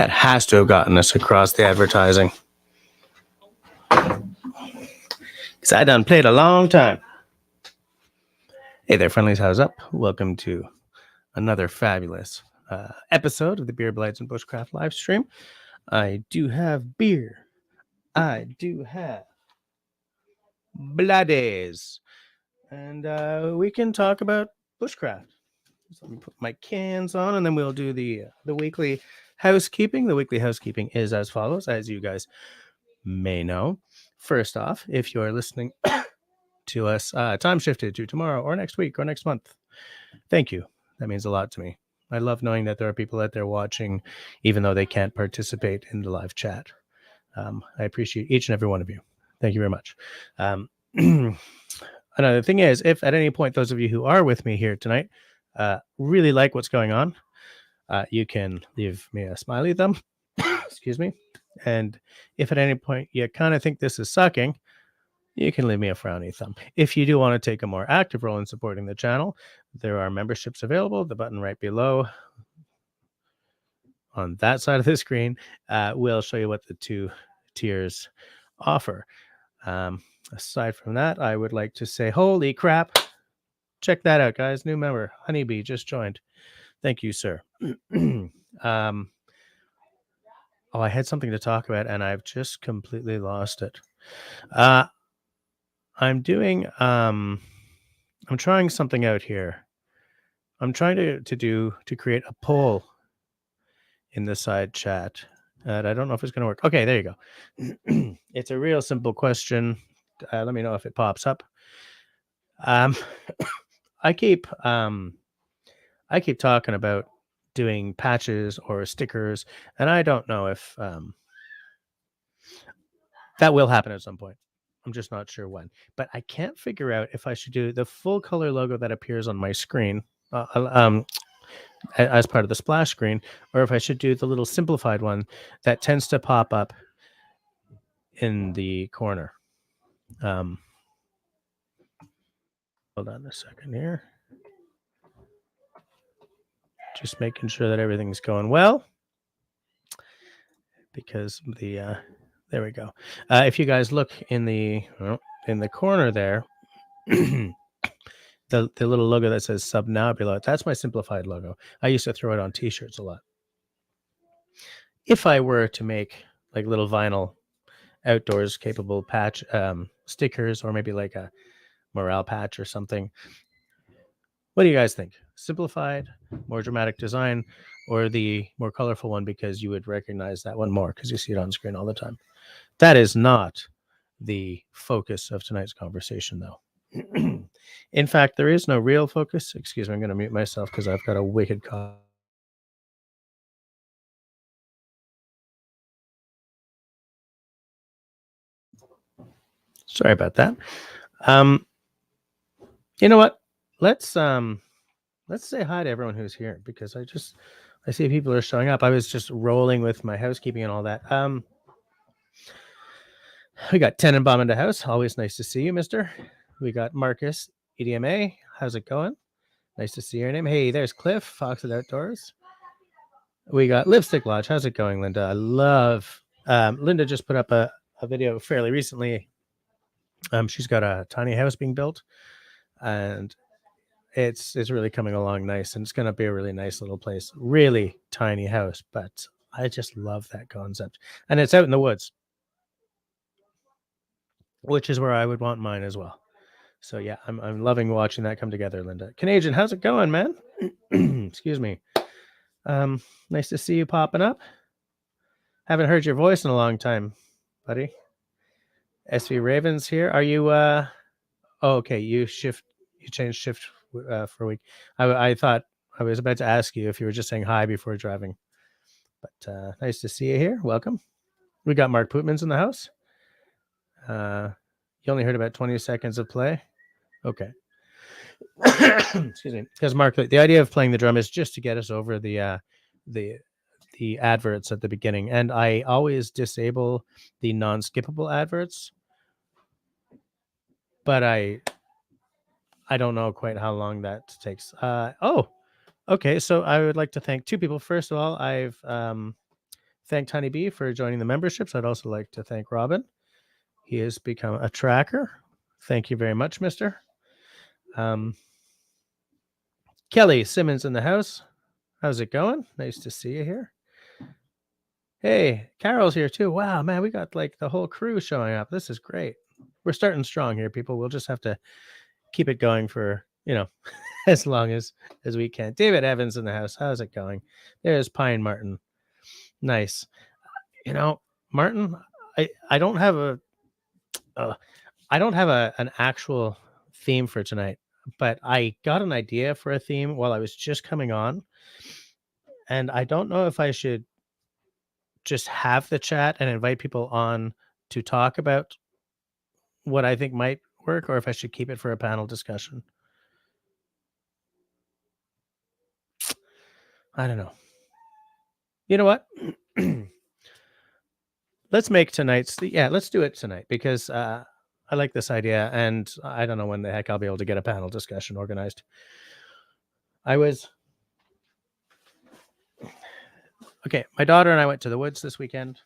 That has to have gotten us across the advertising. Because I done played a long time. Hey there, friendlies. How's up? Welcome to another fabulous episode of the Beer, Blights, and Bushcraft live stream. I do have beer. I do have bloodies. And we can talk about bushcraft. So let me put my cans on, and then we'll do the weekly housekeeping. The weekly housekeeping is as follows, as you guys may know. First off, if you're listening to us time shifted to tomorrow or next week or next month, thank you. That means a lot to me. I love knowing that there are people out there watching, even though they can't participate in the live chat. I appreciate each and every one of you. Thank you very much. Another thing is, if at any point those of you who are with me here tonight really like what's going on, you can leave me a smiley thumb. Excuse me. And if at any point you kind of think this is sucking, you can leave me a frowny thumb. If you do want to take a more active role in supporting the channel, there are memberships available. The button right below on that side of the screen will show you what the two tiers offer. Aside from that, I would like to say, holy crap. Check that out, guys. New member, Honeybee, just joined. Thank you, sir. Oh, I had something to talk about, and I've just completely lost it. I'm trying something out here. I'm trying to create a poll in the side chat, and I don't know if it's going to work. Okay, there you go. It's a real simple question. Let me know if it pops up. I keep talking about doing patches or stickers, and I don't know if that will happen at some point. I'm just not sure when. But I can't figure out if I should do the full color logo that appears on my screen as part of the splash screen, or if I should do the little simplified one that tends to pop up in the corner. Hold on a second here. Just making sure that everything's going well, because the there we go. If you guys look in the corner there, the little logo that says sub now below it, that's my simplified logo. I used to throw it on t-shirts a lot. If I were to make like little vinyl outdoors capable patch stickers, or maybe like a morale patch or something, what do you guys think? Simplified, more dramatic design, or the more colorful one because you would recognize that one more because you see it on screen all the time? That is not the focus of tonight's conversation, though. In fact, there is no real focus. Excuse me, I'm going to mute myself because I've got a wicked cough. Sorry about that. You know what? Let's say hi to everyone who's here, because I see people are showing up. I was just rolling with my housekeeping and all that. We got Tenenbaum in the house. Always nice to see you, mister. We got Marcus, EDMA. How's it going? Nice to see your name. Hey, there's Cliff, Fox at Outdoors. We got Lipstick Lodge. How's it going, Linda? I love... Linda just put up a video fairly recently. She's got a tiny house being built, and it's really coming along nice, and it's going to be a really nice little place. Really tiny house, but I just love that concept. And it's out in the woods, which is where I would want mine as well. So yeah, I'm loving watching that come together, Linda. Canadian, how's it going, man? Excuse me. Nice to see you popping up. Haven't heard your voice in a long time, buddy. SV Ravens here. Are you oh, okay, you changed shift for a week. I thought I was about to ask you if you were just saying hi before driving. But nice to see you here. Welcome. We got Mark Pootmans in the house. You only heard about 20 seconds of play. Okay. Excuse me. Because Mark, the idea of playing the drum is just to get us over the adverts at the beginning, and I always disable the non-skippable adverts, but I don't know quite how long that takes. Oh, okay. So I would like to thank two people. First of all, I've thanked Honeybee for joining the memberships. I'd also like to thank Robin. He has become a tracker. Thank you very much, mister. Kelly Simmons in the house. How's it going? Nice to see you here. Hey, Carol's here too. Wow, man, we got like the whole crew showing up. This is great. We're starting strong here, people. We'll just have to keep it going for, as long as we can. David Evans in the house. How's it going? There's Pine Martin. Nice. Martin, I don't have an actual theme for tonight, but I got an idea for a theme while I was just coming on, and I don't know if I should just have the chat and invite people on to talk about what I think might work, or if I should keep it for a panel discussion. I don't know. You know what? Let's make tonight's let's do it tonight, because I like this idea, and I don't know when the heck I'll be able to get a panel discussion organized. My daughter and I went to the woods this weekend.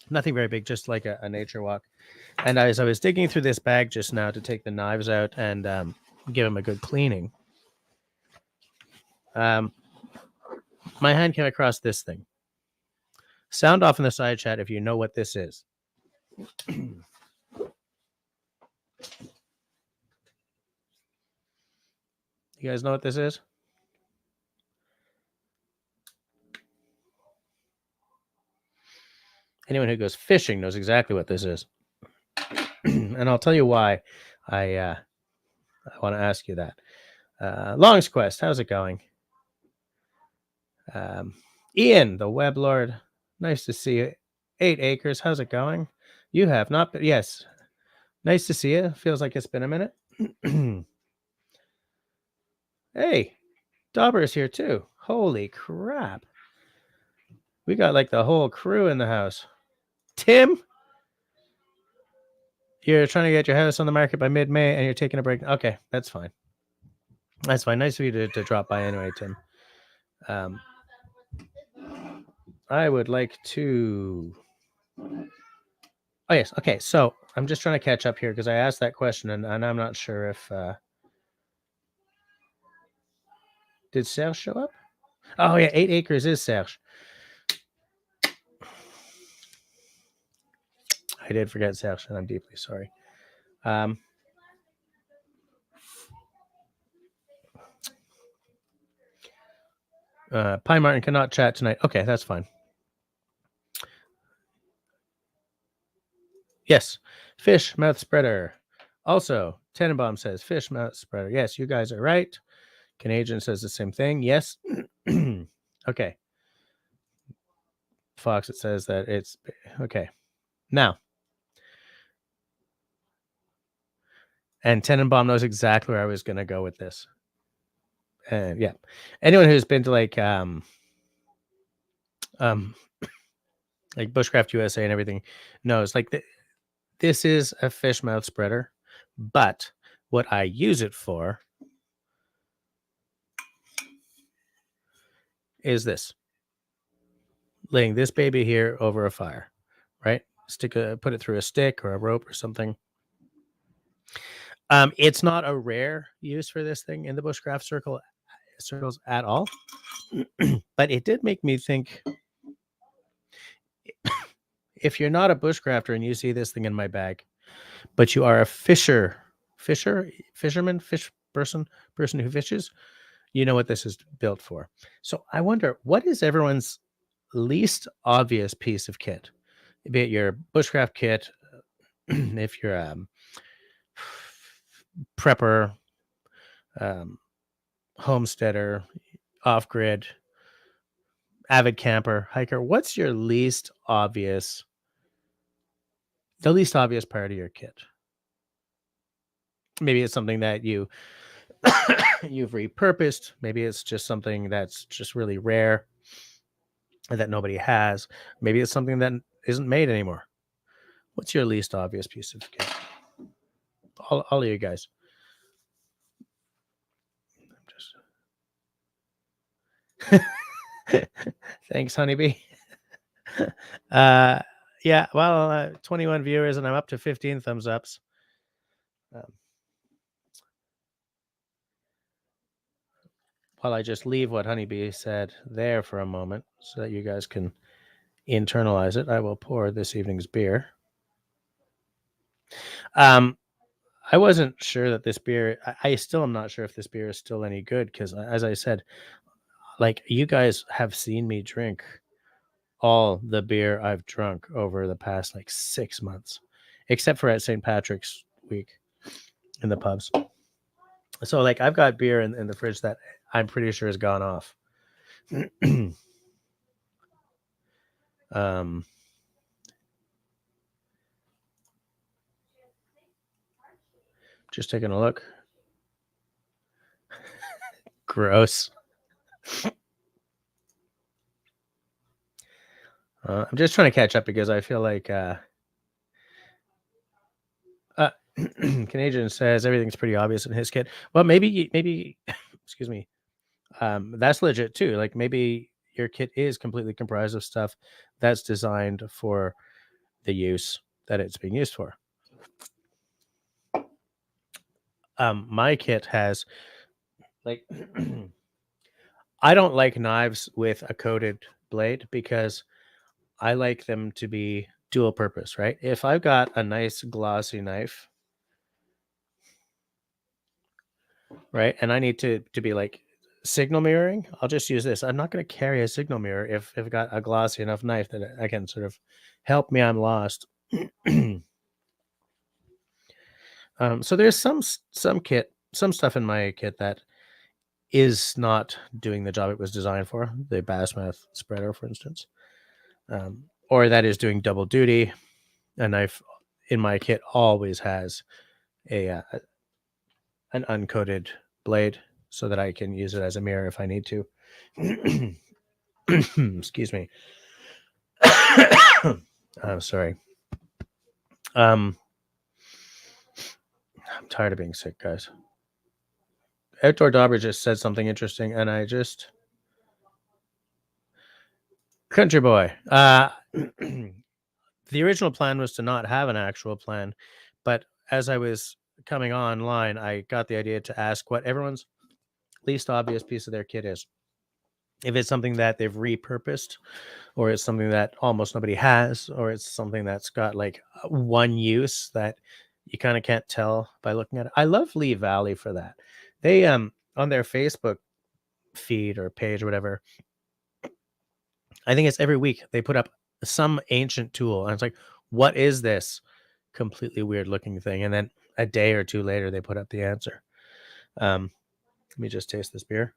Nothing very big, just like a nature walk. And as I was digging through this bag just now to take the knives out and give them a good cleaning, my hand came across this thing. Sound off in the side chat if you know what this is. You guys know what this is? Anyone who goes fishing knows exactly what this is. And I'll tell you why I want to ask you that. Long's Quest, how's it going? Ian, the web lord, nice to see you. 8 Acres, how's it going? You have not been, yes. Nice to see you. Feels like it's been a minute. Hey, Dauber's here too. Holy crap. We got like the whole crew in the house. Tim, you're trying to get your house on the market by mid-May and you're taking a break. Okay, that's fine. That's fine. Nice of you to drop by anyway, Tim. I would like to... Oh, yes. Okay, so I'm just trying to catch up here because I asked that question and I'm not sure if... Did Serge show up? Oh, yeah, 8 Acres is Serge. I did forget Serge, and I'm deeply sorry. Pie Martin cannot chat tonight. Okay, that's fine. Yes, fish mouth spreader. Also, Tenenbaum says fish mouth spreader. Yes, you guys are right. Canadian says the same thing. Yes. Okay. Fox, it says that it's okay. Now, and Tenenbaum knows exactly where I was going to go with this. And yeah, anyone who's been to like Bushcraft USA and everything knows like this is a fish mouth spreader, but what I use it for is this. Laying this baby here over a fire, right? Put it through a stick or a rope or something. It's not a rare use for this thing in the bushcraft circles at all, but it did make me think. If you're not a bushcrafter and you see this thing in my bag, but you are a fisherman, fish person who fishes, you know what this is built for. So I wonder, what is everyone's least obvious piece of kit? Be it your bushcraft kit, if you're a prepper, homesteader, off-grid, avid camper, hiker, what's your the least obvious part of your kit? Maybe it's something that you've repurposed. Maybe it's just something that's just really rare that nobody has. Maybe it's something that isn't made anymore. What's your least obvious piece of kit? All of you guys. Thanks, Honeybee. Yeah, well, 21 viewers, and I'm up to 15 thumbs ups. While I just leave what Honeybee said there for a moment so that you guys can internalize it, I will pour this evening's beer. I wasn't sure that this beer, I still am not sure if this beer is still any good because, as I said, like you guys have seen me drink all the beer I've drunk over the past like 6 months, except for at St. Patrick's week in the pubs. So, like, I've got beer in the fridge that I'm pretty sure has gone off. um, just taking a look. Gross. I'm just trying to catch up because I feel like Canadian says everything's pretty obvious in his kit. Well, maybe, excuse me. That's legit too. Like maybe your kit is completely comprised of stuff that's designed for the use that it's being used for. My kit has like I don't like knives with a coated blade because I like them to be dual purpose, right? If I've got a nice glossy knife, right, and I need to be like signal mirroring, I'll just use this. I'm not going to carry a signal mirror if I've got a glossy enough knife that I can sort of help me. I'm lost. So there's some stuff in my kit that is not doing the job it was designed for. The Bassmouth spreader, for instance, or that is doing double duty. A knife in my kit always has an uncoated blade so that I can use it as a mirror if I need to. Excuse me. I'm sorry. I'm tired of being sick, guys. Outdoor Dauber just said something interesting, and I just country boy. The original plan was to not have an actual plan, but as I was coming online, I got the idea to ask what everyone's least obvious piece of their kit is. If it's something that they've repurposed, or it's something that almost nobody has, or it's something that's got like one use that you kind of can't tell by looking at it. I love Lee Valley for that. They on their Facebook feed or page or whatever, I think it's every week they put up some ancient tool and it's like, what is this completely weird looking thing? And then a day or two later they put up the answer. Let me just taste this beer.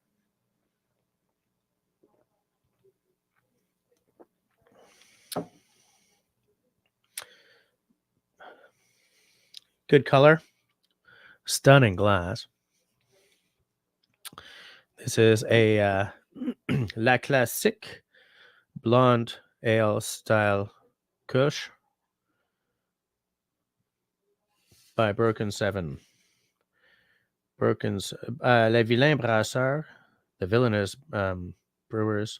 Good color, stunning glass. This is a La Classique blonde ale style Kush by Broken 7. Broken's Les Vilains Brasseurs, the villainous brewers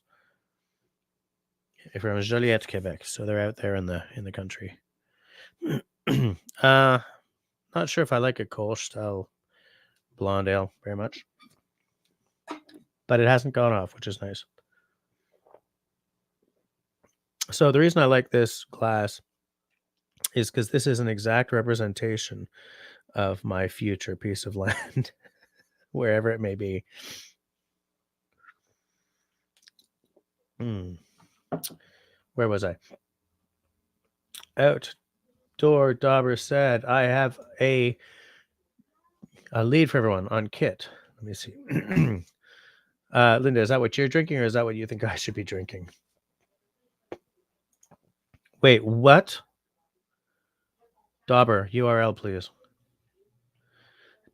from Joliette, Quebec. So they're out there in the country. Not sure if I like a Kolsch style blonde ale very much, but it hasn't gone off, which is nice. So the reason I like this glass is because this is an exact representation of my future piece of land, wherever it may be. Where was I? Outdoor Dauber said, I have a lead for everyone on kit. Let me see. Linda, is that what you're drinking or is that what you think I should be drinking? Wait, what? Dauber, URL, please.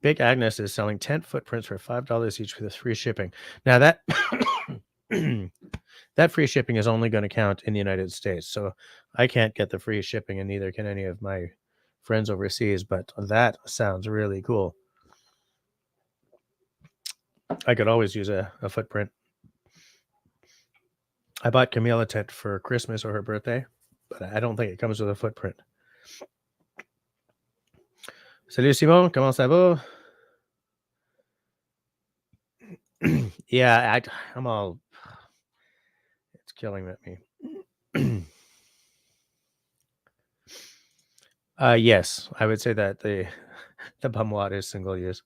Big Agnes is selling tent footprints for $5 each with free shipping. Now that that free shipping is only going to count in the United States. So I can't get the free shipping and neither can any of my friends overseas, but that sounds really cool. I could always use a footprint. I bought Camille a tent for Christmas or her birthday, but I don't think it comes with a footprint. Salut Simon, comment ça va? Yeah, I'm all. It's killing me. Yes, I would say that the bum water is single use.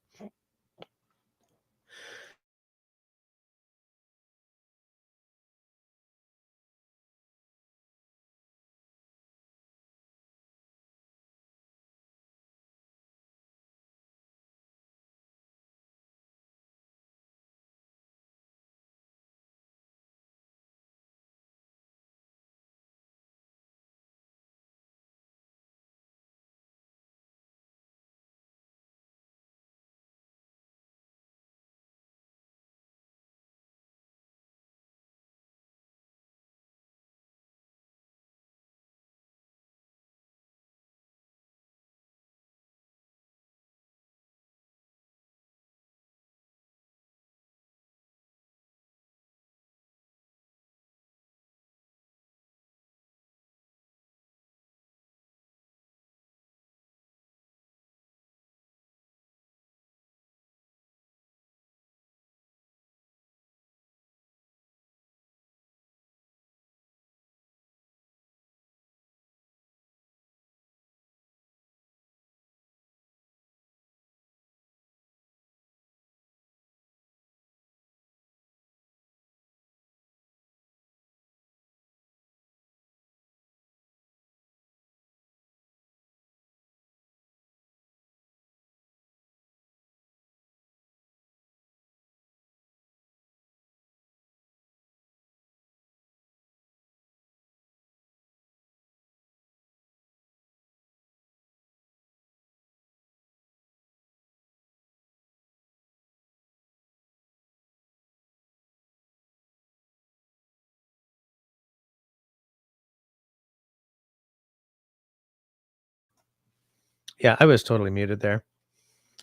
Yeah, I was totally muted there.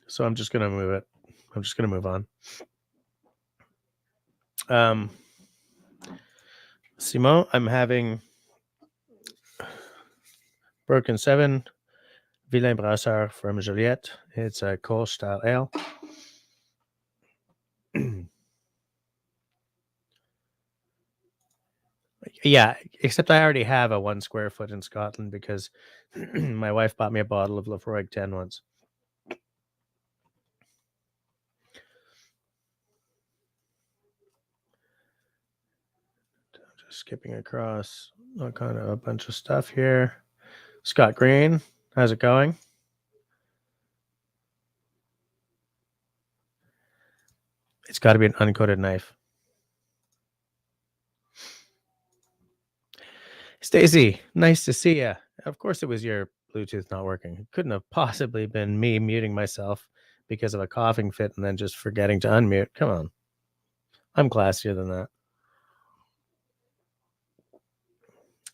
So I'm just gonna move it. I'm just gonna move on. Simon, I'm having Broken 7 Villain Brassard from Joliette. It's a Kolsch style ale. Yeah, except I already have a 1 square foot in Scotland because my wife bought me a bottle of Lafroig 10 once. Just skipping across kind of a bunch of stuff here. Scott Green, how's it going? It's got to be an uncoated knife. Stacy, nice to see you. Of course, it was your Bluetooth not working. It couldn't have possibly been me muting myself because of a coughing fit and then just forgetting to unmute. Come on. I'm classier than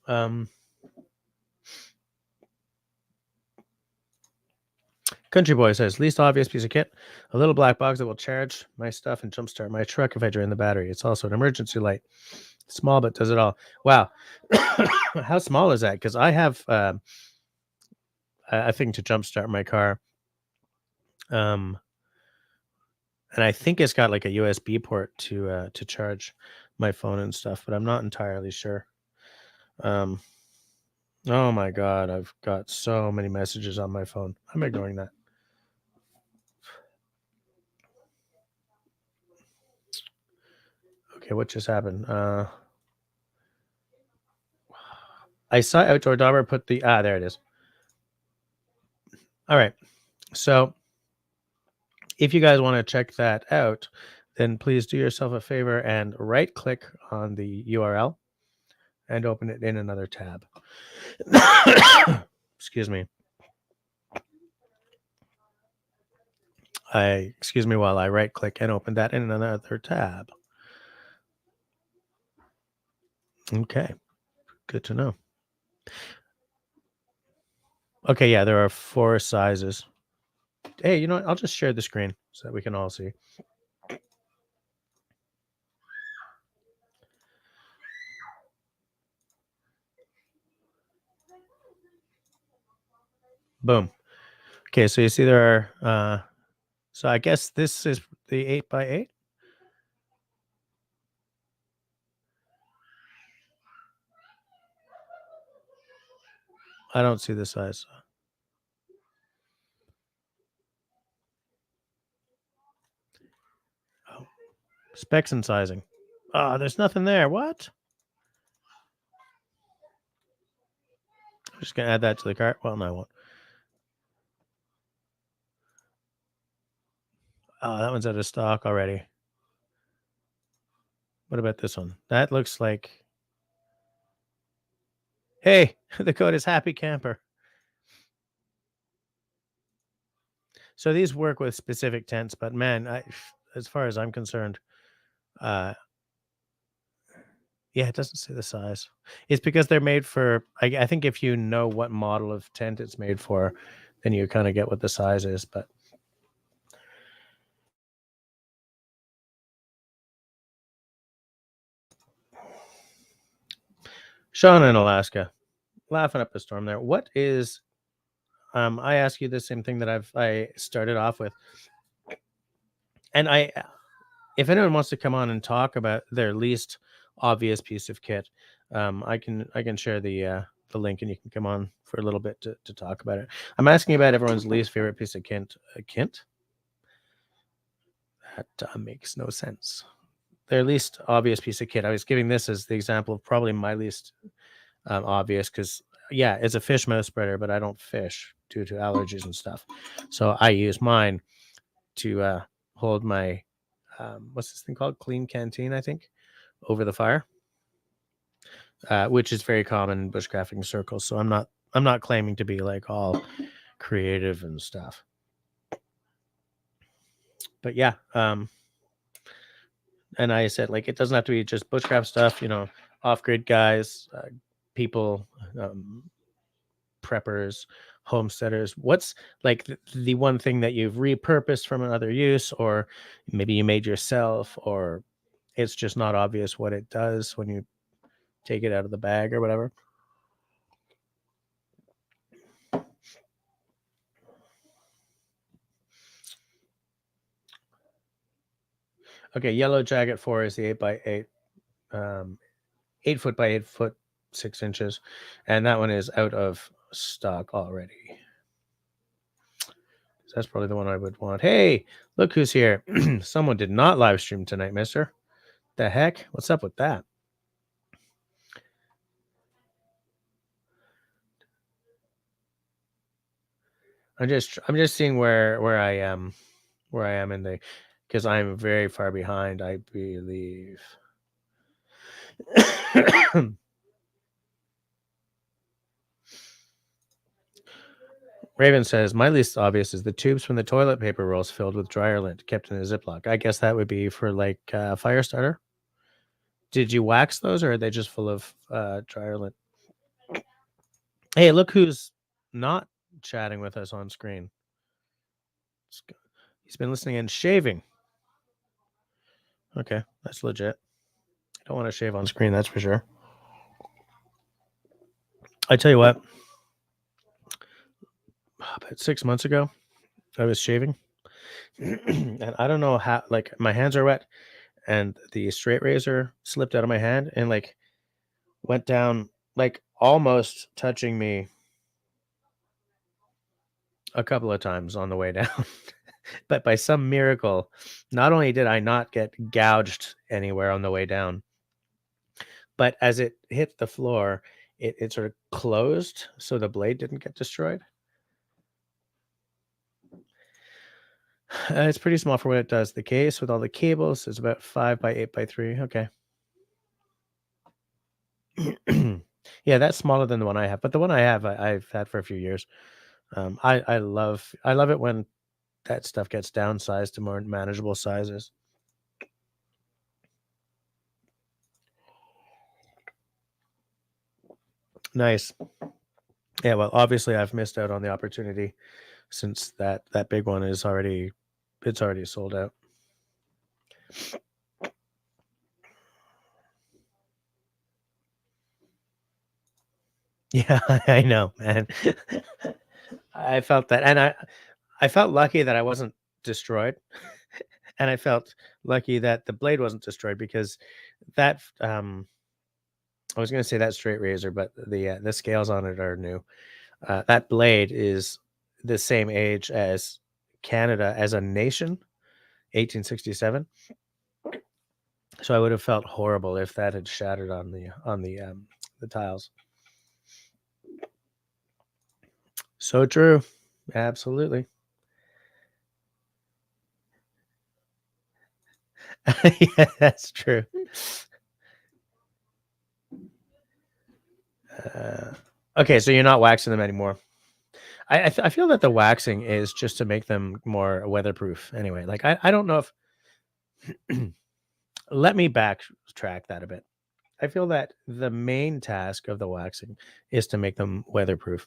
that. Country Boy says, least obvious piece of kit, a little black box that will charge my stuff and jumpstart my truck if I drain the battery. It's also an emergency light. Small, but does it all. Wow. How small is that? Because I have a thing to jumpstart my car. And I think it's got like a USB port to charge my phone and stuff, but I'm not entirely sure. Oh my God, I've got so many messages on my phone. I'm ignoring that. Okay, what just happened? I saw Outdoor Dauber put the there it is. All right. So if you guys want to check that out, then please do yourself a favor and right click on the URL and open it in another tab. Excuse me. Excuse me while I right click and open that in another tab. Okay. Good to know. Okay, yeah, there are 4 sizes. Hey, you know what? I'll just share the screen so that we can all see. Boom. Okay, so you see there are. So I guess this is the 8x8. I don't see the size. Oh, specs and sizing. Oh, there's nothing there. What? I'm just gonna add that to the cart. Well, no, I won't. Oh, that one's out of stock already. What about this one? That looks like. Hey, the code is Happy Camper. So these work with specific tents, but man, as far as I'm concerned, uh, yeah, it doesn't say the size. It's because they're made for. I think if you know what model of tent it's made for, then you kind of get what the size is. But Sean in Alaska, laughing up a storm there. What is? I ask you the same thing that I started off with, and if anyone wants to come on and talk about their least obvious piece of kit, I can share the link and you can come on for a little bit to talk about it. I'm asking about everyone's least favorite piece of kit. Kit that makes no sense. Their least obvious piece of kit. I was giving this as the example of probably my least obvious because yeah, it's a fish mouse spreader, but I don't fish due to allergies and stuff, so I use mine to hold my what's this thing called? Clean canteen, I think, over the fire, which is very common in bushcrafting circles. So I'm not claiming to be like all creative and stuff, but yeah. And I said like it doesn't have to be just bushcraft stuff. Off grid guys, people, preppers, homesteaders. What's like the one thing that you've repurposed from another use, or maybe you made yourself, or it's just not obvious what it does when you take it out of the bag or whatever. Okay, Yellow Jacket 4 is the 8x8, 8 foot by 8 foot, 6 inches, and that one is out of stock already. That's probably the one I would want. Hey, look who's here. Someone did not live stream tonight, mister. The heck? What's up with that? I'm just seeing where I am in the, because I'm very far behind, I believe. Raven says, my least obvious is the tubes from the toilet paper rolls filled with dryer lint kept in a Ziploc. I guess that would be for like fire starter. Did you wax those or are they just full of dryer lint? Hey, look who's not chatting with us on screen. He's been listening and shaving. Okay, that's legit. I don't want to shave on screen, that's for sure. I tell you what, about 6 months ago, I was shaving, and I don't know how, like, my hands are wet, and the straight razor slipped out of my hand and, like, went down, like, almost touching me a couple of times on the way down. But by some miracle, not only did I not get gouged anywhere on the way down, but as it hit the floor, it sort of closed so the blade didn't get destroyed. It's pretty small for what it does. The case with all the cables is about 5x8x3. Okay. Yeah, that's smaller than the one I have, but the one I have, I've had for a few years. I love it when that stuff gets downsized to more manageable sizes. Nice. Yeah, well, obviously I've missed out on the opportunity since that big one is already sold out. Yeah, I know, man. I felt that, and I felt lucky that I wasn't destroyed, and I felt lucky that the blade wasn't destroyed because that I was going to say that straight razor, but the scales on it are new. That blade is the same age as Canada as a nation, 1867. So I would have felt horrible if that had shattered on the tiles. So true, absolutely. Yeah, that's true. Okay, so you're not waxing them anymore. I feel that the waxing is just to make them more weatherproof. Anyway, like I don't know if let me backtrack that a bit. I feel that the main task of the waxing is to make them weatherproof,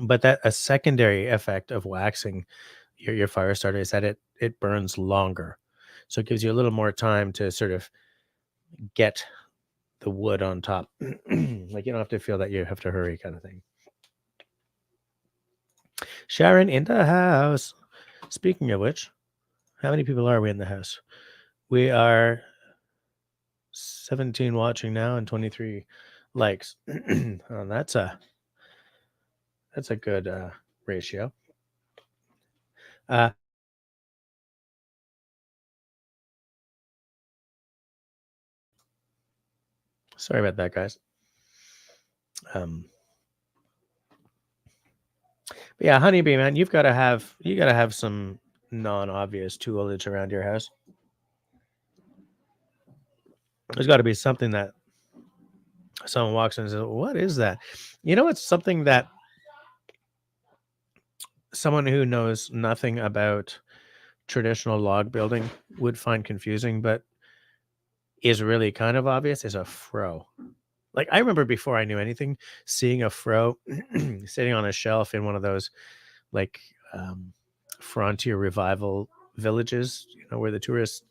but that a secondary effect of waxing your fire starter is that it burns longer, so it gives you a little more time to sort of get the wood on top. Like you don't have to feel that you have to hurry, kind of thing. Sharon in the house. Speaking of which, how many people are we in the house? We are 17 watching now and 23 likes. Oh, that's a good ratio. Uh, sorry about that, guys. But yeah, honeybee man, you gotta have some non-obvious toolage around your house. There's got to be something that someone walks in and says, "What is that?" You know, it's something that someone who knows nothing about traditional log building would find confusing, but is really kind of obvious. Is a fro. Like I remember before I knew anything, seeing a fro sitting on a shelf in one of those like frontier revival villages, where the tourists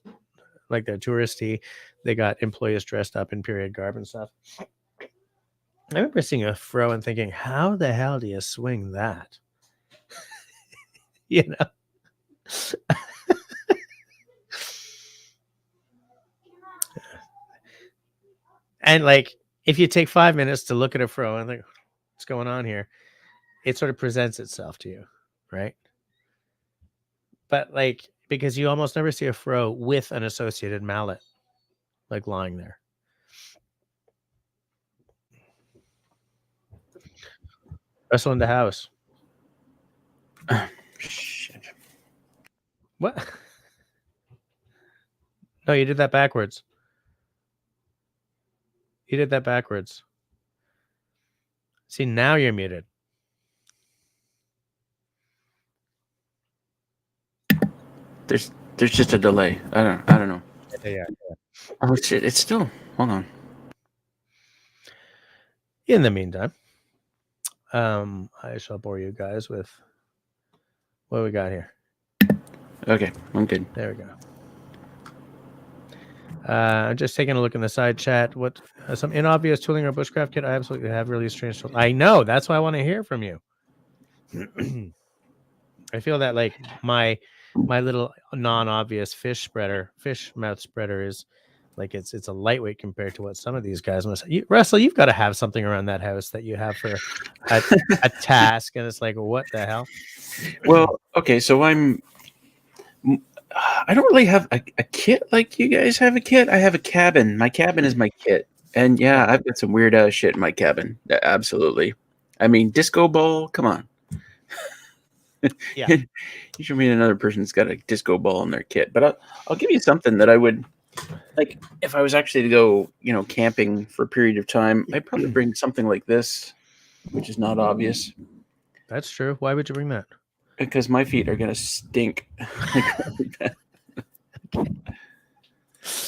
like they're touristy. They got employees dressed up in period garb and stuff. I remember seeing a fro and thinking, how the hell do you swing that? you know? And like, if you take 5 minutes to look at a fro and think, what's going on here? It sort of presents itself to you, right? But like, because you almost never see a fro with an associated mallet, like lying there. Wrestle in the house. Shit. What? No, you did that backwards. You did that backwards. See, now you're muted. There's just a delay. I don't know. Yeah. Oh shit! It's still. Hold on. In the meantime, I shall bore you guys with what we got here. Okay, I'm good. There we go. I'm just taking a look in the side chat. What some inobvious tooling or bushcraft kit? I absolutely have really strange tools. I know. That's why I want to hear from you. I feel that like my little non-obvious fish mouth spreader is like it's a lightweight compared to what some of these guys must. Russell, you've got to have something around that house that you have for a task, and it's like, what the hell? Well, okay, so I don't really have a kit like you guys have a kit. I have a cabin. My cabin is my kit. And yeah, I've got some weird ass shit in my cabin. Absolutely. I mean, disco ball, come on. Yeah. You should meet another person that's got a disco ball in their kit. But I'll give you something that I would like if I was actually to go, camping for a period of time. I'd probably bring something like this, which is not obvious. That's true. Why would you bring that? Because my feet are gonna stink. I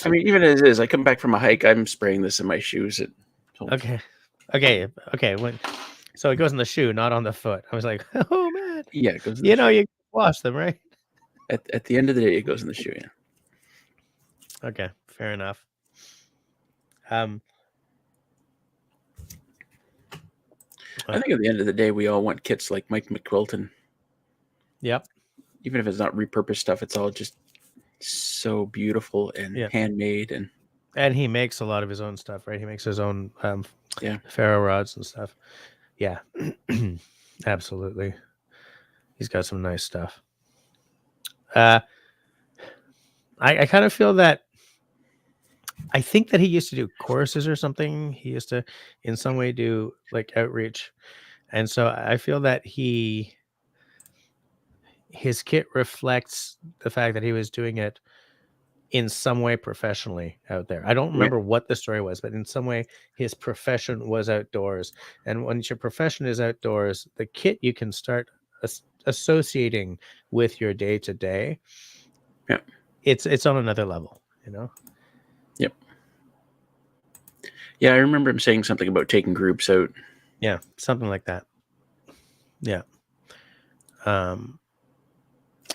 mean, even as it is, I come back from a hike, I'm spraying this in my shoes. Okay. So it goes in the shoe, not on the foot. I was like, oh man. Yeah, it goes in you wash them, right? at the end of the day, it goes in the shoe. Yeah. Okay, fair enough. I think at the end of the day, we all want kits like Mike McQuilton. Yep. Even if it's not repurposed stuff, it's all just so beautiful and handmade. And he makes a lot of his own stuff, right? He makes his own ferro rods and stuff. Yeah, absolutely. He's got some nice stuff. I kind of feel that I think that he used to do courses or something. He used to in some way do like outreach. And so I feel that his kit reflects the fact that he was doing it in some way professionally out there. I don't remember what the story was, but in some way his profession was outdoors. And when your profession is outdoors, the kit you can start associating with your day to day. Yeah. It's on another level, you know? Yep. Yeah, I remember him saying something about taking groups out. Yeah, something like that. Yeah.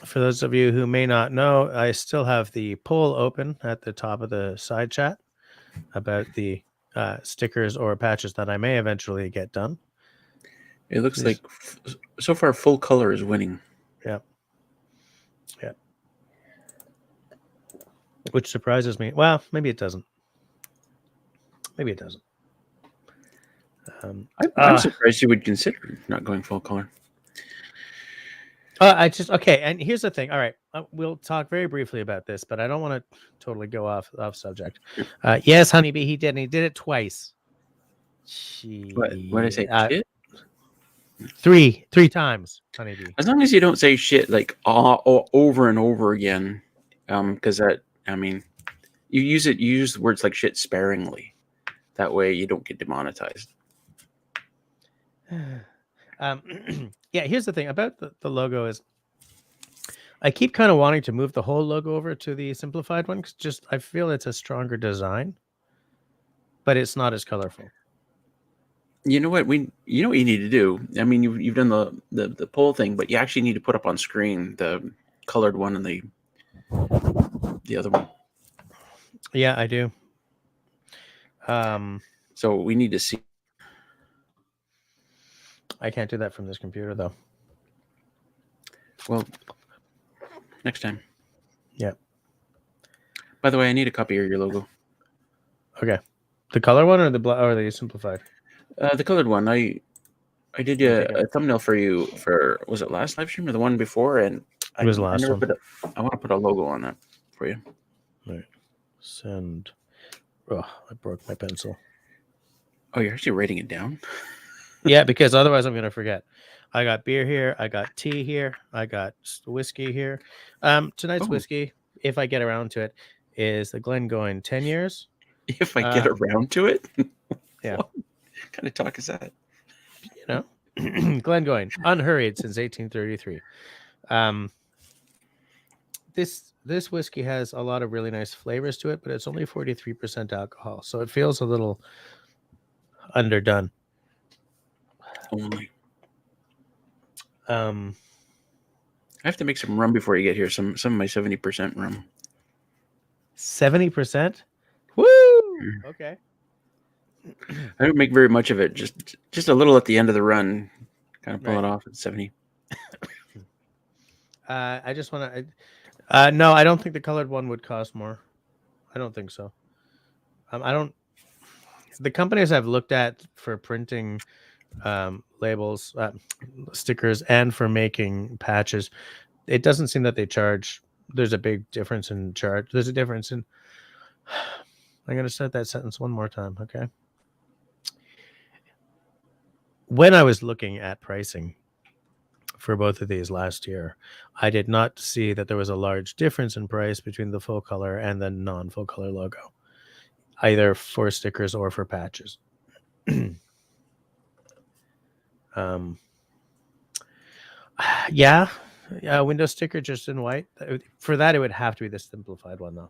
For those of you who may not know, I still have the poll open at the top of the side chat about the stickers or patches that I may eventually get done. It looks like so far full color is winning. Yeah. Yeah. Which surprises me. Well, maybe it doesn't. Maybe it doesn't. I'm surprised you would consider not going full color. Okay. And here's the thing. All right. We'll talk very briefly about this, but I don't want to totally go off subject. Yes, Honeybee, he did. And he did it twice. What did I say? Shit? Three times, Honeybee. As long as you don't say shit like over and over again, because that, I mean, you use words like shit sparingly. That way you don't get demonetized. Yeah, here's the thing about the logo is I keep kind of wanting to move the whole logo over to the simplified one because I feel it's a stronger design, but it's not as colorful. You know what you need to do. I mean, you've done the poll thing, but you actually need to put up on screen the colored one and the other one. Yeah, I do. So we need to see. I can't do that from this computer though. Well, next time. Yeah. By the way, I need a copy of your logo. Okay. The color one or the simplified? The colored one. I did a thumbnail for you for, was it last live stream or the one before? And it was the last one. I want to put a logo on that for you. All right. Send. Oh, I broke my pencil. Oh, you're actually writing it down? Yeah, because otherwise I'm going to forget. I got beer here. I got tea here. I got whiskey here. Tonight's whiskey, if I get around to it, is the Glengoyne 10 years. If I get around to it? Yeah. What kind of talk is that? You know, Glengoyne, unhurried since 1833. This whiskey has a lot of really nice flavors to it, but it's only 43% alcohol, so it feels a little underdone. Only. I have to make some rum before you get here. Some of my 70% rum. 70%? Woo! Okay. I don't make very much of it. Just a little at the end of the run. Kind of pull it off at 70. I just want to. No, I don't think the colored one would cost more. I don't think so. I don't. The companies I've looked at for printing labels, stickers, and for making patches, it doesn't seem that they charge. There's a big difference in charge. There's a difference in. I'm going to start that sentence one more time, okay? When I was looking at pricing for both of these last year, I did not see that there was a large difference in price between the full color and the non-full color logo, either for stickers or for patches. Yeah, window sticker just in white. For that, it would have to be the simplified one, though.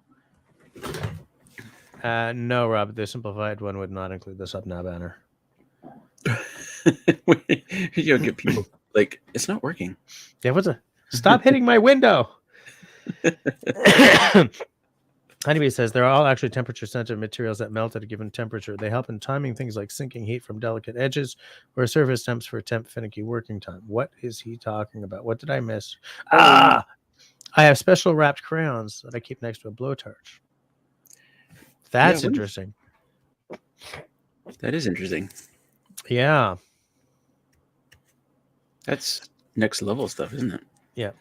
No, Rob, the simplified one would not include the sub now banner. You'll get people like, it's not working. Yeah, stop hitting my window. Honeybee says they're all actually temperature-sensitive materials that melt at a given temperature. They help in timing things like sinking heat from delicate edges or surface temps for temp finicky working time. What is he talking about? What did I miss? Oh, I have special wrapped crayons that I keep next to a blowtorch. That's yeah, interesting. that is interesting. Yeah. That's next level stuff, isn't it? Yeah.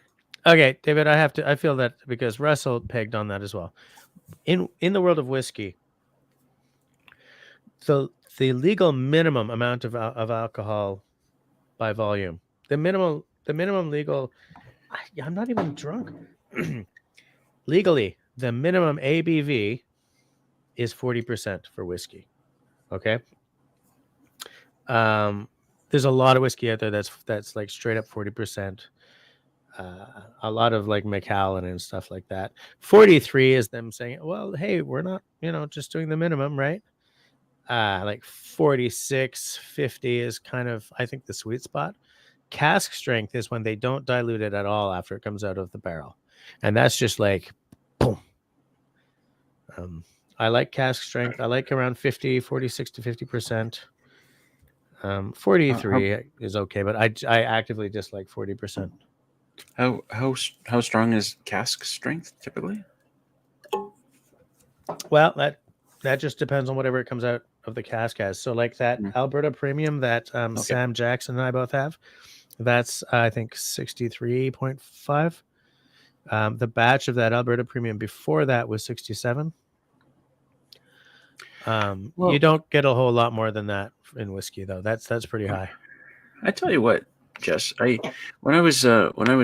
Okay, David, I feel that because Russell pegged on that as well. In the world of whiskey, the legal minimum amount of alcohol by volume, the minimum legal, I'm not even drunk. Legally, the minimum ABV is 40% for whiskey. Okay. There's a lot of whiskey out there that's like straight up 40%. A lot of like Macallan and stuff like that. 43 is them saying, well, hey, we're not, just doing the minimum, right? Like 46, 50 is kind of, I think, the sweet spot. Cask strength is when they don't dilute it at all after it comes out of the barrel. And that's just like, boom. I like cask strength. I like around 50, 46 to 50%. 43 is okay, but I actively dislike 40%. How strong is cask strength typically? Well, that just depends on whatever it comes out of the cask as. So like that Alberta Premium that Sam Jackson and I both have, that's I think 63.5. The batch of that Alberta Premium before that was 67. You don't get a whole lot more than that in whiskey though. That's pretty high. I tell you what, Jess, when I was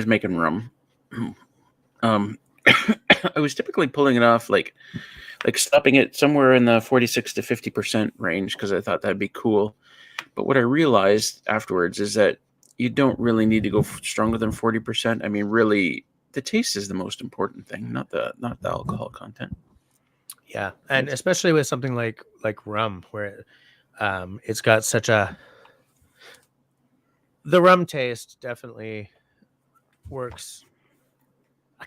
making rum, I was typically pulling it off like stopping it somewhere in the 46 to 50% range because I thought that'd be cool. But what I realized afterwards is that you don't really need to go stronger than 40%. I mean, really, the taste is the most important thing, not the alcohol content. Yeah, and especially with something like rum, where it's got such the rum taste definitely works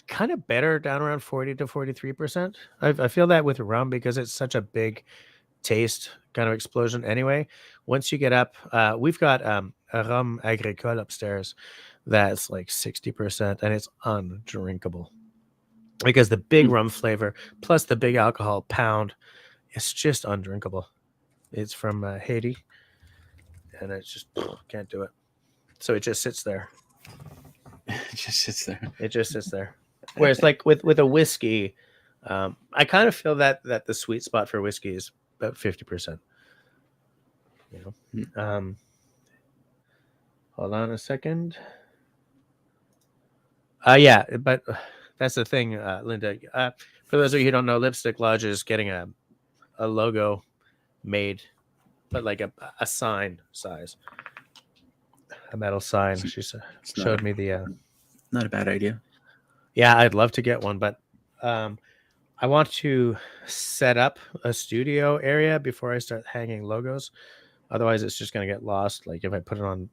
kind of better down around 40 to 43%. I feel that with rum because it's such a big taste kind of explosion anyway. Once you get up, we've got a rum agricole upstairs that's like 60% and it's undrinkable because the big rum flavor plus the big alcohol pound, it's just undrinkable. It's from Haiti and it's just can't do it. So it just sits there. It just sits there. It just sits there. Whereas like with a whiskey, I kind of feel that the sweet spot for whiskey is about 50%. Hold on a second. Yeah, but that's the thing, Linda. For those of you who don't know, Lipstick Lodge is getting a logo made, but like a sign size, a metal sign. She showed me the. Not a bad idea. Yeah, I'd love to get one, but I want to set up a studio area before I start hanging logos. Otherwise, it's just going to get lost. Like if I put it on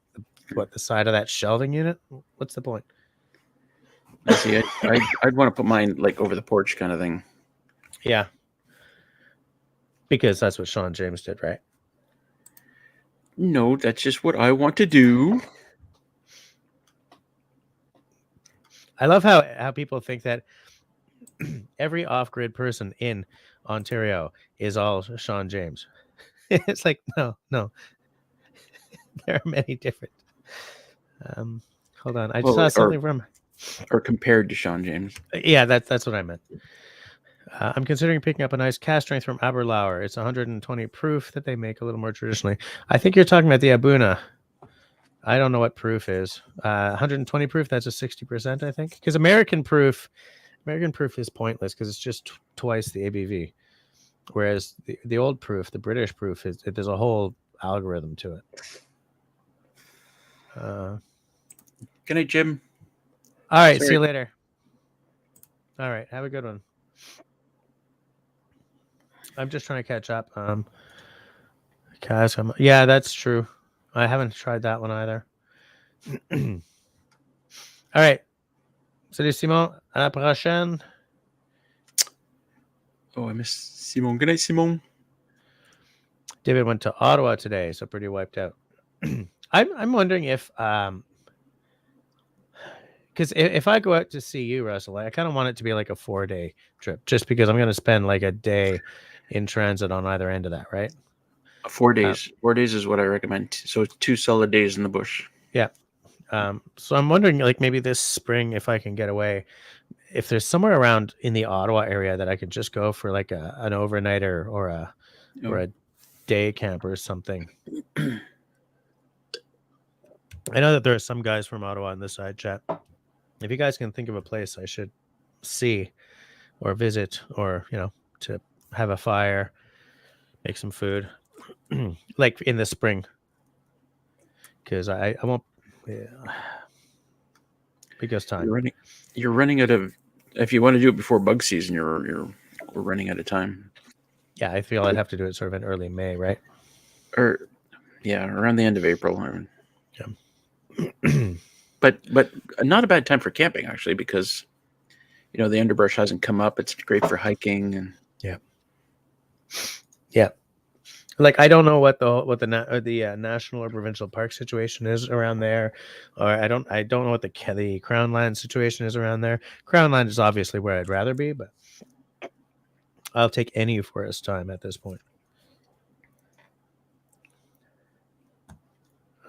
the side of that shelving unit, what's the point? I see. I'd want to put mine like over the porch kind of thing. Yeah. Because that's what Sean James did, right? No, that's just what I want to do. I love how people think that every off-grid person in Ontario is all Sean James. It's like, no. There are many different. Hold on. I saw something from... Or compared to Sean James. Yeah, that's what I meant. I'm considering picking up a nice cask strength from Aberlour. It's 120 proof that they make a little more traditionally. I think you're talking about the Abuna. I don't know what proof is. 120 proof, that's a 60%, I think. Because American proof is pointless because it's just twice the ABV. Whereas the old proof, the British proof, there's a whole algorithm to it. Good night, Jim. All right, see you later. All right, have a good one. I'm just trying to catch up. Yeah, that's true. I haven't tried that one either. All right. Salut Simon. À la prochaine. Oh, I miss Simone. Good night, Simone. David went to Ottawa today, so pretty wiped out. I'm wondering if because if I go out to see you, Russell, I kind of want it to be like a 4-day trip, just because I'm going to spend like a day in transit on either end of that, right? 4 days. 4 days is what I recommend. So 2 solid days in the bush. Yeah. So I'm wondering, like maybe this spring, if I can get away, if there's somewhere around in the Ottawa area that I could just go for like an overnighter or a day camp or something. I know that there are some guys from Ottawa in this side chat. If you guys can think of a place I should see or visit, or to have a fire, make some food, like in the spring, because I won't. Yeah. Because time. You're running out of. If you want to do it before bug season, we're running out of time. Yeah, I feel I'd have to do it sort of in early May, right? Or yeah, around the end of April. Yeah. but not a bad time for camping actually, because the underbrush hasn't come up. It's great for hiking and yeah. Like I don't know what the national or provincial park situation is around there, or I don't know what the Crown Land situation is around there. Crown Land is obviously where I'd rather be, but I'll take any forest time at this point.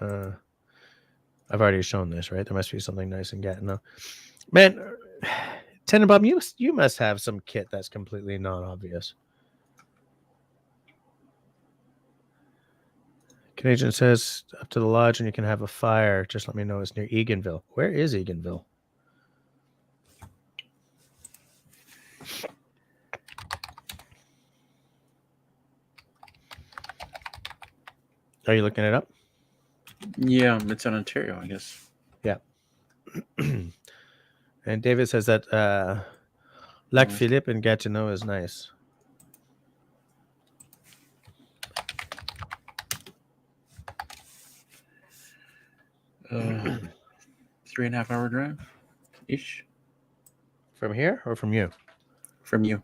I've already shown this, right? There must be something nice in Gatineau. Man, Tenenbaum, you must have some kit that's completely non-obvious. Canadian says up to the lodge and you can have a fire. Just let me know it's near Eganville. Where is Eganville? Are you looking it up? Yeah, it's in Ontario, I guess. Yeah. And David says that Lac Philippe in Gatineau is nice. Uh, 3.5 hour drive ish. From here or from you? From you.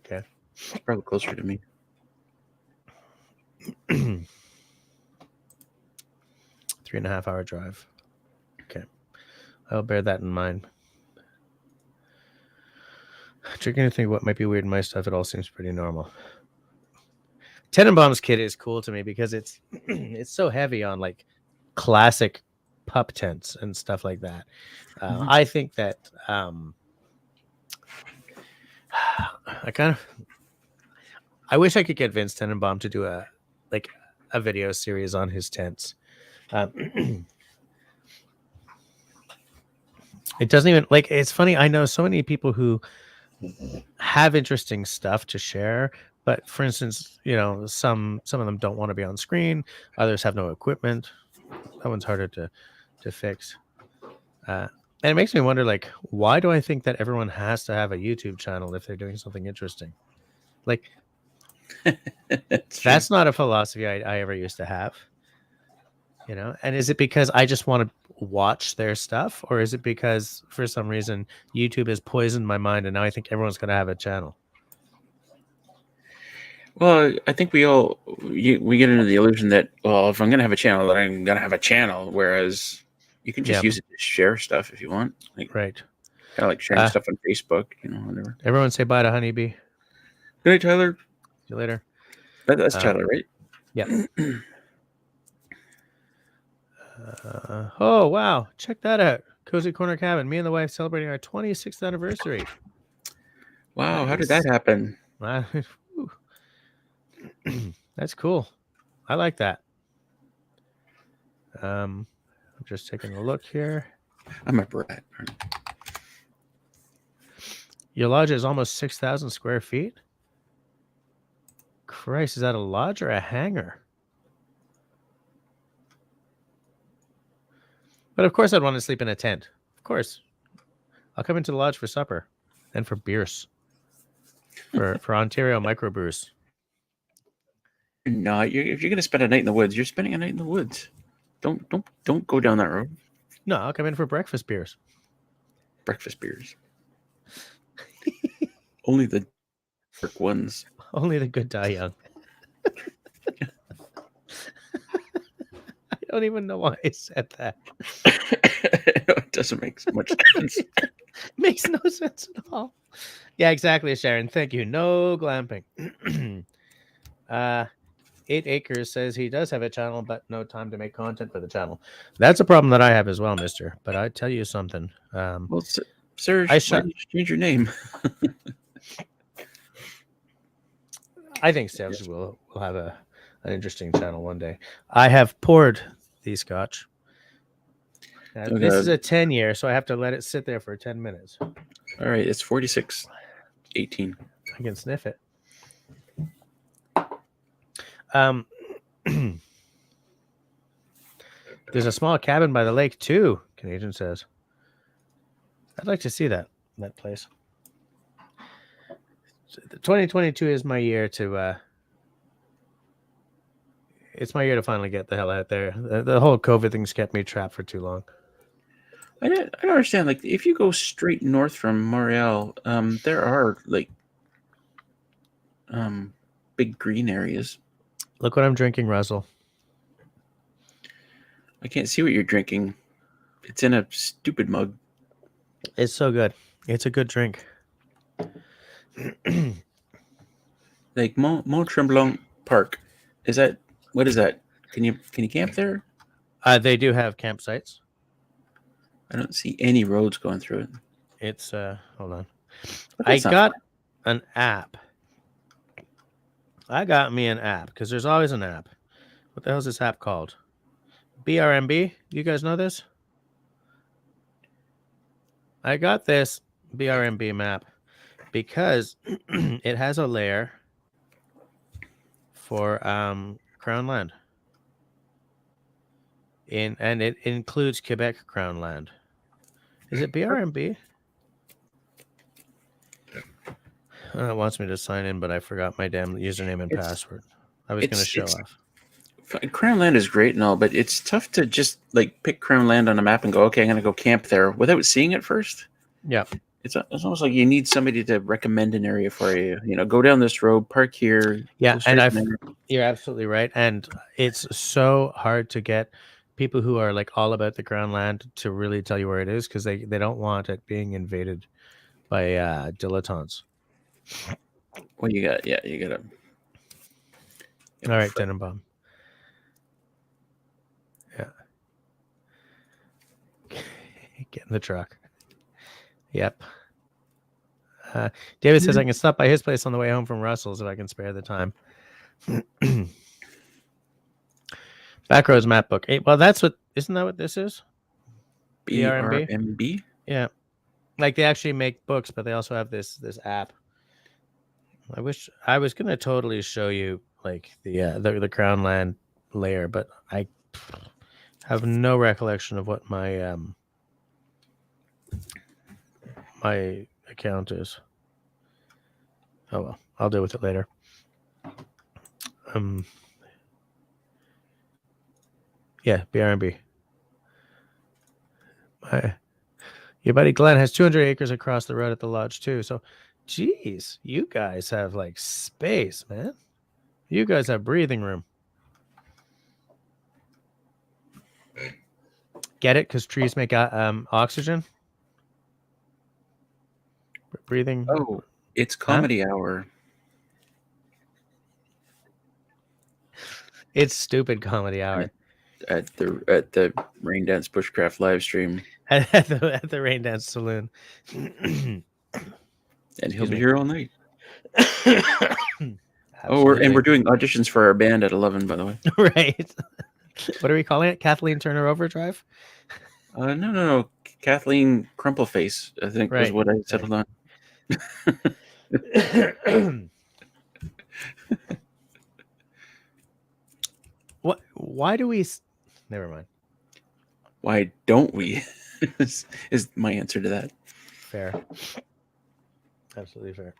Okay. It's probably closer to me. 3.5 hour drive. Okay. I'll bear that in mind. Trying to think what might be weird in my stuff. It all seems pretty normal. Tenenbaum's kit is cool to me because it's so heavy on like classic pup tents and stuff like that. I think that I wish I could get Vince Tenenbaum to do a video series on his tents. It doesn't even it's funny. I know so many people who have interesting stuff to share, but for instance, some of them don't want to be on screen. Others have no equipment. That one's harder to fix. And it makes me wonder, why do I think that everyone has to have a YouTube channel if they're doing something interesting? That's not a philosophy I ever used to have. And is it because I just want to watch their stuff, or is it because for some reason YouTube has poisoned my mind and now I think everyone's going to have a channel? Well, I think we get into the illusion that, well, if I'm going to have a channel, then I'm going to have a channel, whereas you can just use it to share stuff if you want. Right. Kind of like sharing stuff on Facebook, whatever. Everyone say bye to Honeybee. Good night, Tyler. See you later. That's Tyler, right? Yeah. Oh, wow. Check that out. Cozy Corner Cabin. Me and the wife celebrating our 26th anniversary. Wow. Nice. How did that happen? That's cool. I like that. I'm just taking a look here. I'm a brat. Your lodge is almost 6,000 square feet. Christ, is that a lodge or a hangar? But of course I'd want to sleep in a tent. Of course. I'll come into the lodge for supper and for beers. For Ontario microbrews. No, if you're going to spend a night in the woods, you're spending a night in the woods. Don't go down that road. No, I'll come in for breakfast beers. Breakfast beers. Only the ones. Only the good die young. I don't even know why I said that. It doesn't make much sense. Makes no sense at all. Yeah, exactly, Sharon. Thank you. No glamping. 8 Acres says he does have a channel, but no time to make content for the channel. That's a problem that I have as well, mister. But I tell you something. Well, sir, I why did you change your name? I think Sebs will have an interesting channel one day. I have poured the scotch. This is a 10-year, so I have to let it sit there for 10 minutes. All right, it's 46.18. I can sniff it. There's a small cabin by the lake too, Canadian says. I'd like to see that place. 2022 is my year to it's my year to finally get the hell out there. The whole COVID thing's kept me trapped for too long. I don't understand. Like, if you go straight north from Montreal, there are like big green areas. Look what I'm drinking, Russell. I can't see what you're drinking. It's in a stupid mug. It's so good. It's a good drink. Like Mont Tremblant Park. What is that? Can you camp there? They do have campsites. I don't see any roads going through it. It's hold on. I got an app. I got me an app because there's always an app. What the hell is this app called? BRMB? You guys know this? I got this BRMB map because it has a layer for Crown land. And it includes Quebec Crown land. Is it BRMB? It wants me to sign in, but I forgot my damn username and password. I was going to show off. Crown land is great and all, but it's tough to just like pick Crown land on a map and go, okay, I'm going to go camp there without seeing it first. Yeah. It's almost like you need somebody to recommend an area for you. You know, go down this road, park here. Yeah, and you're absolutely right. And it's so hard to get people who are like all about the Crown land to really tell you where it is because they don't want it being invaded by dilettantes. Well, you got to. All right, Tenenbaum. Yeah. Get in the truck. Yep. David says I can stop by his place on the way home from Russell's if I can spare the time. Backroads map book. Well, isn't that what this is? BRMB? Yeah. Like they actually make books, but they also have this app. I wish I was gonna totally show you like the Crown land layer, but I have no recollection of what my my account is. Oh well, I'll deal with it later. Yeah, BRMB. Your buddy Glenn has 200 acres across the road at the lodge too. So, geez, you guys have like space, man. You guys have breathing room. Get it? Because trees make oxygen. Breathing. Oh, it's comedy hour. It's stupid comedy hour. At the Rain Dance Bushcraft live stream. at the Rain Dance Saloon. And he'll be here all night. Oh, we're doing auditions for our band at 11, by the way. Right. What are we calling it? Kathleen Turner Overdrive? No. Kathleen Crumpleface, I think was what I settled on. What? Why do we? Never mind. Why don't we? is my answer to that. Fair. Absolutely fair.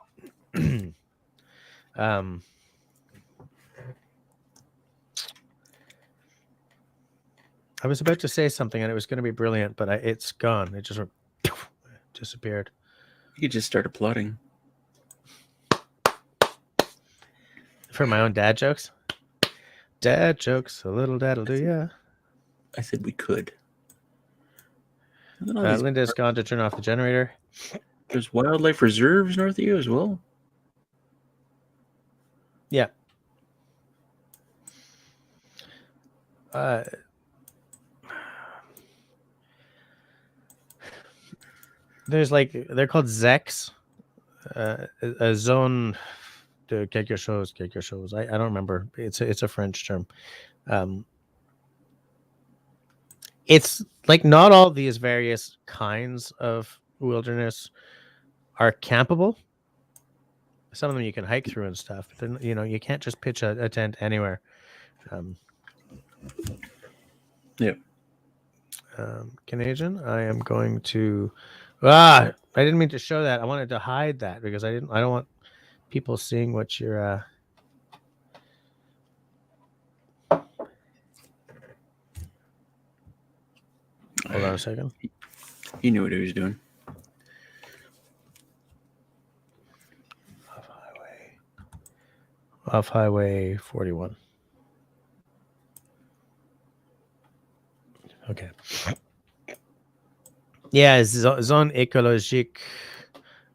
I was about to say something and it was going to be brilliant, but it's gone. It just disappeared. You just started plotting. For my own dad jokes. Dad jokes, a little dad'll do ya. I said we could. Look at all these- Linda's gone to turn off the generator. There's wildlife reserves north of you as well. Yeah. There's like, they're called ZECs. A zone de quelque chose. I don't remember. It's a French term. It's like not all these various kinds of wilderness are campable. Some of them you can hike through and stuff. But then, you can't just pitch a tent anywhere. Yeah. Canadian. I am going to. I didn't mean to show that. I wanted to hide that because I don't want people seeing what you're. Hold on a second. He knew what he was doing. Off highway 41. Okay. Yeah, Zone Écologique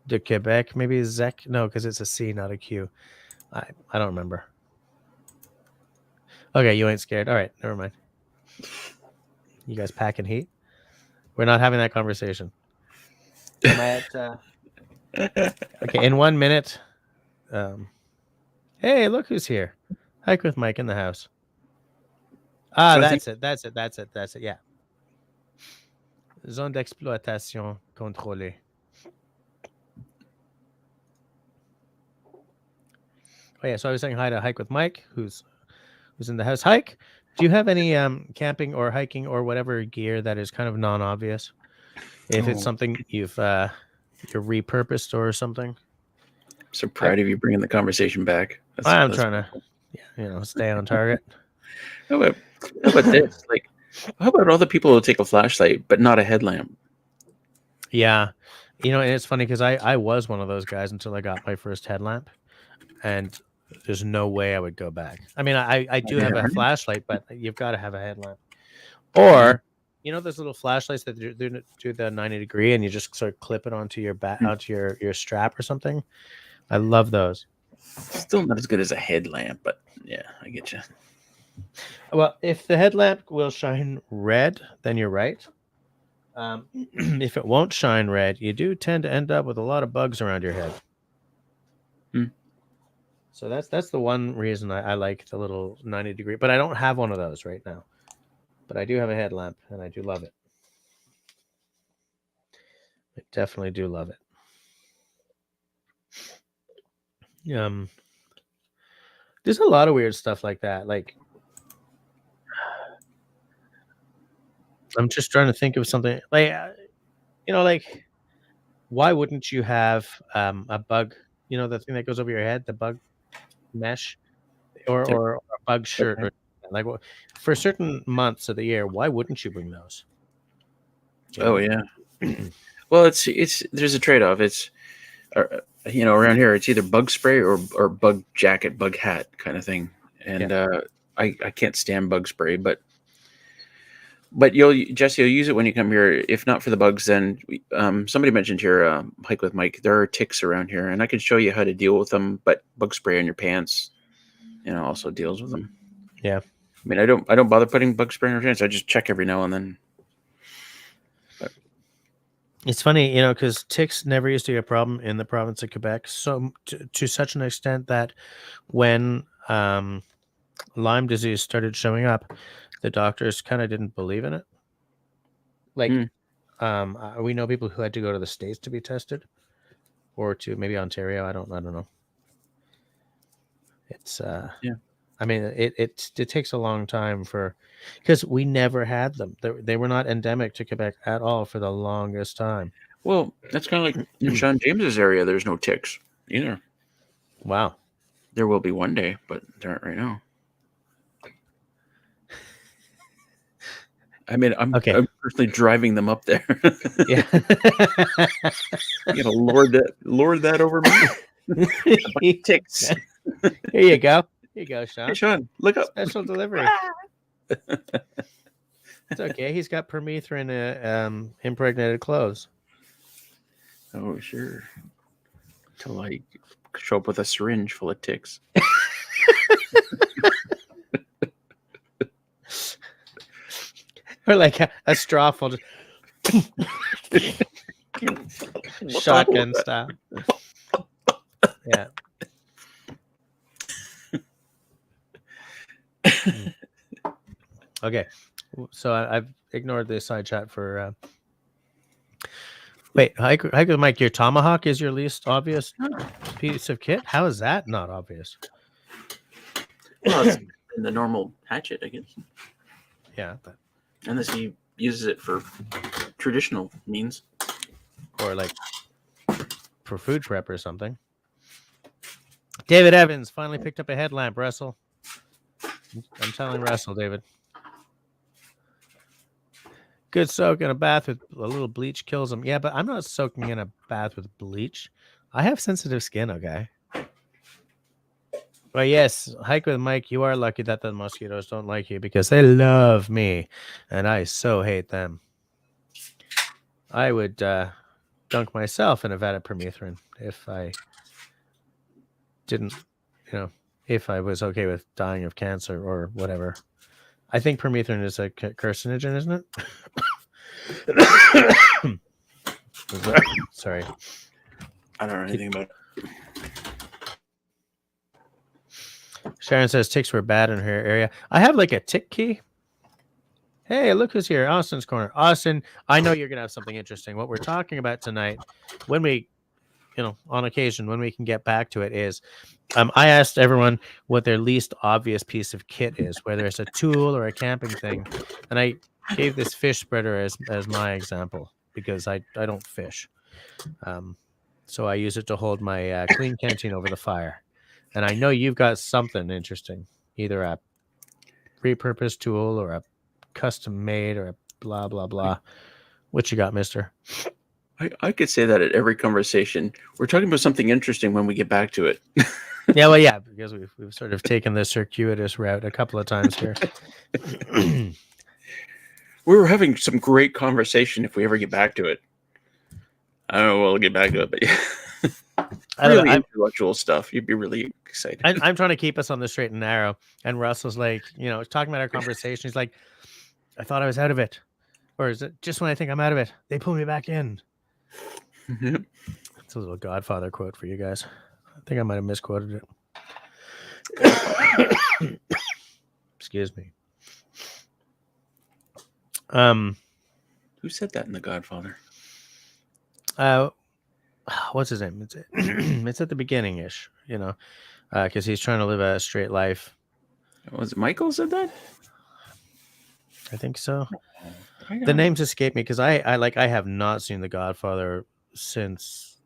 de Québec. Maybe ZEC. No, because it's a C, not a Q. I don't remember. Okay, you ain't scared. All right, never mind. You guys packing heat? We're not having that conversation. Am I at, okay, in 1 minute. Hey, look who's here. Hike with Mike in the house. So That's it. Yeah. Zone d'exploitation contrôlée. Oh yeah, so I was saying hi to Hike with Mike, who's in the house. Hike, do you have any camping or hiking or whatever gear that is kind of non-obvious? If it's something you're repurposed or something. I'm so proud of you bringing the conversation back. I'm trying to, stay on target. How about this? Like, how about all the people who take a flashlight but not a headlamp? Yeah, and it's funny because I was one of those guys until I got my first headlamp, and there's no way I would go back. I mean, I do have a flashlight, but you've got to have a headlamp. Or, those little flashlights that do the 90 degree, and you just sort of clip it onto your onto your strap or something. I love those. Still not as good as a headlamp, but yeah, I get you. Well, if the headlamp will shine red, then you're right. If it won't shine red, you do tend to end up with a lot of bugs around your head. So that's the one reason I like the little 90 degree, but I don't have one of those right now. But I do have a headlamp, and I do love it. I definitely do love it. There's a lot of weird stuff like that. Like, I'm just trying to think of something like, like, why wouldn't you have a bug? The thing that goes over your head, the bug mesh, or a bug shirt, or like for certain months of the year. Why wouldn't you bring those? Oh yeah. Well, it's there's a trade-off. It's around here it's either bug spray or bug jacket, bug hat kind of thing. And I can't stand bug spray, but Jesse, you'll use it when you come here. If not for the bugs, then somebody mentioned here, Hike with Mike, there are ticks around here, and I can show you how to deal with them. But bug spray on your pants, also deals with them. Yeah. I mean, I don't bother putting bug spray on your pants. I just check every now and then. But it's funny, because ticks never used to be a problem in the province of Quebec. So to such an extent that when Lyme disease started showing up, the doctors kind of didn't believe in it. Like, we know people who had to go to the States to be tested, or to maybe Ontario. I don't know. It's I mean, it takes a long time because we never had them. They were not endemic to Quebec at all for the longest time. Well, that's kind of like in Sean James's area. There's no ticks either. Wow. There will be one day, but there aren't right now. I mean, I'm personally driving them up there. Yeah. You gotta lord that over me. Ticks. Here you go. Here you go, Sean. Hey, Sean, look up. Special delivery. It's okay. He's got permethrin impregnated clothes. Oh, sure. Till I show up with a syringe full of ticks. Or like a straw full of shotgun style. Yeah. Okay. So I've ignored the side chat for wait, Hike with Mike, your tomahawk is your least obvious piece of kit? How is that not obvious? Well, it's in the normal hatchet, I guess. Yeah, but Unless he uses it for traditional means. or like for food prep or something. David Evans finally picked up a headlamp, Russell. I'm telling Russell, David. Good soak in a bath with a little bleach kills him. Yeah, but I'm not soaking in a bath with bleach. I have sensitive skin, okay? But yes, Hike with Mike, you are lucky that the mosquitoes don't like you because they love me, and I so hate them. I would dunk myself in a vat of permethrin if I didn't, if I was okay with dying of cancer or whatever. I think permethrin is a carcinogen, isn't it? Sorry. I don't know anything about it. Sharon says ticks were bad in her area. I have like a tick key. Hey, look who's here. Austin's Corner. Austin, I know you're going to have something interesting. What we're talking about tonight, when we, on occasion, when we can get back to it is, I asked everyone what their least obvious piece of kit is, whether it's a tool or a camping thing. And I gave this fish spreader as my example because I don't fish. So I use it to hold my clean canteen over the fire. And I know you've got something interesting, either a repurposed tool or a custom made or a blah, blah, blah. What you got, mister? I could say that at every conversation. We're talking about something interesting when we get back to it. Yeah, well, yeah, because we've sort of taken the circuitous route a couple of times here. We were having some great conversation if we ever get back to it. I don't know, we'll get back to it, but yeah. Really intellectual stuff. You'd be really excited. I'm trying to keep us on the straight and narrow. And Russell's like, talking about our conversation. He's like, I thought I was out of it. Or is it just when I think I'm out of it, they pull me back in? It's a little Godfather quote for you guys. I think I might have misquoted it. Excuse me. Who said that in The Godfather? What's his name? It's at the beginning-ish, because he's trying to live a straight life. Was it Michael said that? I think so. The names escape me because I have not seen The Godfather since.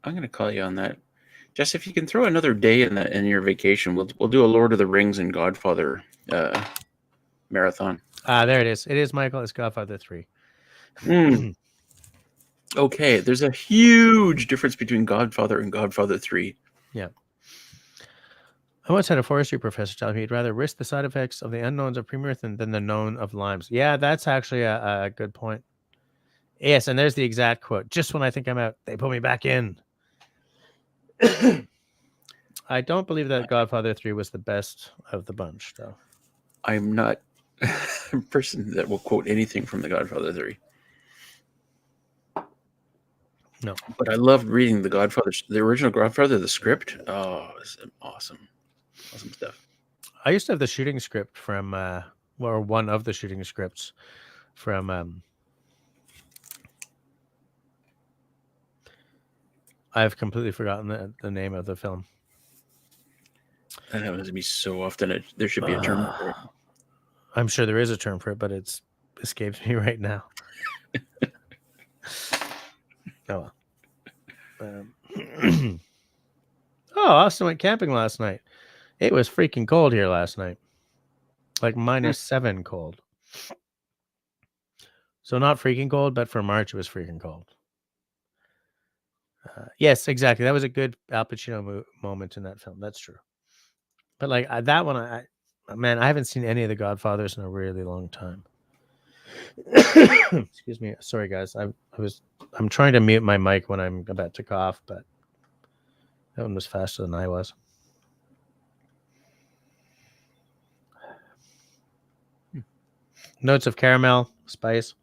I'm gonna call you on that, Jess. If you can throw another day in your vacation, we'll do a Lord of the Rings and Godfather marathon. There it is. It is Michael. It's Godfather 3. Okay, there's a huge difference between Godfather and Godfather 3. Yeah. I once had a forestry professor tell me he'd rather risk the side effects of the unknowns of permethrin than the known of limes. Yeah, that's actually a good point. Yes, and there's the exact quote. Just when I think I'm out, they pull me back in. I don't believe that Godfather 3 was the best of the bunch, though. I'm not a person that will quote anything from the Godfather 3. No. But I loved reading the Godfather, the original Godfather, the script. Oh, it's awesome. Awesome stuff. I used to have the shooting script from, or one of the shooting scripts from, I've completely forgotten the name of the film. That happens to me so often. There should be a term for it. I'm sure there is a term for it, but it's escapes me right now. Oh, well. Austin went camping last night. It was freaking cold here last night. Like -7 cold. So not freaking cold, but for March, it was freaking cold. Yes, exactly. That was a good Al Pacino moment in that film. That's true. But like that one, man, I haven't seen any of the Godfathers in a really long time. Excuse me, sorry guys. I'm trying to mute my mic when I'm about to cough, but that one was faster than I was. Notes of caramel, spice.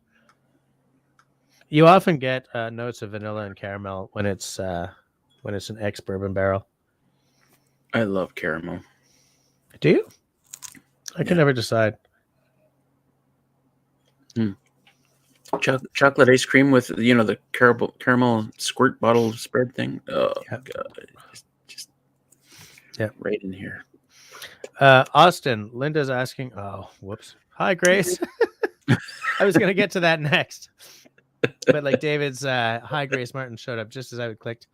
You often get notes of vanilla and caramel when it's an ex-bourbon barrel. I love caramel. Do you? I can never decide. Chocolate ice cream with the caramel squirt bottle spread thing. Oh god, just right in here. Austin, Linda's asking. Oh, whoops. Hi, Grace. I was gonna get to that next, but like David's hi, Grace Martin showed up just as I clicked.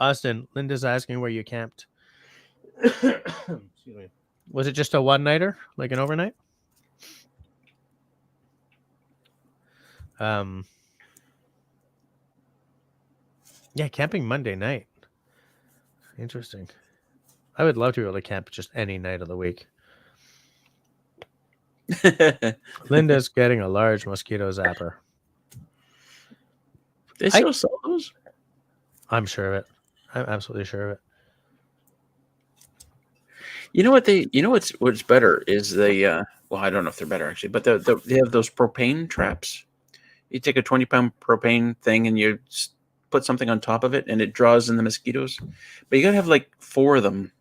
Austin, Linda's asking where you camped. Excuse me. Was it just a one-nighter, like an overnight? Yeah, camping Monday night. Interesting. I would love to be able to camp just any night of the week. Linda's getting a large mosquito zapper. They still sell those? I'm sure of it. I'm absolutely sure of it. You know what? What's better is well, I don't know if they're better actually, but they have those propane traps. You take a 20-pound propane thing and you put something on top of it, and it draws in the mosquitoes. But you gotta have like 4 of them,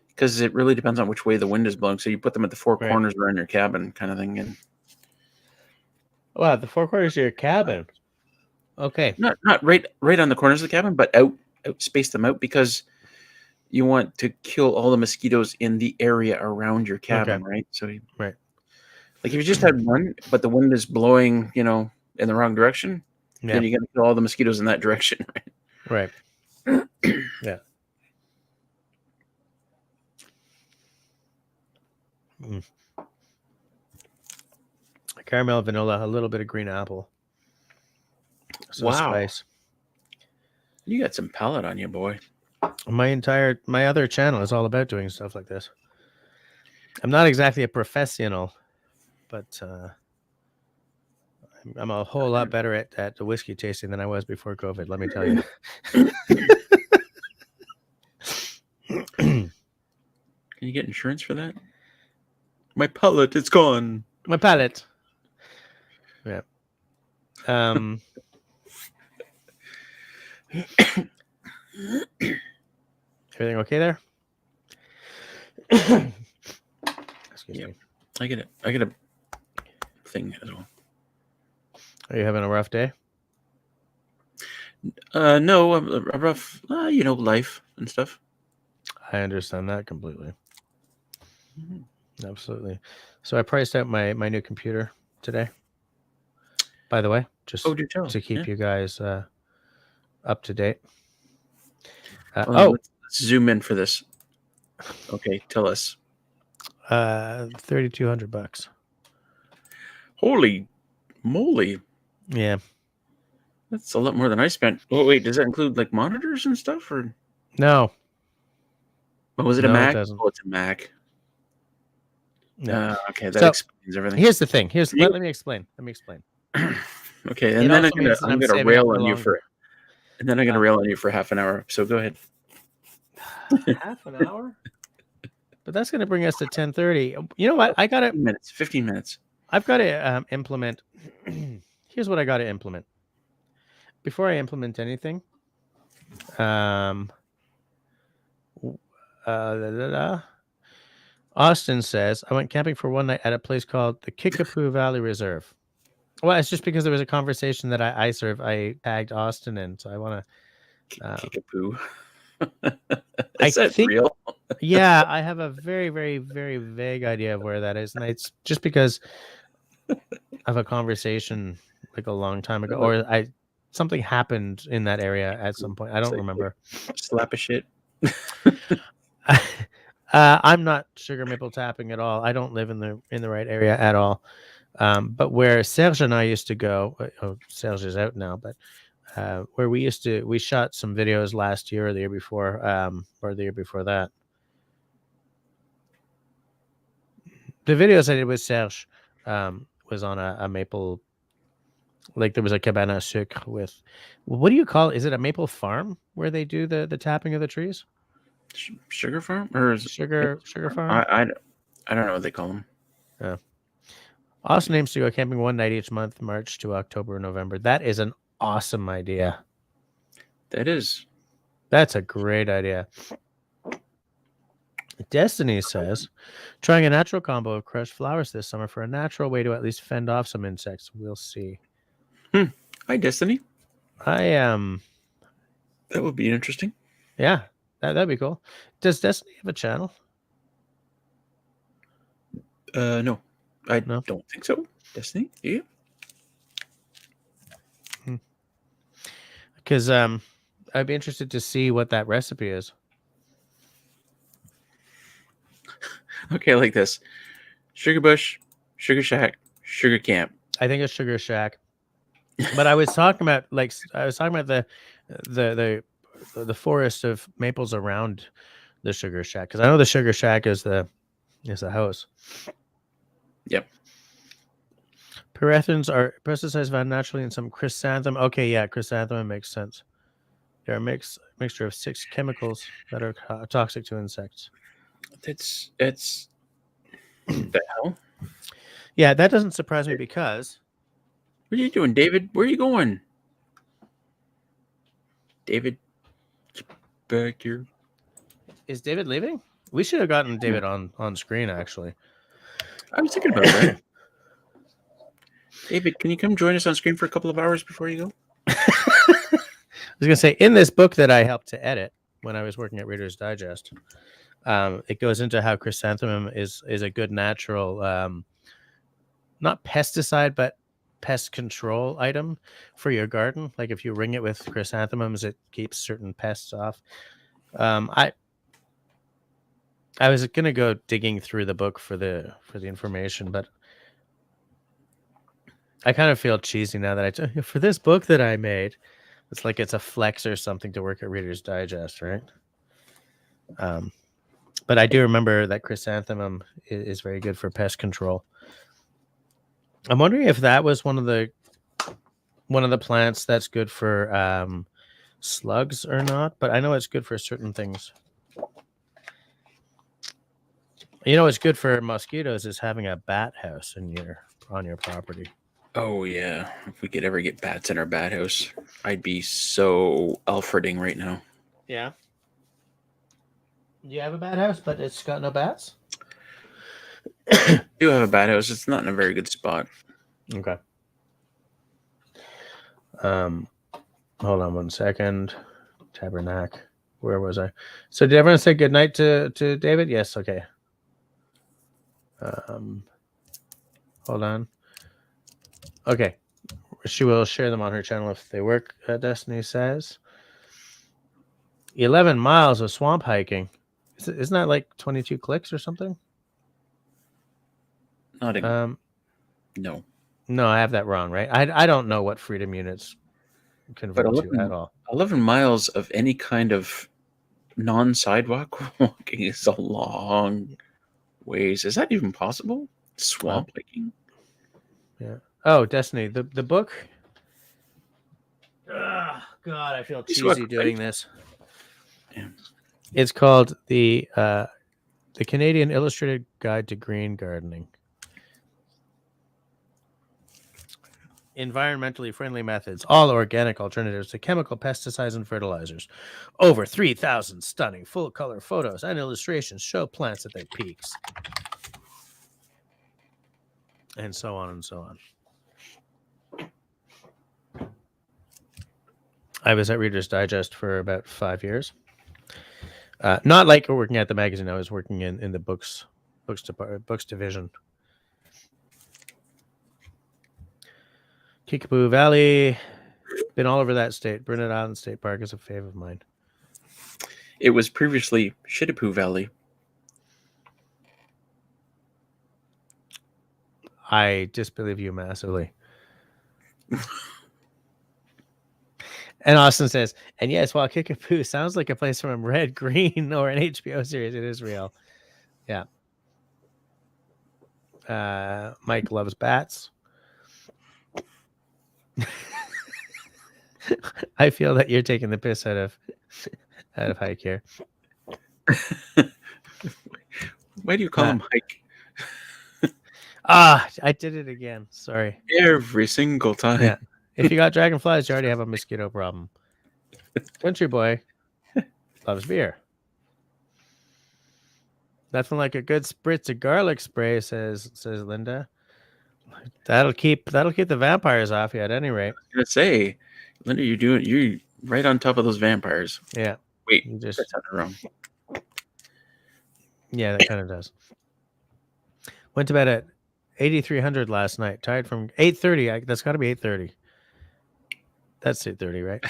because it really depends on which way the wind is blowing. So you put them at the 4 corners around your cabin, kind of thing. And wow, the 4 corners of your cabin. Okay. Not right on the corners of the cabin, but out space them out, because you want to kill all the mosquitoes in the area around your cabin, right? So right. Like if you just had one, but the wind is blowing, in the wrong direction, then you're gonna kill all the mosquitoes in that direction, right? Yeah. Caramel, vanilla, a little bit of green apple. Some spice. You got some palate on you, boy. My other channel is all about doing stuff like this. I'm not exactly a professional, but I'm a whole lot better at the whiskey tasting than I was before COVID. Let me tell you. Can you get insurance for that? My palate, it's gone. My palate. Yeah. Everything okay there? Excuse me. I get a thing as well. Are you having a rough day? No, a rough, life and stuff. I understand that completely. Absolutely. So I priced out my new computer today. By the way, just to keep you guys up to date. Let's zoom in for this. Okay, tell us. $3,200. Holy moly! Yeah, that's a lot more than I spent. Oh wait, does that include like monitors and stuff, or no? Oh, was it a Mac? Oh, it's a Mac. No. Okay, that explains everything. Here's the thing. Let me explain. Okay, and then I'm gonna rail on you for. And then I'm gonna rail on you for half an hour. So go ahead. Half an hour? But that's gonna bring us to 10:30. You know what? I got it. 15 minutes. I've got to implement. Here's what I got to implement. Before I implement anything, Austin says, I went camping for one night at a place called the Kickapoo Valley Reserve. Well, it's just because there was a conversation that I tagged Austin in, so I want to. Kickapoo. Is that real? Yeah, I have a very, very, very vague idea of where that is, and it's just because of a conversation like a long time ago, or something happened in that area at some point. I don't remember. Slap a shit. I'm not sugar maple tapping at all. I don't live in the right area at all. But where Serge and I used to go, Serge is out now, but where we shot some videos last year or the year before, or the year before that. The videos I did with Serge was on a maple, like there was a cabana à sucre with, what do you call it? Is it a maple farm where they do the tapping of the trees? Sugar farm or Sugar farm? I don't know what they call them. Yeah. Awesome names to go camping one night each month, March to October, November. That is an awesome idea. That is. That's a great idea. Destiny says, trying a natural combo of crushed flowers this summer for a natural way to at least fend off some insects. We'll see. Hi, Destiny. I am. That would be interesting. Yeah, that'd be cool. Does Destiny have a channel? No, I No? don't think so. Destiny, yeah. Because I'd be interested to see what that recipe is. Okay, like this: Sugar Bush, Sugar Shack, Sugar Camp. I think it's Sugar Shack. But I was talking about the forest of maples around the Sugar Shack, because I know the Sugar Shack is the house. Yep. Pyrethins are pesticides found naturally in some chrysanthemum. Okay, yeah, chrysanthemum makes sense. They're a mixture of 6 chemicals that are toxic to insects. It's the hell. Yeah, that doesn't surprise me because. What are you doing, David? Where are you going? David, get back here. Is David leaving? We should have gotten David on screen, actually. I was thinking about that. David, can you come join us on screen for a couple of hours before you go? I was going to say, in this book that I helped to edit when I was working at Reader's Digest, it goes into how chrysanthemum is a good natural, not pesticide, but pest control item for your garden. Like if you ring it with chrysanthemums, it keeps certain pests off. I was going to go digging through the book for the information, but I kind of feel cheesy now that for this book that I made, it's like it's a flex or something to work at Reader's Digest, right? But I do remember that chrysanthemum is very good for pest control. I'm wondering if that was one of the plants that's good for slugs or not, but I know it's good for certain things. You know, what's good for mosquitoes is having a bat house on your property. Oh yeah, if we could ever get bats in our bat house, I'd be so Alfreding right now. Yeah. You have a bat house, but it's got no bats? I do have a bat house. It's not in a very good spot. Okay. Hold on one second. Tabernacle. Where was I? So did everyone say good night to David? Yes. Okay. Hold on. Okay. She will share them on her channel if they work, Destiny says. 11 miles of swamp hiking. Isn't that like 22 clicks or something? Not a, no. No, I have that wrong, right? I don't know what freedom units convert to at all. 11 miles of any kind of non-sidewalk walking is a long ways. Is that even possible? Swamp hiking? Yeah. Oh, Destiny, the book. Oh, God, I feel cheesy doing this. Yeah. It's called the Canadian Illustrated Guide to Green Gardening. Environmentally friendly methods, all organic alternatives to chemical pesticides and fertilizers. Over 3,000 stunning full-color photos and illustrations show plants at their peaks. And so on and so on. I was at Reader's Digest for about 5 years. Not like working at the magazine. I was working in the books division. Kickapoo Valley, been all over that state. Burnett Island State Park is a fave of mine. It was previously Shittapoo Valley. I disbelieve you massively. And Austin says, and yes, while Kickapoo sounds like a place from Red Green or an HBO series, it is real. Yeah. Mike loves bats. I feel that you're taking the piss out of Hike here. Why do you call him Hike? I did it again. Sorry. Every single time. Yeah. If you got dragonflies, you already have a mosquito problem. Country boy loves beer. Nothing like a good spritz of garlic spray, says Linda. That'll keep the vampires off you at any rate. I was gonna say, Linda, you're right on top of those vampires. Yeah. Wait, You just that sounded wrong. Yeah, that kind of does. Went to bed at 8,300 last night. Tired from 8:30. That's got to be 8:30. That's 8:30, right?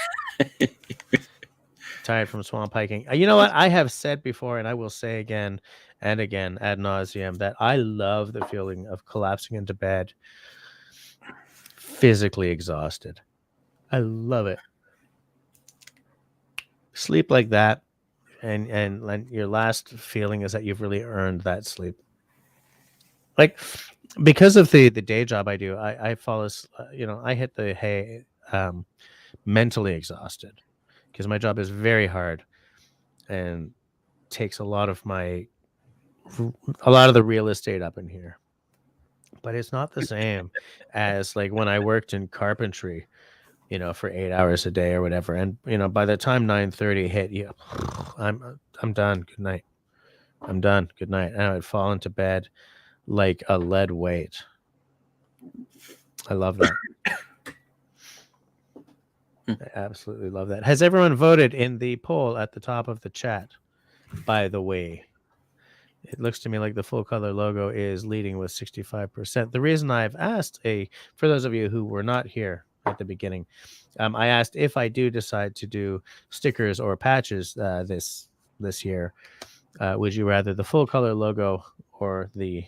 Tired from swamp hiking. You know what? I have said before, and I will say again and again ad nauseum, that I love the feeling of collapsing into bed, physically exhausted. I love it. Sleep like that, and your last feeling is that you've really earned that sleep. Like, because of the day job I do, I fall I hit the hay mentally exhausted, because my job is very hard and takes a lot of the real estate up in here. But it's not the same as like when I worked in carpentry, for 8 hours a day or whatever. And by the time 9:30 hit, I'm done. Good night. I'm done. Good night. And I would fall into bed like a lead weight. I love that. I absolutely love that. Has everyone voted in the poll at the top of the chat? By the way, it looks to me like the full color logo is leading with 65%. The reason I've asked for those of you who were not here at the beginning, I asked if I do decide to do stickers or patches this year, would you rather the full color logo or the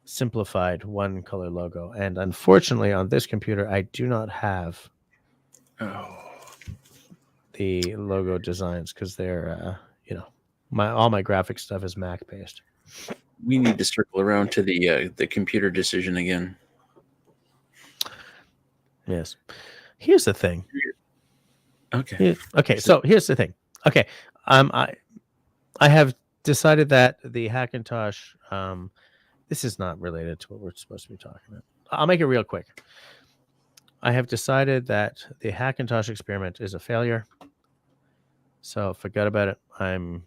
simplified one color logo? And unfortunately, on this computer, I do not have the logo designs, because they're all my graphic stuff is Mac based. We need to circle around to the computer decision again. Yes. Here's the thing. Okay. So here's the thing. Okay. I have decided that the Hackintosh, this is not related to what we're supposed to be talking about. I'll make it real quick. I have decided that the Hackintosh experiment is a failure. So forget about it. I'm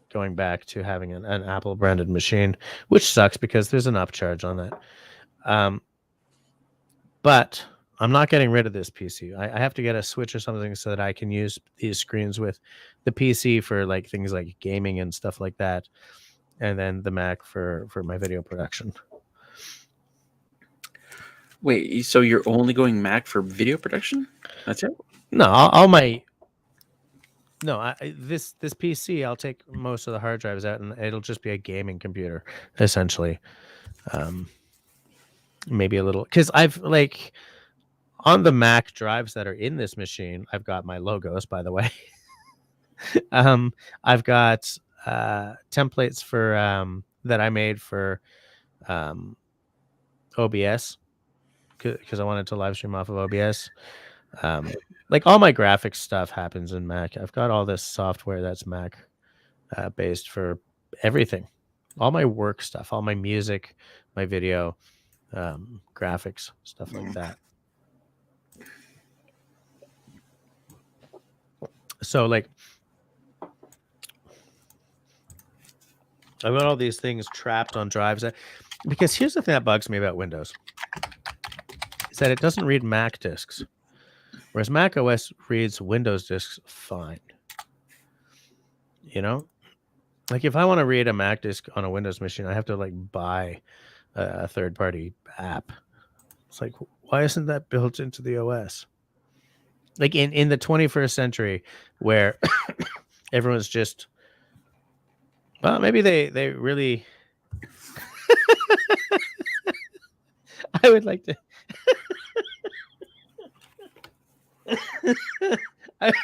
going back to having an Apple branded machine, which sucks because there's an upcharge on that. But I'm not getting rid of this PC. I have to get a Switch or something so that I can use these screens with the PC for like things like gaming and stuff like that, and then the Mac for my video production. Wait, so you're only going Mac for video production? That's it? No, this PC, I'll take most of the hard drives out, and it'll just be a gaming computer, essentially. Maybe a little, because I've like on the Mac drives that are in this machine, I've got my logos, by the way. I've got templates for that I made for OBS, because I wanted to live stream off of OBS. Like all my graphics stuff happens in Mac. I've got all this software that's Mac based for everything. All my work stuff, all my music, my video, graphics, stuff like that. So like I've got all these things trapped on drives because here's the thing that bugs me about Windows, is that it doesn't read Mac disks, whereas Mac OS reads Windows disks fine. Like if I want to read a Mac disk on a Windows machine, I have to like buy a third-party app. It's like, why isn't that built into the OS? Like in the 21st century, where everyone's just, well, maybe they really. I would like to.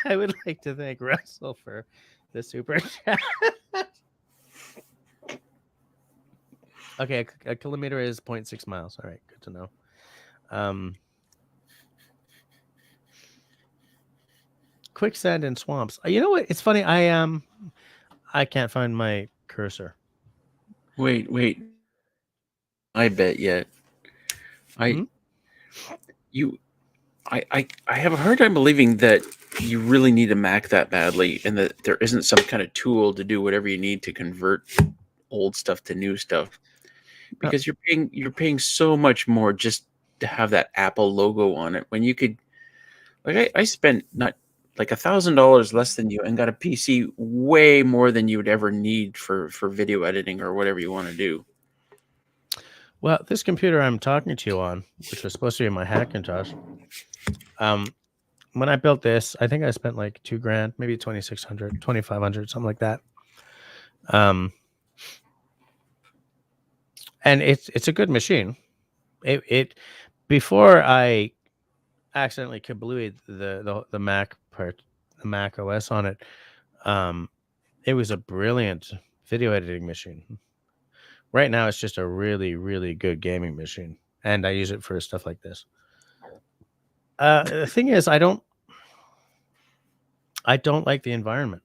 I would like to thank Russell for the super chat. Okay, a kilometer is 0.6 miles. All right, good to know. Quicksand and swamps. You know what? It's funny. I can't find my cursor. Wait. I bet yet. Hmm? You I have a hard time believing that you really need a Mac that badly, and that there isn't some kind of tool to do whatever you need to convert old stuff to new stuff. Because you're paying so much more just to have that Apple logo on it when you could, like, I spent not like $1,000 less than you and got a PC way more than you would ever need for video editing or whatever you want to do. Well, this computer I'm talking to you on, which was supposed to be my Hackintosh, when I built this, I think I spent like $2,000, maybe 2,600, 2,500, something like that. And it's a good machine. It before I accidentally kablooied the Mac part, the Mac OS on it, it was a brilliant video editing machine. Right now, it's just a really, really good gaming machine, and I use it for stuff like this. The thing is, I don't like the environment.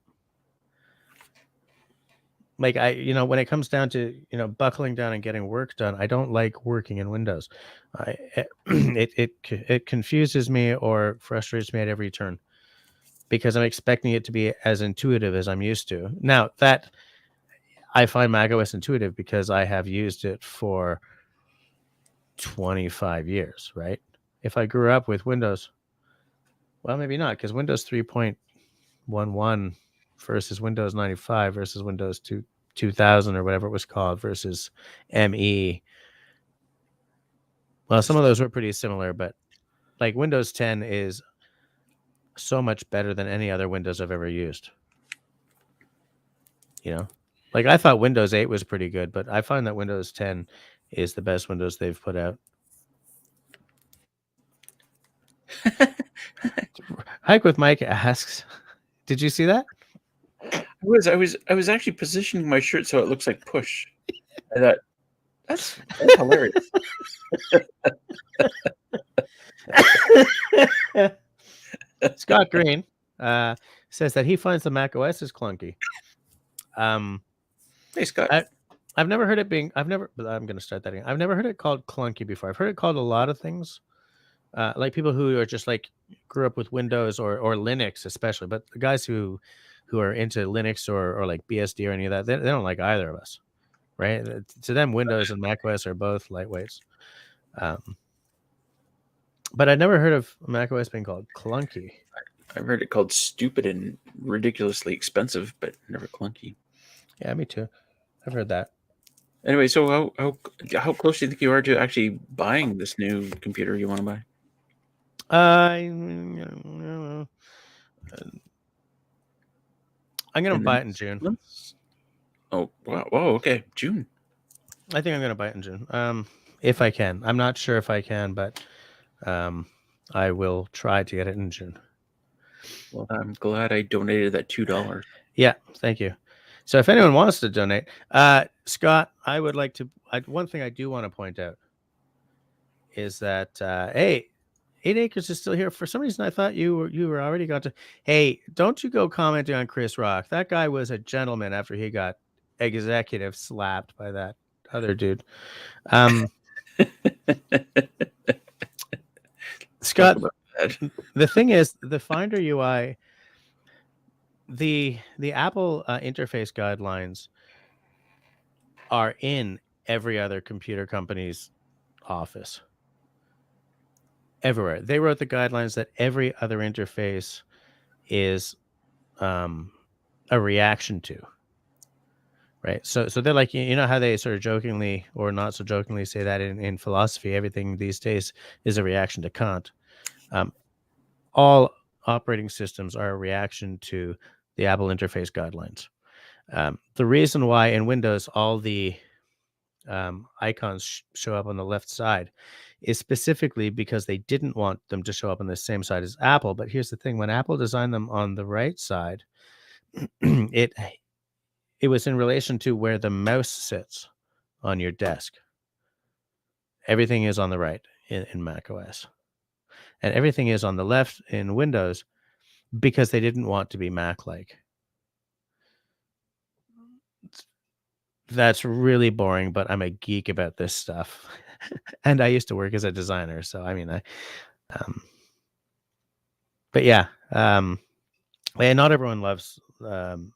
Like when it comes down to buckling down and getting work done, I don't like working in Windows. It confuses me or frustrates me at every turn because I'm expecting it to be as intuitive as I'm used to. Now that I find macOS intuitive because I have used it for 25 years, right? If I grew up with Windows, well, maybe not, because Windows 3.11 versus Windows 95 versus Windows 2000 or whatever it was called versus ME. Well, some of those were pretty similar, but like Windows 10 is so much better than any other Windows I've ever used. Like I thought Windows 8 was pretty good, but I find that Windows 10 is the best Windows they've put out. Hike with Mike asks, did you see that? I was actually positioning my shirt so it looks like push. I thought that's hilarious. Scott Green says that he finds the Mac OS is clunky. Hey, Scott. I've never heard it being. I'm going to start that again. I've never heard it called clunky before. I've heard it called a lot of things. Like people who are just like grew up with Windows or Linux, especially. But the guys who are into Linux or like BSD or any of that, they don't like either of us, right? To them, Windows and macOS are both lightweights. But I never heard of macOS being called clunky. I've heard it called stupid and ridiculously expensive, but never clunky. Yeah, me too. I've heard that. Anyway, so how close do you think you are to actually buying this new computer you want to buy? I'm going to buy it in June. Months? Oh, wow. Whoa, okay. June. I think I'm going to buy it in June. If I can. I'm not sure if I can, but I will try to get it in June. Well, I'm glad I donated that $2. Yeah, thank you. So if anyone wants to donate, Scott, I would like to. One thing I do want to point out is that hey, 8 Acres is still here. For some reason, I thought you were already got to. Hey, don't you go commenting on Chris Rock? That guy was a gentleman after he got executive slapped by that other dude. Scott, the thing is, the Finder UI, the Apple interface guidelines are in every other computer company's office. Everywhere. They wrote the guidelines that every other interface is a reaction to. Right. So they're like, how they sort of jokingly or not so jokingly say that in philosophy, everything these days is a reaction to Kant. All operating systems are a reaction to the Apple interface guidelines. The reason why in Windows all the icons show up on the left side is specifically because they didn't want them to show up on the same side as Apple. But here's the thing: when Apple designed them on the right side, it was in relation to where the mouse sits on your desk. Everything is on the right in Mac OS. And everything is on the left in Windows because they didn't want to be Mac-like. That's really boring, but I'm a geek about this stuff. And I used to work as a designer. So, I mean, but yeah, and not everyone loves the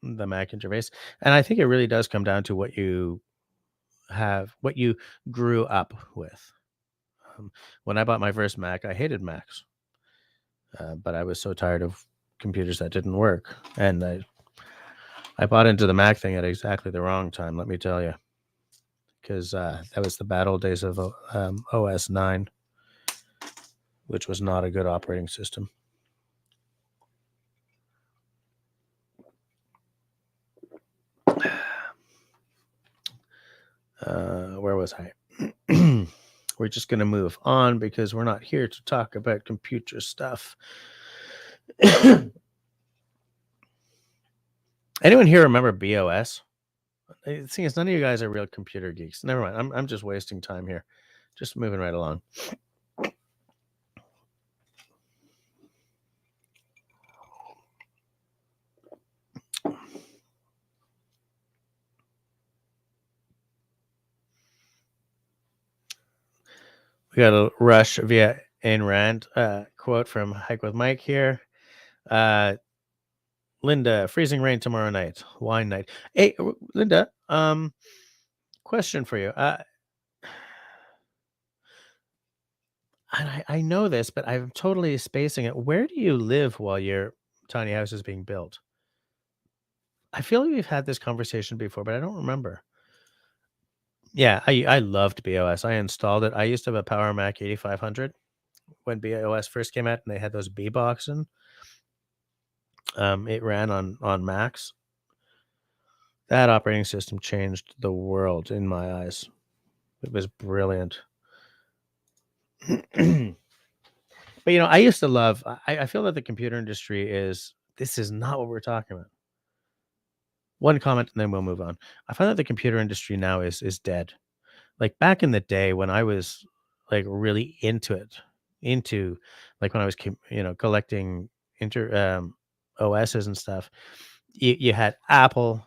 Mac interface. And I think it really does come down to what you grew up with. When I bought my first Mac, I hated Macs, but I was so tired of computers that didn't work. And I bought into the Mac thing at exactly the wrong time, let me tell you, because that was the bad old days of OS 9, which was not a good operating system. Where was I? We're just going to move on because we're not here to talk about computer stuff. Anyone here remember BOS? The thing is, none of you guys are real computer geeks. Never mind. I'm just wasting time here. Just moving right along. We got a rush via Ayn Rand quote from Hike with Mike here. Linda, freezing rain tomorrow night. Wine night. Hey, Linda, question for you. And I know this, but I'm totally spacing it. Where do you live while your tiny house is being built? I feel like we've had this conversation before, but I don't remember. Yeah, I loved BOS. I installed it. I used to have a Power Mac 8500 when BOS first came out, and they had those B boxes. It ran on Macs. That operating system changed the world in my eyes. It was brilliant. But I used to love. I feel that the computer industry this is not what we're talking about. One comment, and then we'll move on. I find that the computer industry now is dead. Like back in the day when I was like really into it, like when I was collecting OSs and stuff. You had Apple,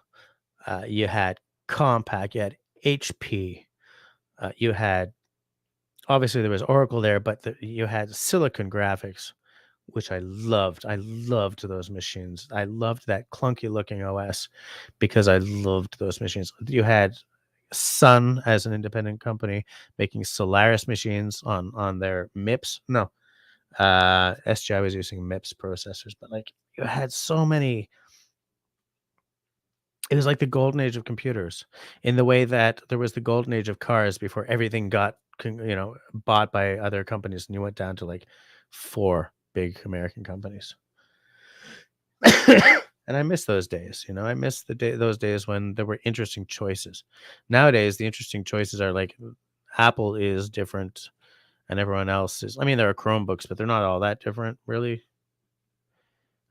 you had Compaq, you had HP, you had obviously there was Oracle there, but you had Silicon Graphics, which I loved. I loved those machines. I loved that clunky looking OS because I loved those machines. You had Sun as an independent company making Solaris machines on their MIPS. No, SGI was using MIPS processors, but like you had so many. It was like the golden age of computers in the way that there was the golden age of cars before everything got bought by other companies, and you went down to like 4 big American companies. And I miss those days. I miss those days when there were interesting choices. Nowadays, the interesting choices are like Apple is different and everyone else is. I mean, there are Chromebooks, but they're not all that different, really.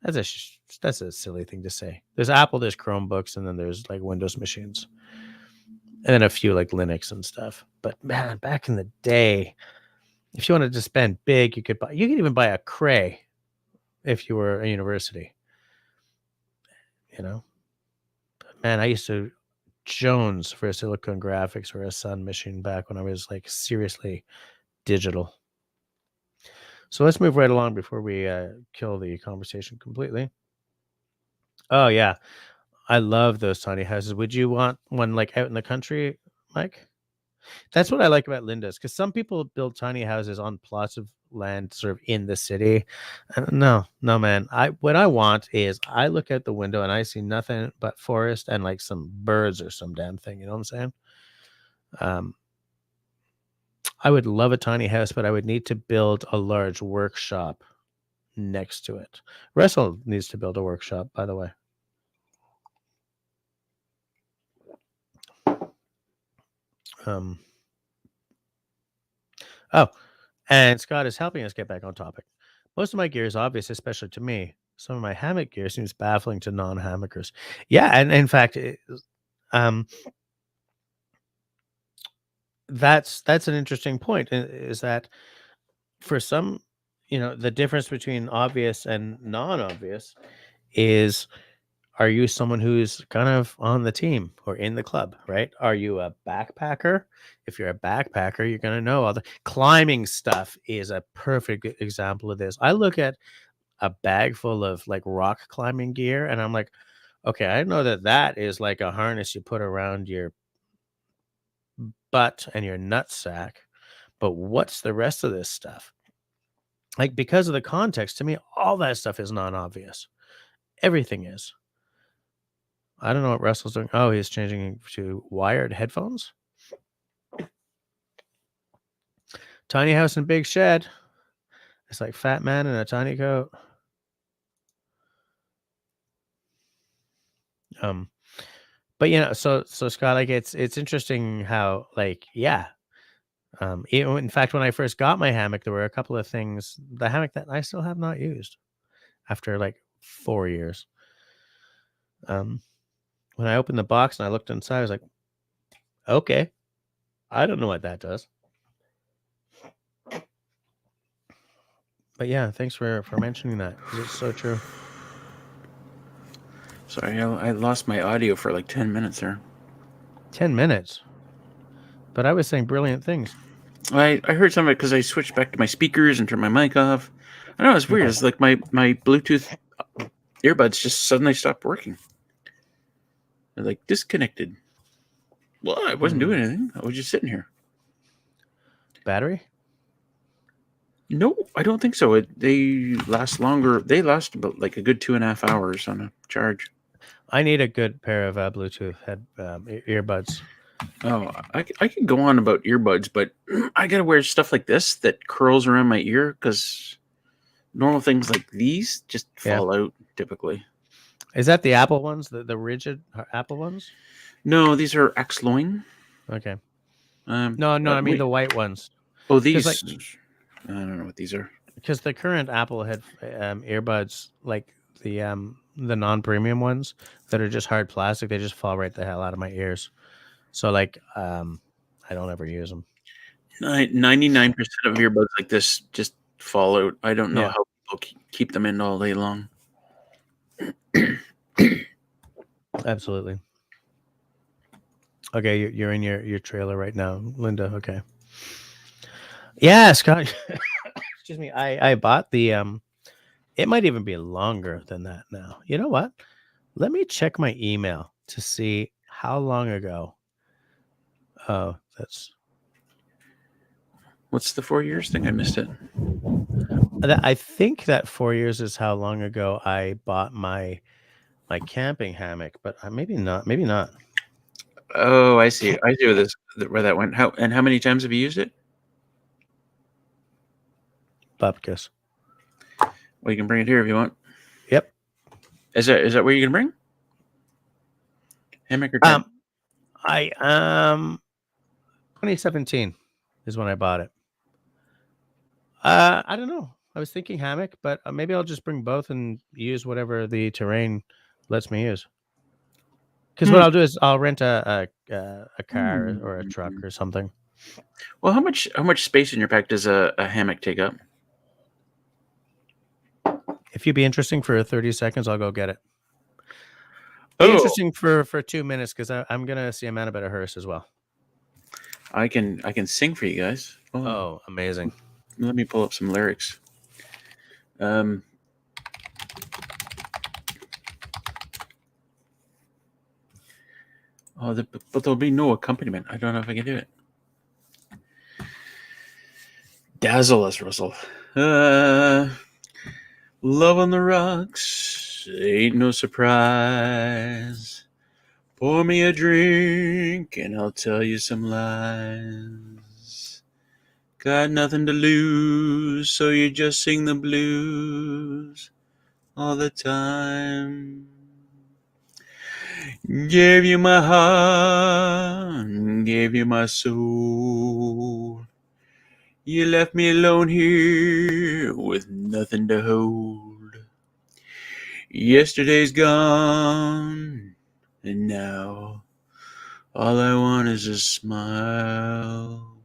That's a silly thing to say. There's Apple, there's Chromebooks, and then there's like Windows machines. And then a few like Linux and stuff. But man, back in the day, if you wanted to spend big, you could even buy a Cray if you were a university. But man, I used to Jones for a Silicon Graphics or a Sun machine back when I was like seriously digital. So let's move right along before we kill the conversation completely. Oh yeah, I love those tiny houses. Would you want one like out in the country, Mike? That's what I like about Linda's, because some people build tiny houses on plots of land sort of in the city. No, man. What I want is I look out the window and I see nothing but forest and like some birds or some damn thing. You know what I'm saying? I would love a tiny house, but I would need to build a large workshop next to it. Russell needs to build a workshop, by the way. Oh, and Scott is helping us get back on topic. Most of my gear is obvious, especially to me. Some of my hammock gear seems baffling to non-hammockers. Yeah, and in fact, That's an interesting point. Is that for some, the difference between obvious and non-obvious is, are you someone who's kind of on the team or in the club, right? Are you a backpacker? If you're a backpacker, you're going to know all the climbing stuff is a perfect example of this. I look at a bag full of like rock climbing gear and I'm like, okay, I know that is like a harness you put around your butt and your nutsack, but what's the rest of this stuff? Like, because of the context, to me, all that stuff is non-obvious. Everything is. I don't know what Russell's doing. Oh, he's changing to wired headphones. Tiny house and big shed. It's like fat man in a tiny coat. But so Scott, like it's interesting how, like, yeah. In fact, when I first got my hammock, there were a couple of things. The hammock that I still have not used after like 4 years. When I opened the box and I looked inside, I was like, okay, I don't know what that does. But yeah, thanks for mentioning that, because it's so true. Sorry, I lost my audio for like 10 minutes there. 10 minutes. But I was saying brilliant things. I heard some of it because I switched back to my speakers and turned my mic off. I know, it's weird. It's like my Bluetooth earbuds just suddenly stopped working. They're like disconnected. Well, I wasn't doing anything. I was just sitting here. Battery? No, I don't think so. They last longer. They last about like a good 2.5 hours on a charge. I need a good pair of Bluetooth earbuds. Oh, I could go on about earbuds, but I gotta wear stuff like this that curls around my ear because normal things like these just fall out typically. Is that the Apple ones? The rigid Apple ones? No, these are X-Loin. Okay. No, I mean the white ones. Oh, these. Like, I don't know what these are. Because the current Apple had earbuds, like the non-premium ones that are just hard plastic, they just fall right the hell out of my ears. So like, I don't ever use them. 99% of earbuds like this just fall out. I don't know how people keep them in all day long. Absolutely. Okay, you're in your trailer right now, Linda. Okay. Yeah, Scott. Excuse me. I bought the it might even be longer than that now. You know what? Let me check my email to see how long ago. Oh, that's. What's the 4 years thing? I missed it. I think that 4 years is how long ago I bought my camping hammock, but maybe not. Maybe not. Oh, I see. I see where that went. How many times have you used it? Bupkis. Well, you can bring it here if you want. Yep. Is that where you can bring? Hammock or tent? 2017 is when I bought it. I don't know. I was thinking hammock, but maybe I'll just bring both and use whatever the terrain lets me use. Because what I'll do is I'll rent a car or a truck or something. Well, how much space in your pack does a hammock take up? If you'd be interesting for 30 seconds, I'll go get it. Be interesting for 2 minutes because I'm gonna see a man about a hearse as well. I can sing for you guys. Oh, amazing! Let me pull up some lyrics. Oh, but there'll be no accompaniment. I don't know if I can do it. Dazzle us, Russell. Love on the rocks ain't no surprise. Pour me a drink and I'll tell you some lies. Got nothing to lose, so you just sing the blues all the time. Gave you my heart, gave you my soul. You left me alone here with nothing to hold. Yesterday's gone, and now All I want is a smile.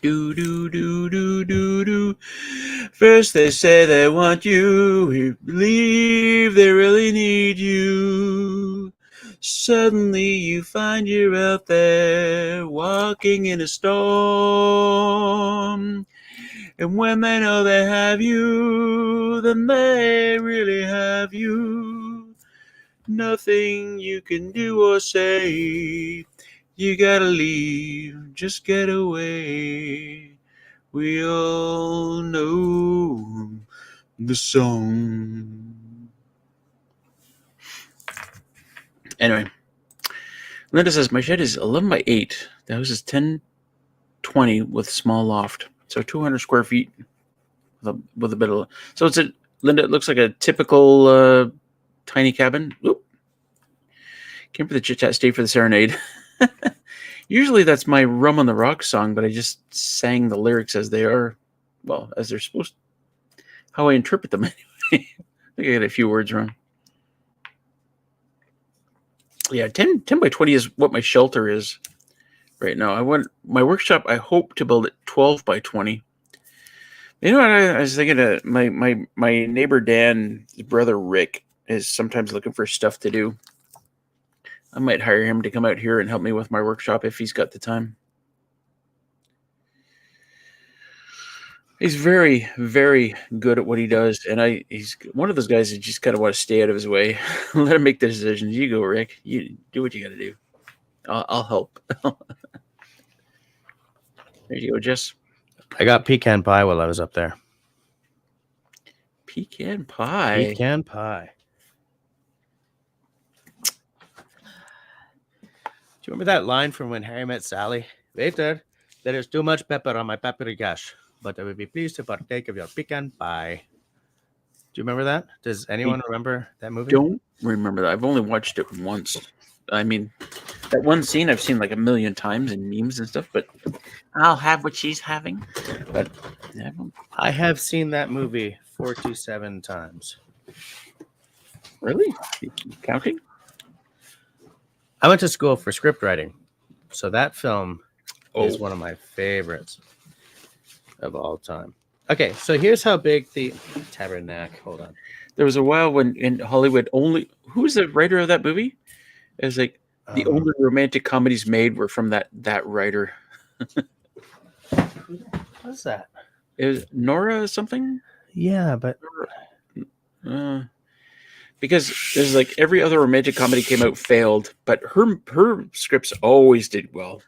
Do, do, do, do, do, do. First they say they want you, we believe they really need you. Suddenly you find you're out there, walking in a storm. And when they know they have you, then they really have you. Nothing you can do or say. You gotta leave, just get away. We all know the song. Anyway, Linda says, my shed is 11 by 8. The house is 1020 with small loft. So 200 square feet with a bit of... So it's a... Linda, it looks like a typical tiny cabin. Oop. Came for the chit-chat, stay for the serenade. Usually that's my Rum on the Rocks song, but I just sang the lyrics as they are, well, as they're supposed to, how I interpret them anyway. I think I got a few words wrong. Yeah, 10 by 20 is what my shelter is right now. My workshop, I hope to build it 12 by 20. You know what I was thinking? My neighbor Dan, his brother Rick, is sometimes looking for stuff to do. I might hire him to come out here and help me with my workshop if he's got the time. He's very, very good at what he does, and he's one of those guys that just kind of want to stay out of his way. Let him make the decisions. You go, Rick. You do what you got to do. I'll help. There you go, Jess. I got pecan pie while I was up there. Pecan pie. Pecan pie. Do you remember that line from When Harry Met Sally? Waiter, there is too much pepper on my paprikash, but I would be pleased to partake of your pecan pie. Do you remember that? Does anyone remember that movie? Don't remember that. I've only watched it once. I mean, that one scene I've seen like a million times in memes and stuff, but I'll have what she's having. But I have seen that movie 47 times. Really? Counting? I went to school for script writing, so that film is one of my favorites of all time. Okay, so here's how big the Tabernacle. Hold on. There was a while when in Hollywood who's the writer of that movie? It was like the only romantic comedies made were from that writer. What's that? It was Nora something? Yeah, but because there's like every other romantic comedy came out failed, but her scripts always did well.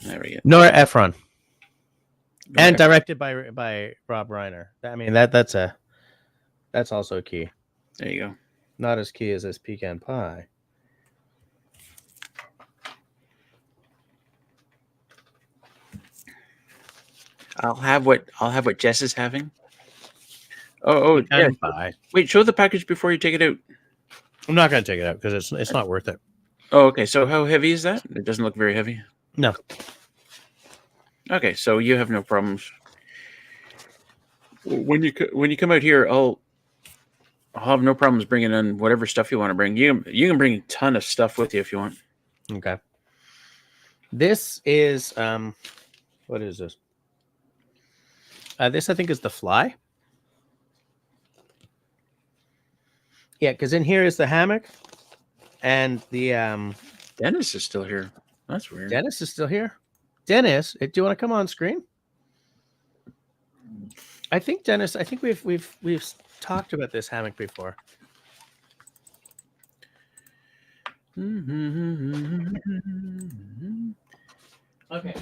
There we go. Nora Ephron. And directed by Rob Reiner. I mean that's also key. There you go. Not as key as this pecan pie. I'll have what Jess is having. Oh, yeah. Pie. Wait, show the package before you take it out. I'm not going to take it out because it's not worth it. Oh, okay. So how heavy is that? It doesn't look very heavy. No. Okay, so you have no problems. When you come out here, I'll have no problems bringing in whatever stuff you want to bring. You can bring a ton of stuff with you if you want. Okay. This is what is this? This I think is the fly. Yeah, because in here is the hammock, and the Dennis is still here. That's weird. Dennis is still here. Dennis, do you want to come on screen? I think Dennis. I think we've talked about this hammock before. Okay.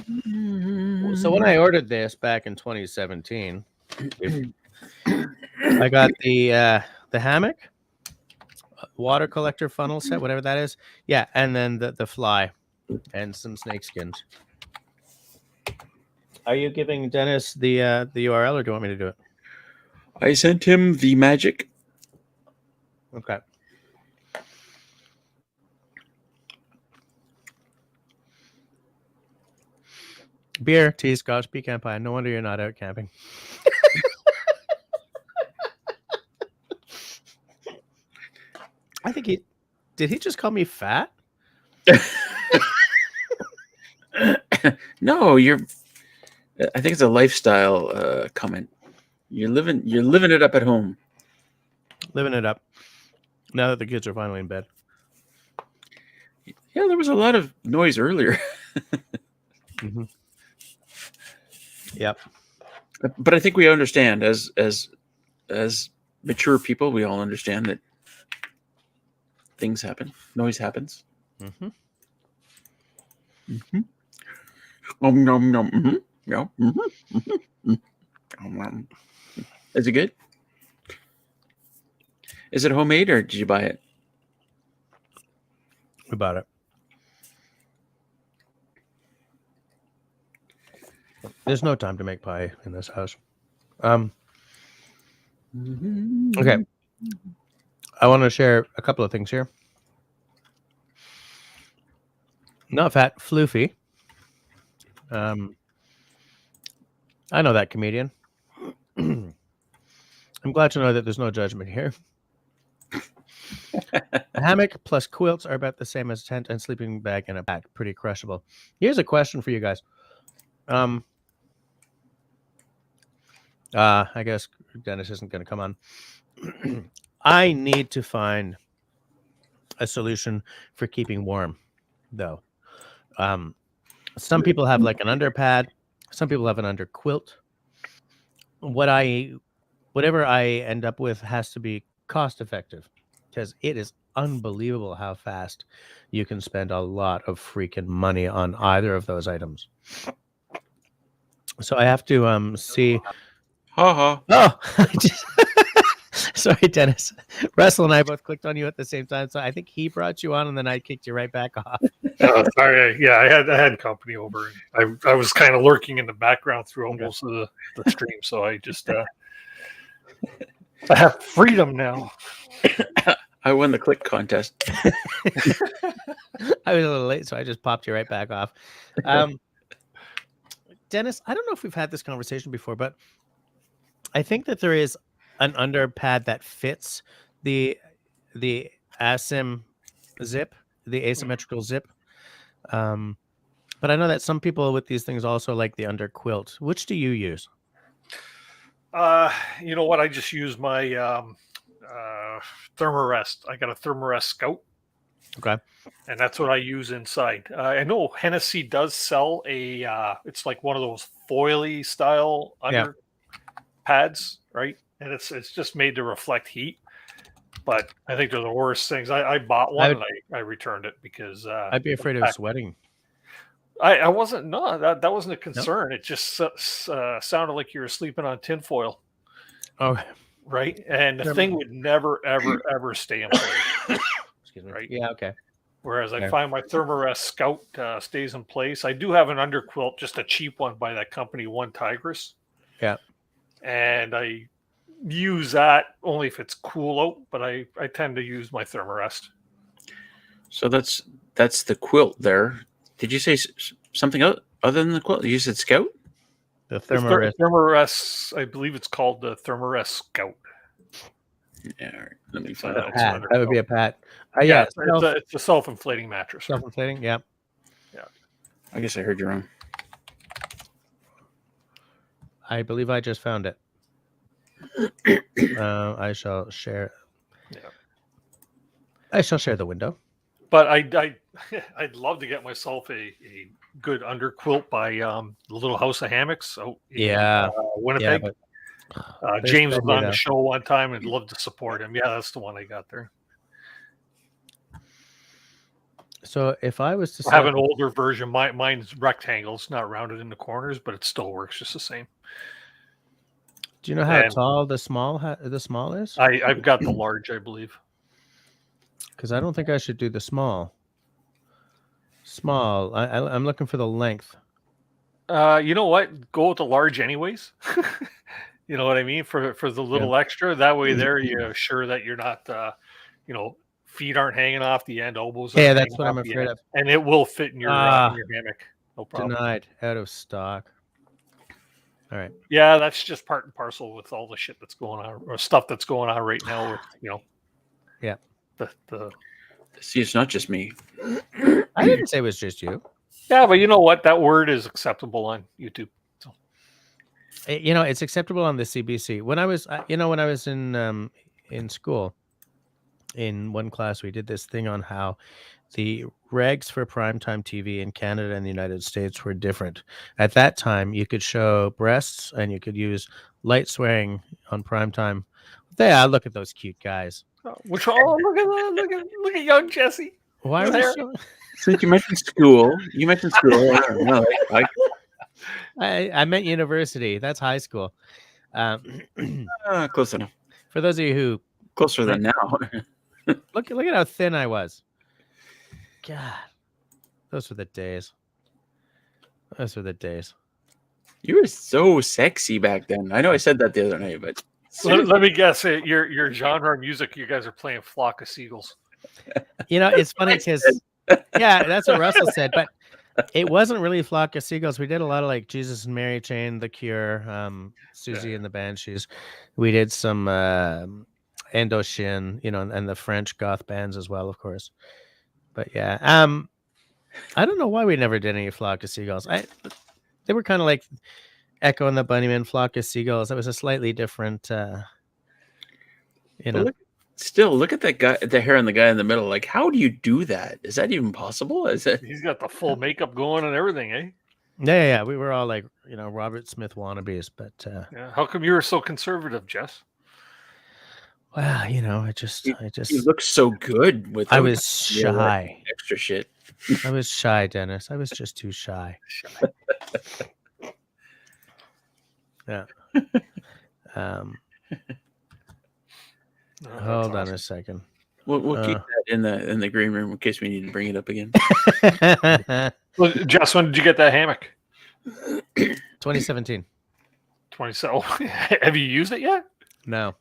So when I ordered this back in 2017, I got the hammock, water collector funnel set, whatever that is. Yeah, and then the fly and some snake skins. Are you giving Dennis the URL, or do you want me to do it? I sent him the magic. Okay. Beer, tea, scotch, pecan pie. No wonder you're not out camping. I think did he just call me fat? No, I think it's a lifestyle comment. You're living it up at home. Living it up. Now that the kids are finally in bed. Yeah, there was a lot of noise earlier. Mm-hmm. Yep. But I think we understand as mature people, we all understand that things happen, noise happens. Mm-hmm. Mm-hmm. Mm-hmm. Yeah. Mm-hmm. Mm-hmm. Is it good? Is it homemade or did you buy it? We bought it. There's no time to make pie in this house. Okay. I want to share a couple of things here. Not fat, floofy. I know that comedian. I'm glad to know that there's no judgment here. A hammock plus quilts are about the same as tent and sleeping bag and a bag. Pretty crushable. Here's a question for you guys. I guess Dennis isn't going to come on. I need to find a solution for keeping warm, though. Some people have like an under pad. Some people have an under quilt. Whatever I end up with has to be cost effective, because it is unbelievable how fast you can spend a lot of freaking money on either of those items. So I have to see. Ha ha. Oh, sorry, Dennis. Russell and I both clicked on you at the same time, so I think he brought you on, and then I kicked you right back off. Sorry. Yeah, I had company over. I was kind of lurking in the background through almost the stream, so I just I have freedom now. I won the click contest. I was a little late, so I just popped you right back off. Dennis, I don't know if we've had this conversation before, but I think that there is an under pad that fits the asim zip, the asymmetrical zip. But I know that some people with these things also like the under quilt. Which do you use? You know what? I just use my Thermarest. I got a Thermarest Scout. Okay. And that's what I use inside. I know Hennessy does sell a. It's like one of those foily style under pads, right? And it's just made to reflect heat. But I think they're the worst things. I bought one and I returned it because I'd be afraid of sweating. I wasn't. No, that wasn't a concern. Nope. It just sounded like you were sleeping on tinfoil. Oh, right. And the thing would never, ever stay in place. Excuse me. Right. Yeah. Okay. Whereas I find my Thermarest Scout stays in place. I do have an underquilt, just a cheap one by that company, One Tigress. Yeah. And I use that only if it's cool out, but I tend to use my Thermarest. So that's the quilt there. Did you say something other than the quilt? You said Scout? The Thermarest. Thermarest, I believe it's called the Thermarest Scout. Yeah, let me find out. That would be a pat. Yeah, it's a self-inflating mattress. Self-inflating, yeah. Yeah. I guess I heard you wrong. I believe I just found it. I shall share. Yeah. I shall share the window. But I'd love to get myself a good underquilt by the Little House of Hammocks out in Winnipeg. Yeah, James was on the show one time and loved to support him. Yeah, that's the one I got there. So if I was to have an older version, mine's rectangles, not rounded in the corners, but it still works just the same. Do you know how tall the small is? I've got the large, I believe. Because I don't think I should do the small. Small. I'm looking for the length. You know what? Go with the large anyways. You know what I mean? For the little extra. That way there you're sure that you're not feet aren't hanging off the end, elbows. Yeah, that's what I'm afraid of. And it will fit in your hammock. No problem. Denied. Out of stock. All right. Yeah, that's just part and parcel with all the shit that's going on or stuff that's going on right now with, Yeah. The See, it's not just me. I didn't say it was just you. Yeah, but you know what? That word is acceptable on YouTube. So It's acceptable on the CBC. When I was, when I was in school, in one class, we did this thing on how the regs for primetime TV in Canada and the United States were different. At that time, you could show breasts and you could use light swearing on primetime. Yeah, look at those cute guys. which look at young Jesse. Why are you so? Since you mentioned school, I don't know. I meant university. That's high school. Close enough. For those of you who Closer than now. look at how thin I was. God, those were the days. Those were the days. You were so sexy back then. I know I said that the other night, but Let me guess it. Your genre of music, you guys are playing Flock of Seagulls. It's funny because yeah, that's what Russell said, but it wasn't really Flock of Seagulls. We did a lot of like Jesus and Mary Chain, The Cure, Susie and the Banshees. We did some Endoshin, and the French goth bands as well, of course. But yeah, I don't know why we never did any Flock of Seagulls. They were kind of like Echo and the Bunnymen, Flock of Seagulls. It was a slightly different, Look at that guy, the hair on the guy in the middle. Like, how do you do that? Is that even possible? Is it? He's got the full makeup going and everything, eh? Yeah. We were all like, Robert Smith wannabes, but yeah. How come you were so conservative, Jess? Well, I just You look so good with. I was shy. Extra shit. I was shy, Dennis. I was just too shy. Yeah. Hold on a second. We'll keep that in the green room in case we need to bring it up again. Well, Jess, when did you get that hammock? 2017. 27. Have you used it yet? No,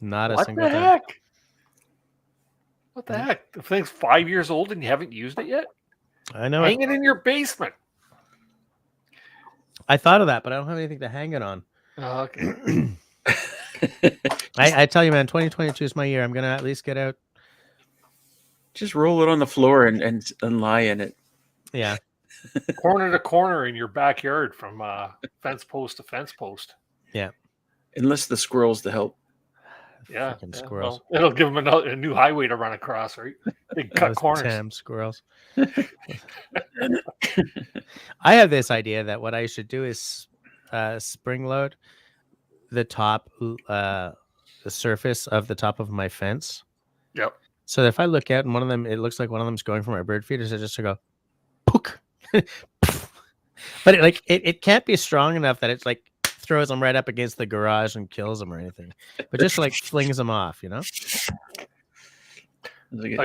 not a What single the time. heck? What the heck? The thing's 5 years old and you haven't used it yet? I know. Hang it in your basement. I thought of that, but I don't have anything to hang it on. Oh, okay. I tell you, man, 2022 is my year. I'm gonna at least get out. Just roll it on the floor and lie in it. Yeah. Corner to corner in your backyard from fence post to fence post. Yeah. Enlist the squirrels to help. Yeah. Squirrels. Well, it'll give them a new highway to run across, right? They cut corners. Damn squirrels. I have this idea that what I should do is spring load the top, the surface of the top of my fence. Yep. So that if I look out and one of them, it looks like one of them's going for my bird feeders, I just to go, pook. But it can't be strong enough that it's like throws them right up against the garage and kills them or anything, but just like flings them off, I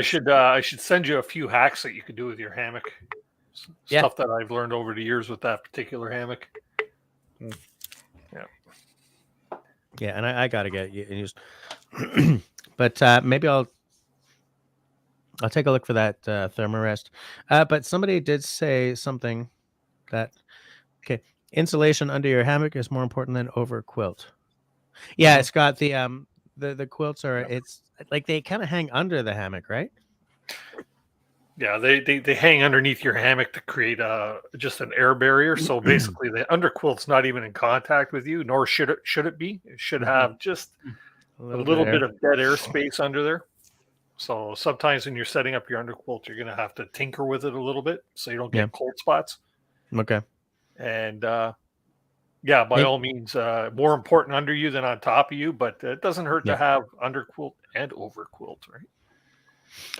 should send you a few hacks that you could do with your hammock. Stuff that I've learned over the years with that particular hammock. Yeah, and I gotta get used. But maybe I'll take a look for that Thermarest. But somebody did say something that insulation under your hammock is more important than over quilt. Yeah, it's got the quilts are it's like they kind of hang under the hammock, right? Yeah, they hang underneath your hammock to create just an air barrier. So basically, the underquilt's not even in contact with you, nor should it be. It should have just a little bit of dead air space under there. So sometimes when you're setting up your underquilt, you're going to have to tinker with it a little bit so you don't get cold spots. Okay. And by all means, more important under you than on top of you, but it doesn't hurt to have underquilt and overquilt, right?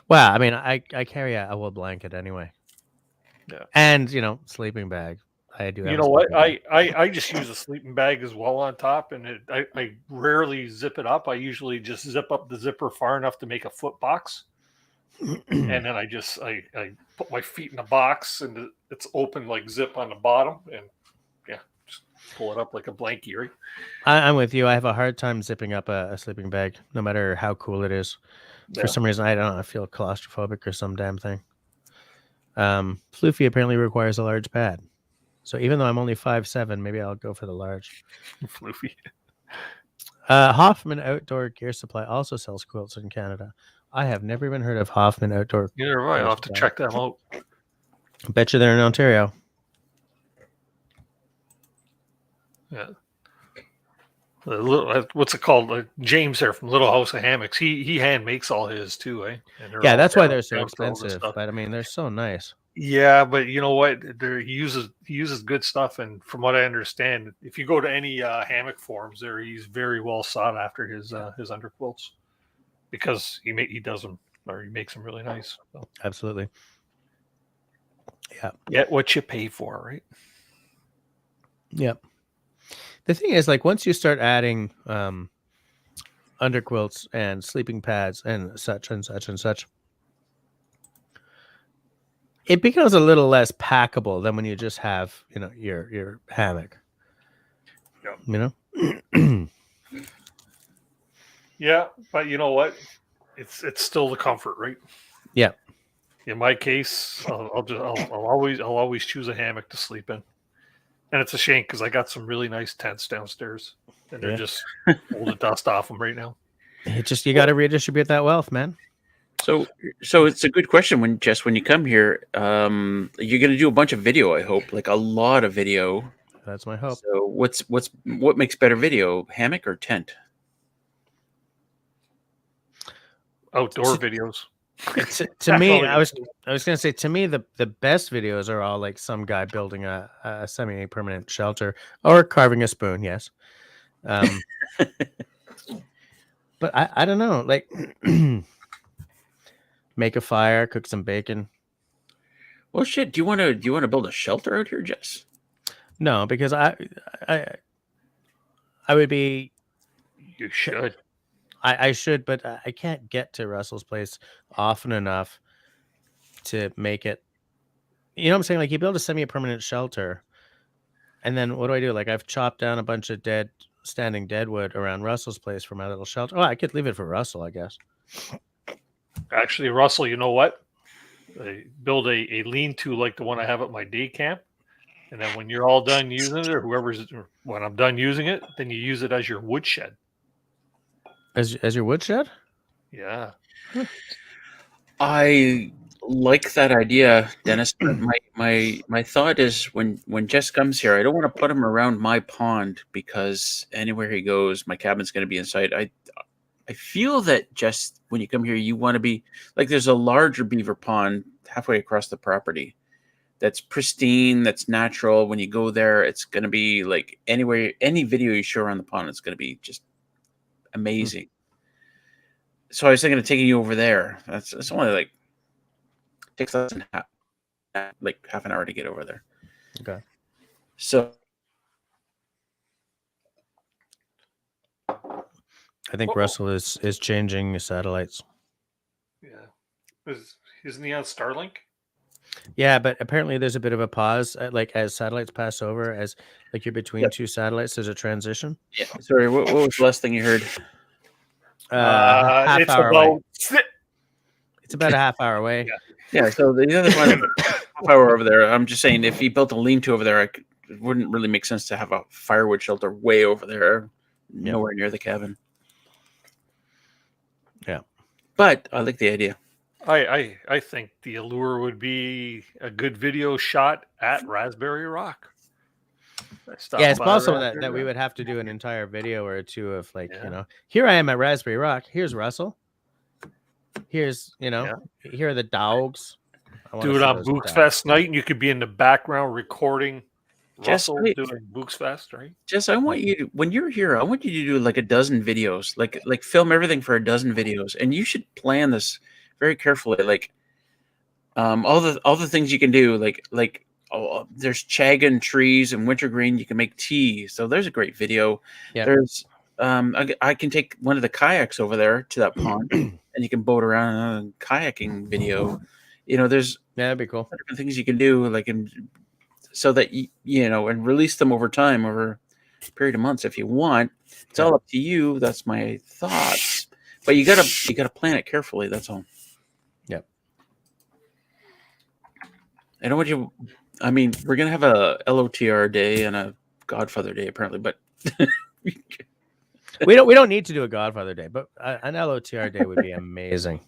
Well, I mean, I carry a wool blanket anyway. Yeah. And, sleeping bag. I do. You know what? I just use a sleeping bag as well on top, and I rarely zip it up. I usually just zip up the zipper far enough to make a foot box. And then I put my feet in the box and it's open like zip on the bottom and just pull it up like a blankie, right? I'm with you. I have a hard time zipping up a sleeping bag, no matter how cool it is. For some reason, I don't know. I feel claustrophobic or some damn thing. Floofy apparently requires a large pad. So even though I'm only 5'7", maybe I'll go for the large. Floofy. Hoffman Outdoor Gear Supply also sells quilts in Canada. I have never even heard of Hoffman Outdoor. Neither have I. I'll have to check them out. I bet you they're in Ontario. Yeah. What's it called? James there from Little House of Hammocks. He hand makes all his too, eh? And Yeah, all that's why they're so ground swells and expensive. stuff. But I mean, they're so nice. Yeah, but you know what? He uses good stuff, and from what I understand, if you go to any hammock forums, he's very well sought after his underquilts because he does them or he makes them really nice. So. Absolutely. Yeah. Get what you pay for, right? Yep. The thing is, like, once you start adding underquilts and sleeping pads and such and such and such, it becomes a little less packable than when you just have, your hammock. Yeah. You know? Yeah, but you know what? It's still the comfort, right? Yeah. In my case, I'll always choose a hammock to sleep in, and it's a shame because I got some really nice tents downstairs, and they're just all the dust off them right now. You got to redistribute that wealth, man. So it's a good question when you come here, you're going to do a bunch of video, I hope, like a lot of video. That's my hope. So what makes better video, hammock or tent? Outdoor videos. To me, I was gonna say, to me, the best videos are all like some guy building a semi-permanent shelter or carving a spoon. Yes, but I don't know, like make a fire, cook some bacon. Well, shit. Do you want to build a shelter out here, Jess? No, because I would be. You should. I should, but I can't get to Russell's place often enough to make it. You know what I'm saying? Like, you build a semi-permanent shelter, and then what do I do? Like, I've chopped down a bunch of standing deadwood around Russell's place for my little shelter. Oh, I could leave it for Russell, I guess. Actually, Russell, you know what? Build a lean-to like the one I have at my day camp, and then when you're all done using it, or when I'm done using it, then you use it as your woodshed. As your woodshed? Yeah. I like that idea, Dennis. But my thought is when Jess comes here, I don't want to put him around my pond because anywhere he goes, my cabin's going to be in sight. I feel that Jess, when you come here, you want to be like, there's a larger beaver pond halfway across the property that's pristine, that's natural. When you go there, it's going to be like anywhere, any video you show around the pond, it's going to be just amazing. So I was thinking of taking you over there. It's only like takes less than half an hour to get over there. Okay. So I think Russell is changing satellites. Yeah. Isn't he on Starlink? Yeah, but apparently there's a bit of a pause, like as satellites pass over, as like you're between two satellites. There's a transition. Yeah. Sorry. What was the last thing you heard? Half hour away. It's about a half hour away. Yeah. So the other one, half hour over there. I'm just saying, if he built a lean-to over there, it wouldn't really make sense to have a firewood shelter way over there, nowhere near the cabin. Yeah. But I like the idea. I think the allure would be a good video shot at Raspberry Rock. Yeah, it's possible that we would have to do an entire video or two of like, here I am at Raspberry Rock. Here's Russell. Here's, here are the dogs. Do it on Bushcraft night, and you could be in the background recording Russell doing Bushcraft, right? Jess, I want you to, when you're here, I want you to do like a dozen videos, like film everything for a dozen videos, and you should plan this very carefully. Like, all the things you can do, like. Oh, there's chagan trees and wintergreen. You can make tea. So there's a great video. Yeah. There's I can take one of the kayaks over there to that pond and you can boat around on a kayaking video. There's that'd be cool. Different things you can do, like so that and release them over time, over a period of months if you want. It's all up to you. That's my thoughts. But you gotta plan it carefully. That's all. Yep. I don't want you. I mean, we're gonna have a LOTR day and a Godfather day apparently, but we don't need to do a Godfather day, but an LOTR day would be amazing.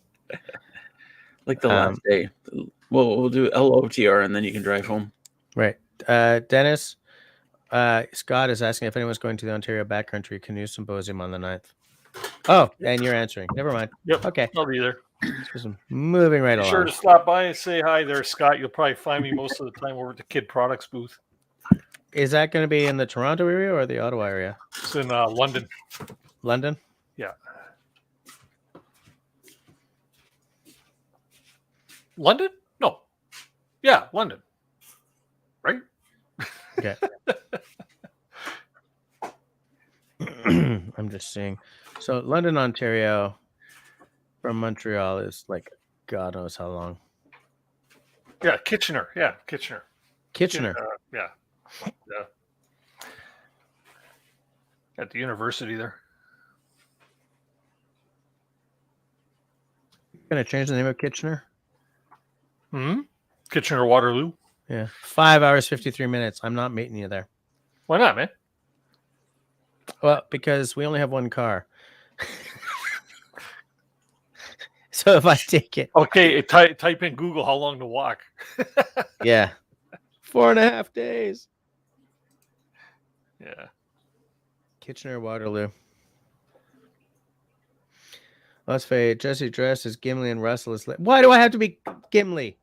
Like the last day. We'll do LOTR and then you can drive home. Right. Dennis, Scott is asking if anyone's going to the Ontario Backcountry Canoe Symposium on the 9th. Oh, and you're answering. Never mind. Yep. Okay. I'll be there. Just moving right Be along. sure to stop by and say hi there, Scott. You'll probably find me most of the time over at the Kid Products booth. Is that going to be in the Toronto area or the Ottawa area? It's in London. London? Yeah. London? No. Yeah, London. Right? Okay. I'm just seeing. So London, Ontario from Montreal is like God knows how long. Yeah, Kitchener. Yeah, Kitchener. Kitchener. Yeah. At the university there. Going to change the name of Kitchener? Kitchener Waterloo. Yeah. 5 hours, 53 minutes. I'm not meeting you there. Why not, man? Well, because we only have one car. So if I take it. Okay, type in Google how long to walk. Yeah. 4.5 days. Yeah. Kitchener, Waterloo. Let's fade. Jesse Dress is Gimli and Russell is. Why do I have to be Gimli?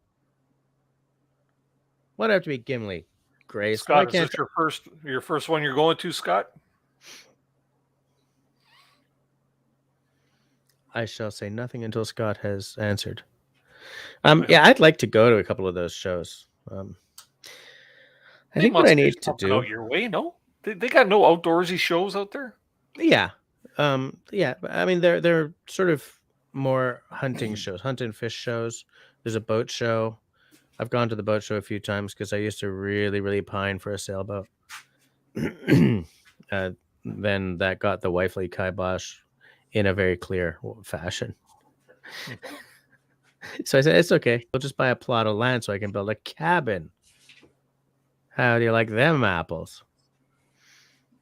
Why do I have to be Gimli? Grace. Scott, is this your first one you're going to, Scott? I shall say nothing until Scott has answered. Yeah, I'd like to go to a couple of those shows. I think what I need to do out your way. No, they got no outdoorsy shows out there. Yeah, yeah. I mean, they're sort of more hunting shows, hunt and fish shows. There's a boat show. I've gone to the boat show a few times because I used to really, really pine for a sailboat. Then that got the wifely kibosh in a very clear fashion. So I said, it's okay. We'll just buy a plot of land so I can build a cabin. How do you like them apples?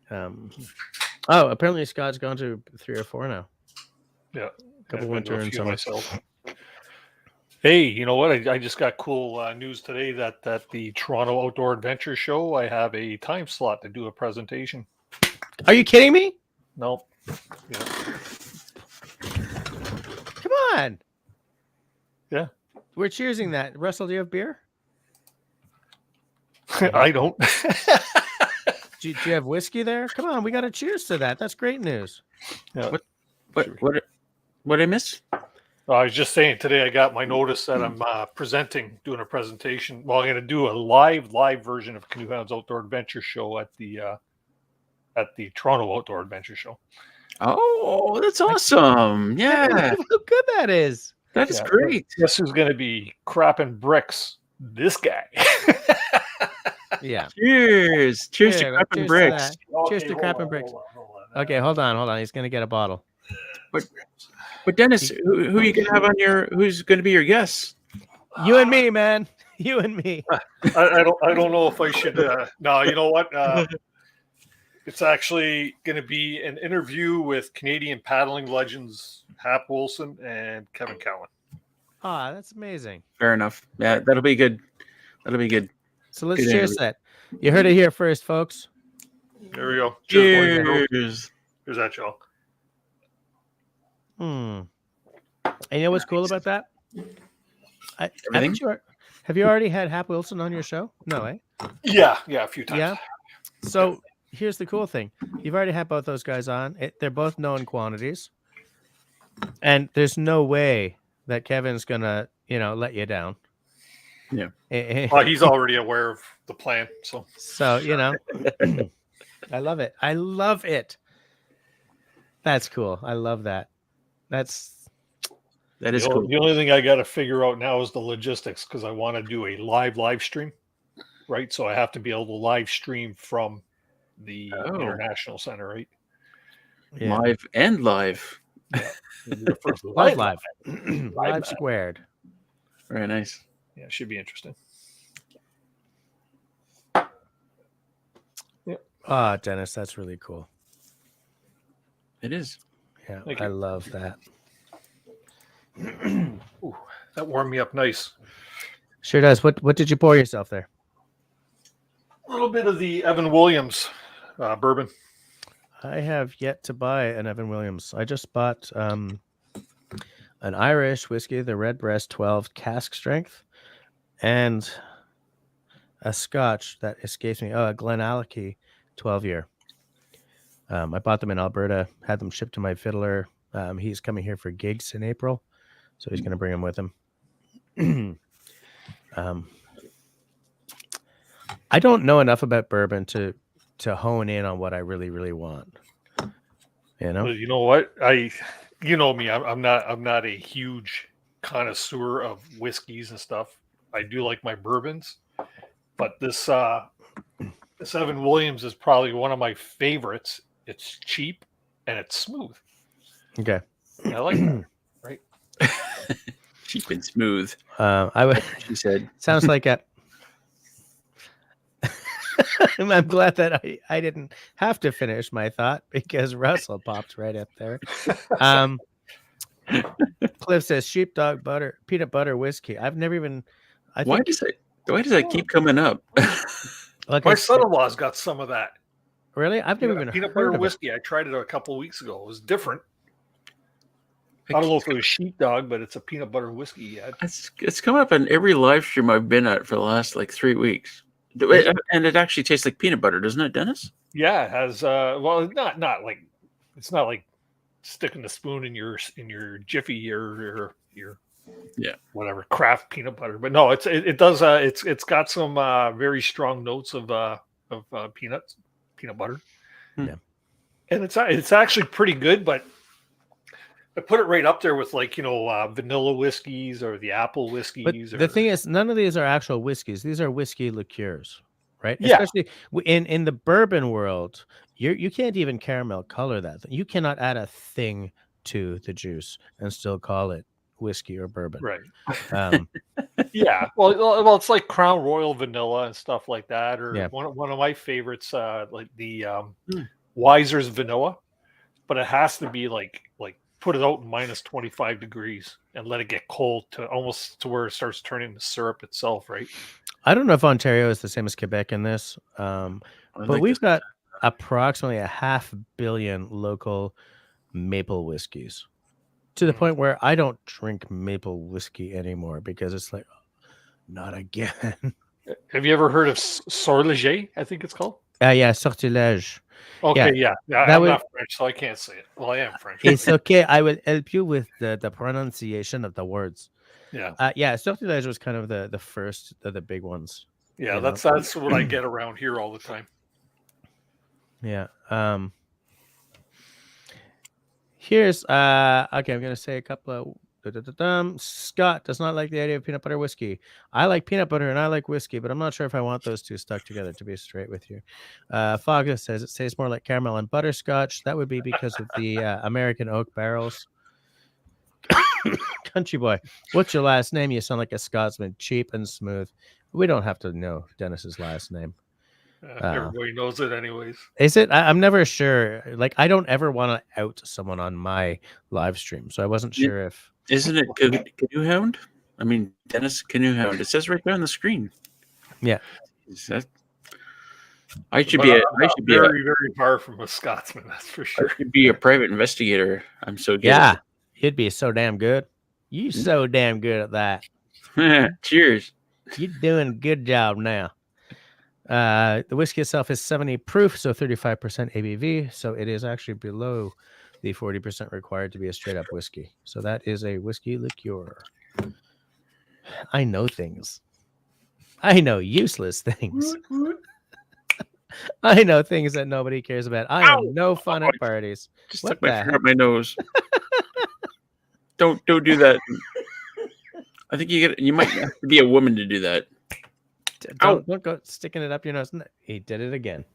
Oh, apparently Scott's gone to 3 or 4 now. Yeah. A couple winter and summer. Myself. Hey, you know what? I just got cool news today that the Toronto Outdoor Adventure Show, I have a time slot to do a presentation. Are you kidding me? No. Yeah. Come on. Yeah. We're cheersing that. Russell, do you have beer? I don't. Do you have whiskey there? Come on, we got to cheers to that. That's great news. Yeah. What did I miss? I was just saying today I got my notice that I'm doing a presentation. Well, I'm going to do a live version of Canoe Hounds Outdoor Adventure Show at the Toronto Outdoor Adventure Show. Oh, that's awesome! Yeah, how good that is. That is great. Guess who's going to be crapping bricks? This guy. Yeah. Cheers to crapping bricks. Cheers to crapping bricks. Okay, hold on. He's going to get a bottle. But Dennis, who are you going to have on who's going to be your guest? You and me, man. You and me. I don't know if I should. No, you know what? It's actually going to be an interview with Canadian paddling legends Hap Wilson and Kevin Cowan. Ah, that's amazing. Fair enough. Yeah, that'll be good. So let's cheers that. You heard it here first, folks. There we go. Cheers. Here's that, y'all. And you know what's cool about that? Everything? Have you already had Hap Wilson on your show? No, eh? Yeah, a few times. Yeah. So here's the cool thing. You've already had both those guys on. They're both known quantities. And there's no way that Kevin's going to, let you down. Yeah. Well, he's already aware of the plan. So I love it. That's cool. I love that. That is cool. The only thing I got to figure out now is the logistics because I want to do a live stream, right? So I have to be able to live stream from the International Center, right? Yeah. Live. Yeah. live. Live squared. Very nice. Yeah, it should be interesting. Yeah. Ah, Dennis, that's really cool. It is. Yeah, Thank I you. love that. That warmed me up nice. Sure does. What did you pour yourself there? A little bit of the Evan Williams bourbon. I have yet to buy an Evan Williams. I just bought an Irish whiskey, the Redbreast 12 cask strength, and a Scotch that escapes me. Oh, a Glenallachie 12-year. I bought them in Alberta, had them shipped to my fiddler. He's coming here for gigs in April, so he's going to bring them with him. I don't know enough about bourbon to hone in on what I really, really want. You know? But you know what? You know me. I'm not a huge connoisseur of whiskeys and stuff. I do like my bourbons, but this Evan Williams is probably one of my favorites. It's cheap and it's smooth. Okay. I like that. Right? Cheap and smooth. I would. She said. Sounds like a. I'm glad that I didn't have to finish my thought because Russell popped right up there. Cliff says sheepdog butter, peanut butter whiskey. I've never even. Why does that keep coming up? Like my son-in-law's got some of that. Really? I've never even peanut heard butter of whiskey. it. I tried it a couple of weeks ago. It was different. I don't know if it was sheepdog, but it's a peanut butter whiskey. Yeah. It's come up in every live stream I've been at for the last like 3 weeks. And it actually tastes like peanut butter, doesn't it, Dennis? Yeah, it has well, not like it's not like sticking the spoon in your Jiffy or your whatever Kraft peanut butter, but no, it does it's got some very strong notes of peanut butter. Yeah, and it's actually pretty good, but I put it right up there with like vanilla whiskeys or the apple whiskeys. But the thing is, none of these are actual whiskeys. These are whiskey liqueurs, right? Yeah. Especially in the bourbon world, you can't even caramel color that. You cannot add a thing to the juice and still call it whiskey or bourbon. Right. Yeah. Well, it's like Crown Royal vanilla and stuff like that, or one of my favorites, like the Weiser's vanilla, but it has to be like put it out in minus 25 degrees and let it get cold to almost to where it starts turning to syrup itself, right? I don't know if Ontario is the same as Quebec in this, but we've got approximately 500 million local maple whiskeys to the point where I don't drink maple whiskey anymore because it's like, not again. Have you ever heard of Sortilège? I think it's called. Yeah, Sortilège. Okay, yeah. I'm not French, so I can't say it. Well, I am French. It's okay. I will help you with the pronunciation of the words. Yeah. Sortilège was kind of the first of the big ones. Yeah, that's what I get around here all the time. Yeah. Here's okay, I'm gonna say a couple of Scott does not like the idea of peanut butter whiskey. I like peanut butter and I like whiskey, but I'm not sure if I want those two stuck together, to be straight with you. Fogga says it tastes more like caramel and butterscotch. That would be because of the American oak barrels. Country boy, what's your last name? You sound like a Scotsman, cheap and smooth. We don't have to know Dennis's last name. Everybody knows it anyways. Is it? I'm never sure. Like, I don't ever want to out someone on my live stream, so I wasn't sure if. Isn't it Canoe Hound? I mean, Dennis Canoe Hound. It says right there on the screen. Yeah. I should be very far from a Scotsman. That's for sure. I should be a private investigator. I'm so good. Yeah, you'd be so damn good. You so damn good at that. Cheers. You're doing a good job now. The whiskey itself is 70 proof, so 35% ABV. So it is actually below the 40% required to be a straight up whiskey. So that is a whiskey liqueur. I know things. I know useless things. I know things that nobody cares about. I am no fun at parties. Just stuck my finger up my nose. Don't do that. I think you might have to be a woman to do that. Don't go sticking it up your nose. He did it again.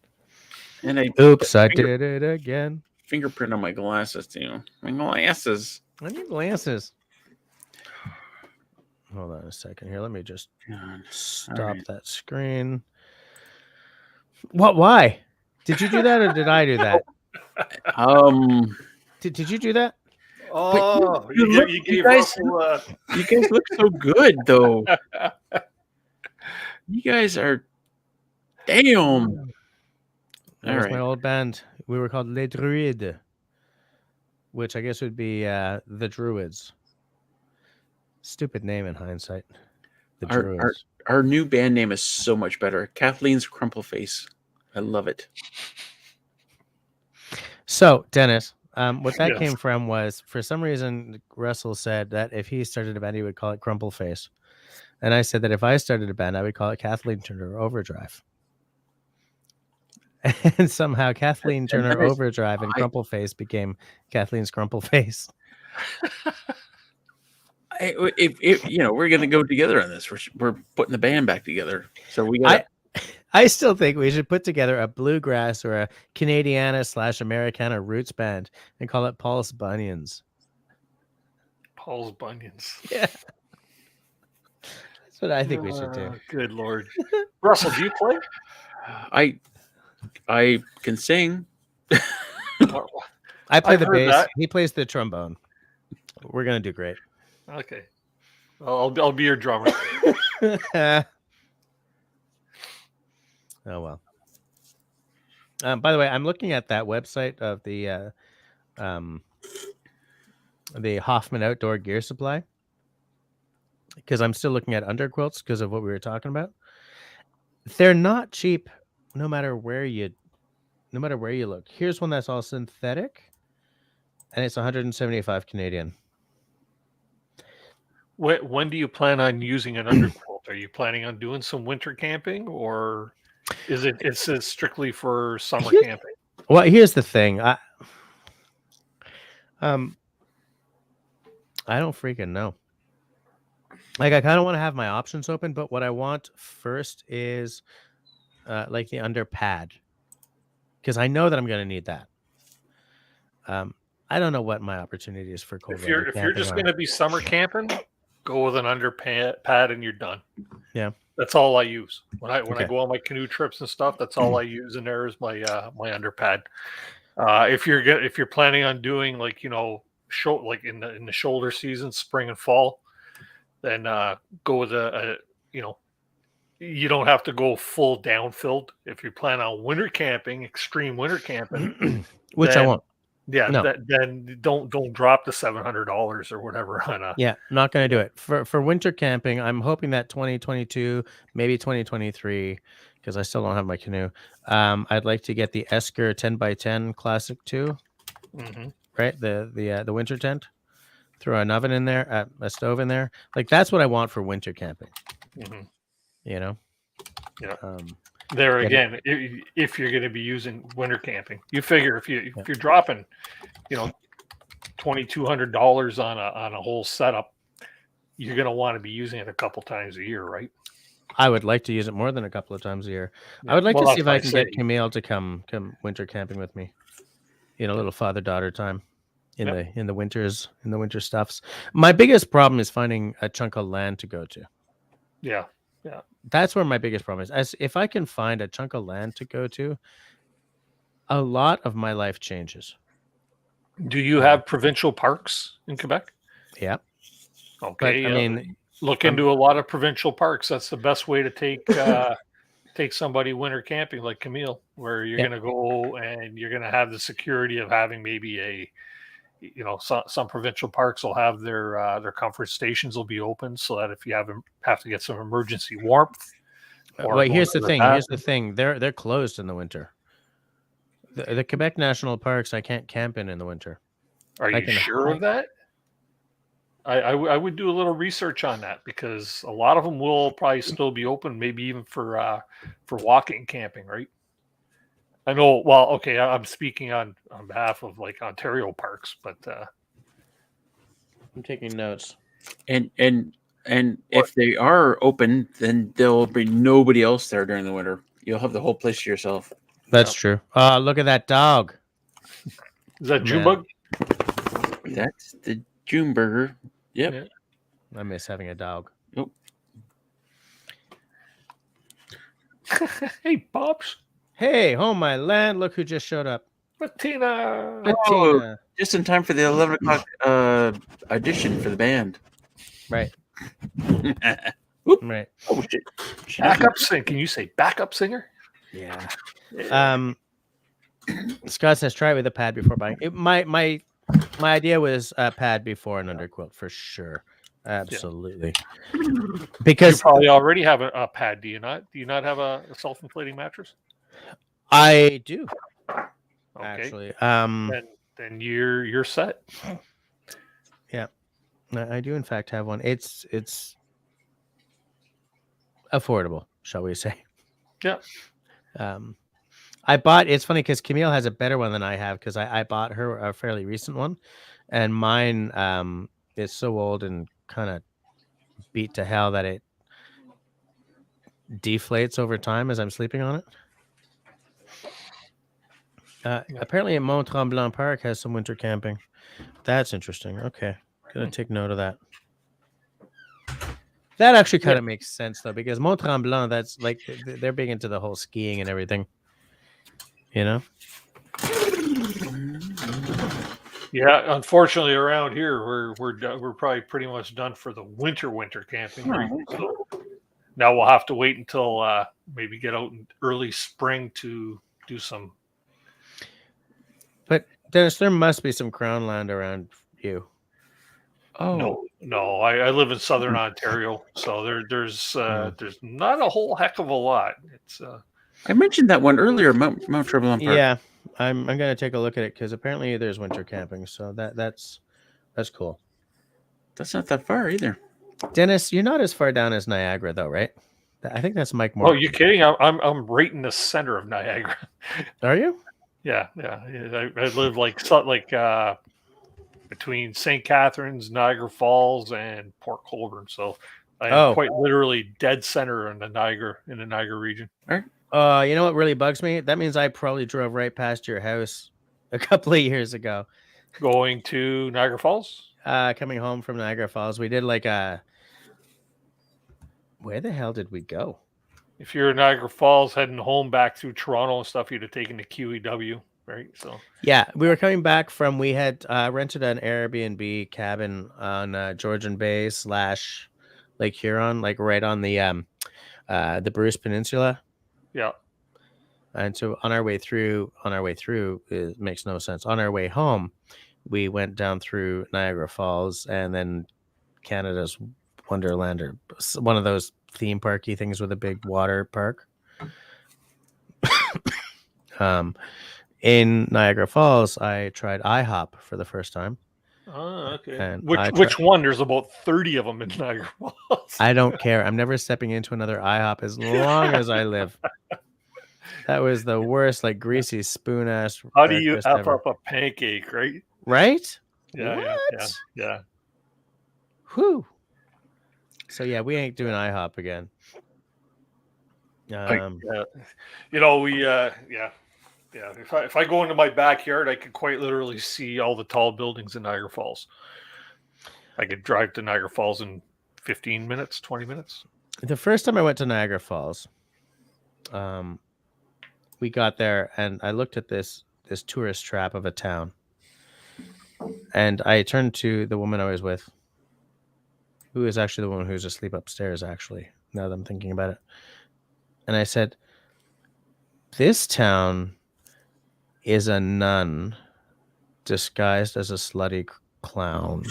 And I did it again. Fingerprint on my glasses too. My glasses. On your glasses. Hold on a second here. Let me just stop that screen. What? Why? Did you do that or did I do that? Did you do that? Oh, you you, look- you you gave guys- Russell. You guys look so good, though. You guys are. Damn. That All was my right. old band. We were called Les Druides, which I guess would be the Druids. Stupid name in hindsight. The Druids. Our new band name is so much better. Kathleen's Crumple Face. I love it. So, Dennis, what that Yes. came from was, for some reason, Russell said that if he started a band, he would call it Crumple Face. And I said that if I started a band, I would call it Kathleen Turner Overdrive. And somehow Kathleen Turner that is- Overdrive and I- Crumple Face became Kathleen's Crumple Face. If we're gonna go together on this. We're putting the band back together. So we got. I still think we should put together a bluegrass or a Canadiana/Americana roots band and call it Paul's Bunions. Paul's Bunions. Yeah. That's what I think we should do. Good Lord. Russell, do you play? I can sing. I play I've the heard bass. that. He plays the trombone. We're gonna do great. Okay. I'll be your drummer. Oh well. By the way, I'm looking at that website of the Hoffman Outdoor Gear Supply because I'm still looking at underquilts because of what we were talking about. They're not cheap, no matter where you look. Here's one that's all synthetic, and it's 175 Canadian. When do you plan on using an underquilt? Are you planning on doing some winter camping, or is it strictly for summer camping? Well, here's the thing. I don't freaking know. Like, I kind of want to have my options open, but what I want first is like the under pad, because I know that I'm going to need that. I don't know what my opportunity is for cold If you're just going to be summer camping, go with an under pad and you're done. Yeah, that's all I use when I Okay. go on my canoe trips and stuff. That's all I use in there is my my under pad. If you're planning on doing like in the shoulder season, spring and fall, then go with a you don't have to go full down filled. If you plan on winter camping, extreme winter camping, which I then- won't. yeah, No. then don't drop the $700 or whatever on a. Yeah, not going to do it for winter camping. I'm hoping that 2022, maybe 2023, because I still don't have my canoe. I'd like to get the Esker 10x10 Classic 2, Mhm. right? The winter tent. Throw an oven in there, a stove in there. Like, that's what I want for winter camping. Mhm. You know. Yeah. Get There it. again, if you're going to be using winter camping, you figure if you're dropping, $2,200 on a whole setup, you're going to want to be using it a couple times a year, right? I would like to use it more than a couple of times a year. Yeah. I would like Well, to see that's if what I I can say. get Camille to come winter camping with me. A little father-daughter time in the winter stuffs. My biggest problem is finding a chunk of land to go to. Yeah. That's where my biggest problem is. As if I can find a chunk of land to go to, a lot of my life changes. Do you have provincial parks in Quebec? Yeah. Okay. But, I mean, look into a lot of provincial parks. That's the best way to take take somebody winter camping like Camille, where you're going to go and you're going to have the security of having maybe some provincial parks will have their comfort stations will be open so that if you have to get some emergency warmth. well, here's the thing. They're closed in the winter. The Quebec National Parks I can't camp in the winter. Are I you can sure of that? I would do a little research on that because a lot of them will probably still be open, maybe even for walking camping, right? I know. Well, okay, I'm speaking on behalf of like Ontario parks, but I'm taking notes. And if they are open, then there'll be nobody else there during the winter. You'll have the whole place to yourself. That's true. Oh, look at that dog. is that Man. Junebug? That's the June burger. Yep. Yeah. I miss having a dog. Nope. Hey, Pops. Hey, home my land. Look who just showed up. Patina. Patina. Just in time for the 11 o'clock audition for the band. Right. Oop. Right. Oh shit! Backup singer. Can you say backup singer? Yeah. Scott says try it with a pad before buying. My idea was a pad before an underquilt for sure. Absolutely. You Because probably already have a pad, do you not? Do you not have a self-inflating mattress? I do Okay. actually. Then you're set. Yeah, I do in fact have one. It's affordable, shall we say? Yeah. I bought. It's funny because Camille has a better one than I have because I bought her a fairly recent one, and mine is so old and kind of beat to hell that it deflates over time as I'm sleeping on it. Apparently, Mont Tremblant Park has some winter camping. That's interesting. Okay, gonna take note of that. That actually kind of makes sense though, because Mont Tremblant, that's like they're big into the whole skiing and everything. You know. Yeah, unfortunately, around here we're probably pretty much done for the winter camping. Right? So now we'll have to wait until maybe get out in early spring to do some. But Dennis, there must be some crown land around you. Oh No, I live in southern Ontario, so there's not a whole heck of a lot. It's I mentioned that one earlier, Mount Tremblant Park. Yeah, I'm gonna take a look at it because apparently there's winter camping, so that's cool. That's not that far either. Dennis, you're not as far down as Niagara though, right? I think that's Mike Moore. Oh, you kidding? I'm right in the center of Niagara. Are you? Yeah. I live like between St. Catharines, Niagara Falls, and Port Colborne. So I am quite literally dead center in the Niagara region. You know what really bugs me? That means I probably drove right past your house a couple of years ago. Going to Niagara Falls? Coming home from Niagara Falls. We did like a... Where the hell did we go? If you're in Niagara Falls heading home back through Toronto and stuff, you'd have taken the QEW, right? So yeah, we were coming back from... We had rented an Airbnb cabin on Georgian Bay / Lake Huron, like right on the Bruce Peninsula. Yeah. And so on our way through, it makes no sense. On our way home, we went down through Niagara Falls and then Canada's Wonderland, or one of those theme parky things with a big water park. In Niagara Falls, I tried IHOP for the first time. Oh, okay. And which one? There's about 30 of them in Niagara Falls. I don't care. I'm never stepping into another IHOP as long as I live. That was the worst, like greasy spoon ass. How do you up a pancake, right? Right? Yeah. Whew. So yeah, we ain't doing IHOP again. You know, If I go into my backyard, I could quite literally see all the tall buildings in Niagara Falls. I could drive to Niagara Falls in 15 minutes, 20 minutes. The first time I went to Niagara Falls, we got there and I looked at this tourist trap of a town. And I turned to the woman I was with, who is actually the woman who's asleep upstairs, actually, now that I'm thinking about it. And I said, this town is a nun disguised as a slutty clown.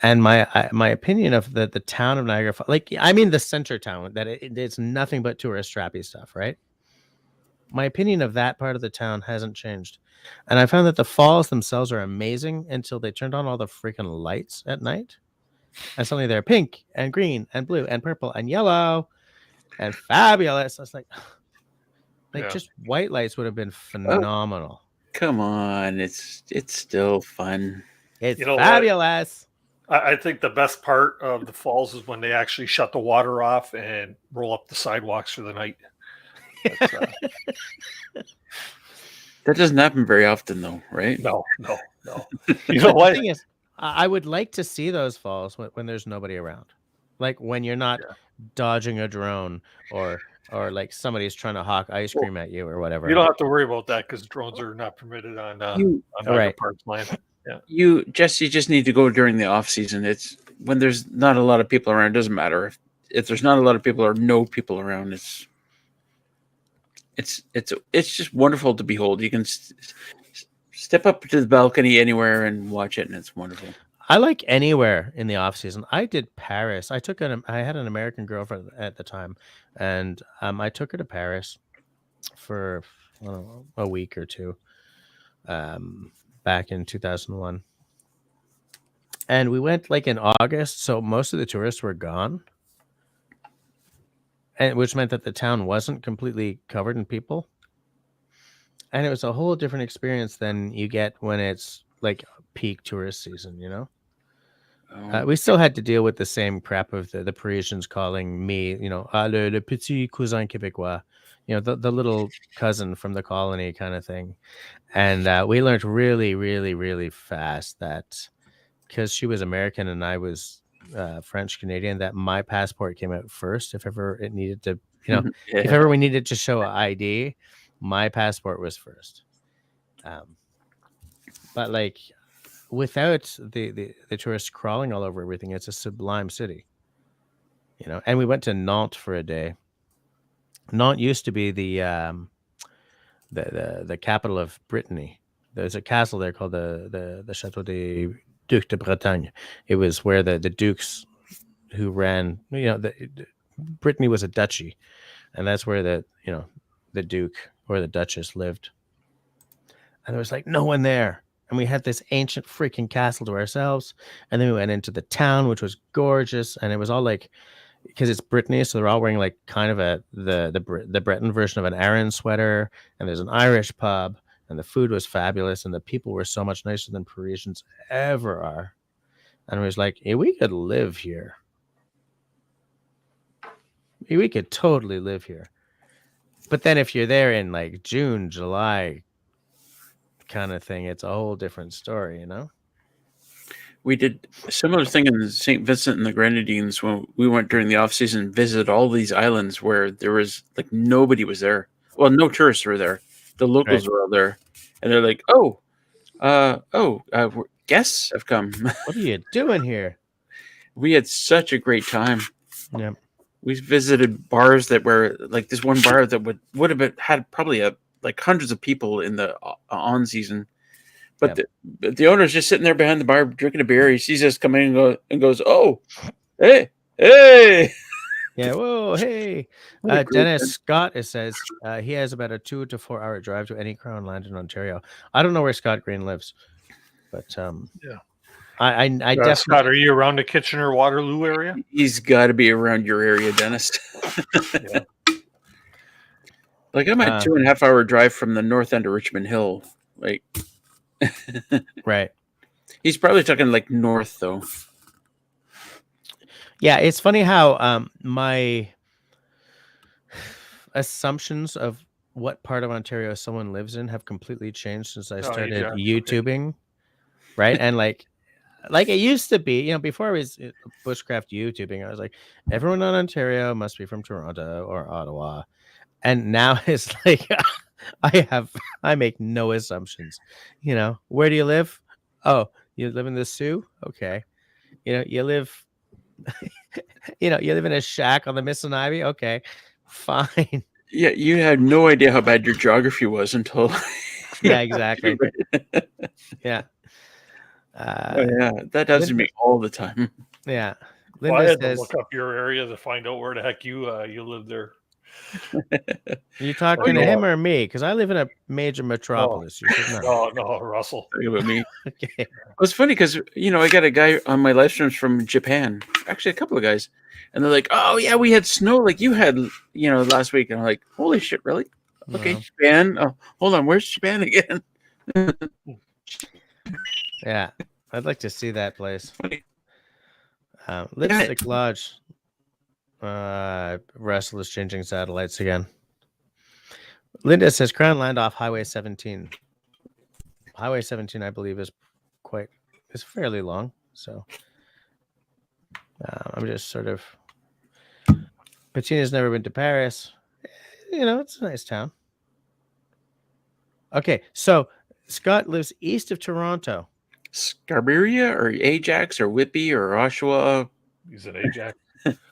And my opinion of the town of Niagara Falls, like, I mean the center town, that it's nothing but tourist trappy stuff, right? My opinion of that part of the town hasn't changed. And I found that the falls themselves are amazing until they turned on all the freaking lights at night. And suddenly they're pink and green and blue and purple and yellow and fabulous. I was like just white lights would have been phenomenal. Come on, it's still fun. It's fabulous. I think the best part of the falls is when they actually shut the water off and roll up the sidewalks for the night. That doesn't happen very often, though, right? No. You know what? The thing is, I would like to see those falls when there's nobody around, like when you're not dodging a drone or or like somebody's trying to hawk ice Well, cream at you or whatever. You don't have to worry about that because drones are not permitted on You Niagara Right. Park's land. you just need to go during the off season. It's when there's not a lot of people around. It doesn't matter if there's not a lot of people or no people around. It's just wonderful to behold. You can step up to the balcony anywhere and watch it, and it's wonderful. I like anywhere in the off season. I did Paris. I had an American girlfriend at the time, and I took her to Paris for I don't know, a week or two, back in 2001, and we went like in August, so most of the tourists were gone, and which meant that the town wasn't completely covered in people, and it was a whole different experience than you get when it's like peak tourist season, you know. We still had to deal with the same crap of the Parisians calling me, you know, le petit cousin québécois, you know, the little cousin from the colony kind of thing. And we learned really, really, really fast that because she was American and I was French Canadian, that my passport came out first. If ever it needed to, you know, if Yeah. ever we needed to show an ID, my passport was first. But like, without the tourists crawling all over everything, it's a sublime city, you know. And we went to Nantes for a day. Nantes used to be the capital of Brittany. There's a castle there called the Chateau de Duc de Bretagne. It was where the dukes who ran, you know, Brittany was a duchy, and that's where the duke or the duchess lived. And there was like no one there. And we had this ancient freaking castle to ourselves. And then we went into the town, which was gorgeous. And it was all like, because it's Brittany, so they're all wearing like kind of the Breton version of an Aran sweater. And there's an Irish pub, and the food was fabulous, and the people were so much nicer than Parisians ever are. And it was like, hey, we could live here. We could totally live here. But then if you're there in like June, July kind of thing, it's a whole different story, you know? We did a similar thing in St. Vincent and the Grenadines when we went during the off season, visited all these islands where there was like nobody was there. Well, no tourists were there. The locals were all there, and they're like, guests have come. What are you doing here? We had such a great time. Yeah. We visited bars that were like this one bar that would have had probably like hundreds of people in the on season. But the owner's just sitting there behind the bar drinking a beer. He sees us coming and goes, "Oh, hey!" Yeah, whoa, hey. Dennis Scott, it says he has about a 2 to 4 hour drive to any Crown land in Ontario. I don't know where Scott Green lives, but Yeah. I definitely. Scott, are you around the Kitchener Waterloo area? He's got to be around your area, Dennis. Yeah. Like I'm at 2.5 hour drive from the north end of Richmond Hill. Like, right. He's probably talking like north though. Yeah, it's funny how my assumptions of what part of Ontario someone lives in have completely changed since I started YouTubing. Okay. Right. And like it used to be, you know, before I was Bushcraft YouTubing, I was like, everyone in Ontario must be from Toronto or Ottawa. And now it's like I make no assumptions. You know, where do you live? Oh, you live in the Sioux? Okay. You know, you live you live in a shack on the Mississippi? Okay. Fine. Yeah, you had no idea how bad your geography was until yeah, exactly. Yeah. Yeah, that does me all the time. Yeah. Linda I had to look up your area to find out where the heck you live there. Are you talking to him or me? Because I live in a major metropolis. You should know. No, Russell. Talking about me. Okay. Well, it's funny because I got a guy on my live streams from Japan. Actually, a couple of guys, and they're like, "Oh yeah, we had snow like you had, last week." And I'm like, "Holy shit, really? Okay, wow. Japan. Oh, hold on, where's Japan again?" Yeah, I'd like to see that place. Lipstick Lodge. Russell is changing satellites again. Linda says Crown land off Highway 17. Highway 17, I believe, is fairly long. So I'm just sort of. Bettina's never been to Paris. it's a nice town. Okay, so Scott lives east of Toronto. Scarberia or Ajax or Whippy or Oshawa. He's an Ajax.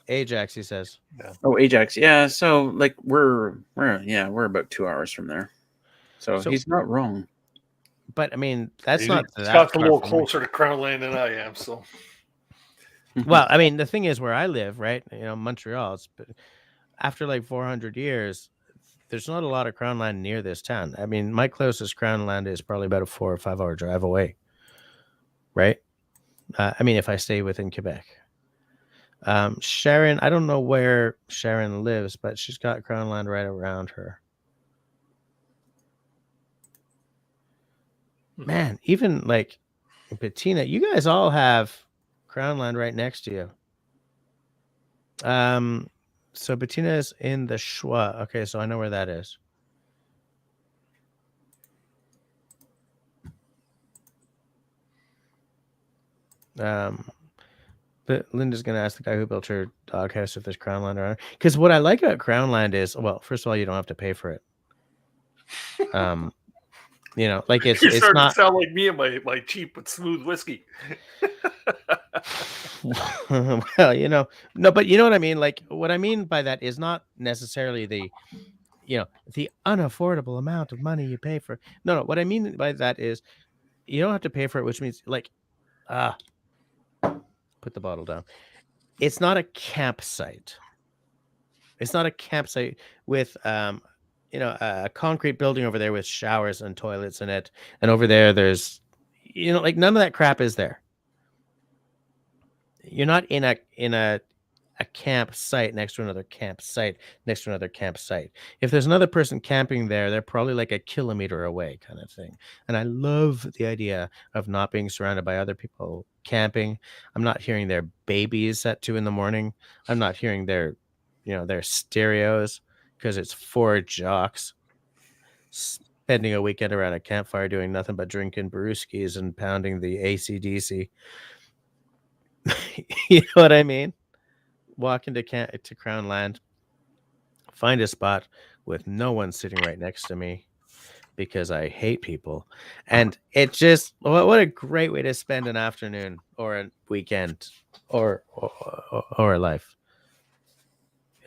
Ajax, he says. Yeah. Oh, Ajax. Yeah. So like we're about 2 hours from there. So he's not wrong. But I mean, that's not that Scott's a far little from me. closer to Crown Land than I am. So. Well, I mean, the thing is, where I live, right? Montreal. It's after like 400 years. There's not a lot of crown land near this town. I mean, my closest crown land is probably about a 4 or 5 hour drive away. Right? I mean, if I stay within Quebec. Sharon, I don't know where Sharon lives, but she's got crown land right around her. Man, even like Bettina, you guys all have crown land right next to you. So Bettina is in the Schwa. Okay, so I know where that is. But Linda's gonna ask the guy who built her doghouse if there's crown land around. Because what I like about crown land is, well, first of all, you don't have to pay for it. Like it's starting not. to sound like me and my cheap but smooth whiskey. Well, no, but you know what I mean. Like what I mean by that is not necessarily the unaffordable amount of money you pay for. No. What I mean by that is you don't have to pay for it, which means like, put the bottle down. It's not a campsite. It's not a campsite with a concrete building over there with showers and toilets in it, and over there there's like none of that crap is there. You're not in a campsite next to another campsite next to another campsite. If there's another person camping there, they're probably like a kilometer away, kind of thing. And I love the idea of not being surrounded by other people camping. I'm not hearing their babies at 2 a.m. I'm not hearing their stereos because it's 4 jocks spending a weekend around a campfire doing nothing but drinking brewskis and pounding the AC/DC. You know what I mean? Walk into Crown Land, find a spot with no one sitting right next to me because I hate people. And it just, what a great way to spend an afternoon or a weekend or a life.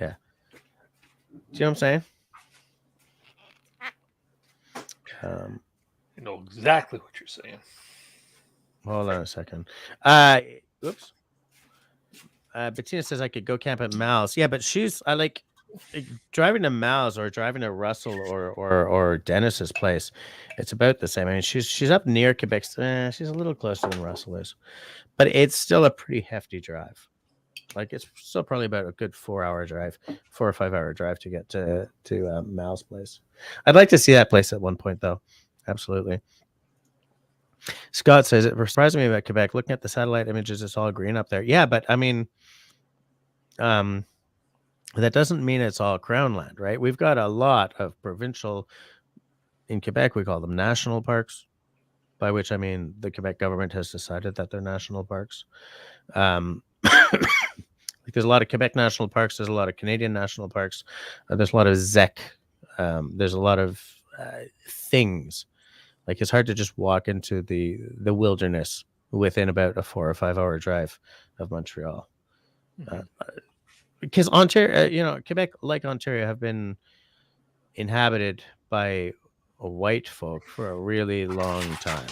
Yeah. Do you know what I'm saying? You know exactly what you're saying. Hold on a second. Oops. Bettina says I could go camp at Mal's. Yeah, but I like driving to Mal's or driving to Russell or Dennis's place. It's about the same. I mean, she's up near Quebec. She's a little closer than Russell is, but it's still a pretty hefty drive. Like it's still probably about a good 4 hour drive, 4 or 5 hour drive to get to Mal's place. I'd like to see that place at one point, though. Absolutely. Scott says it surprised me about Quebec. Looking at the satellite images, it's all green up there. Yeah, but I mean, that doesn't mean it's all crown land, right? We've got a lot of provincial. In Quebec, we call them national parks, by which I mean the Quebec government has decided that they're national parks. There's a lot of Quebec national parks. There's a lot of Canadian national parks. There's a lot of ZEC. There's a lot of things. Like it's hard to just walk into the wilderness within about a 4 or 5 hour drive of Montreal. Because Ontario, Quebec, like Ontario, have been inhabited by white folk for a really long time.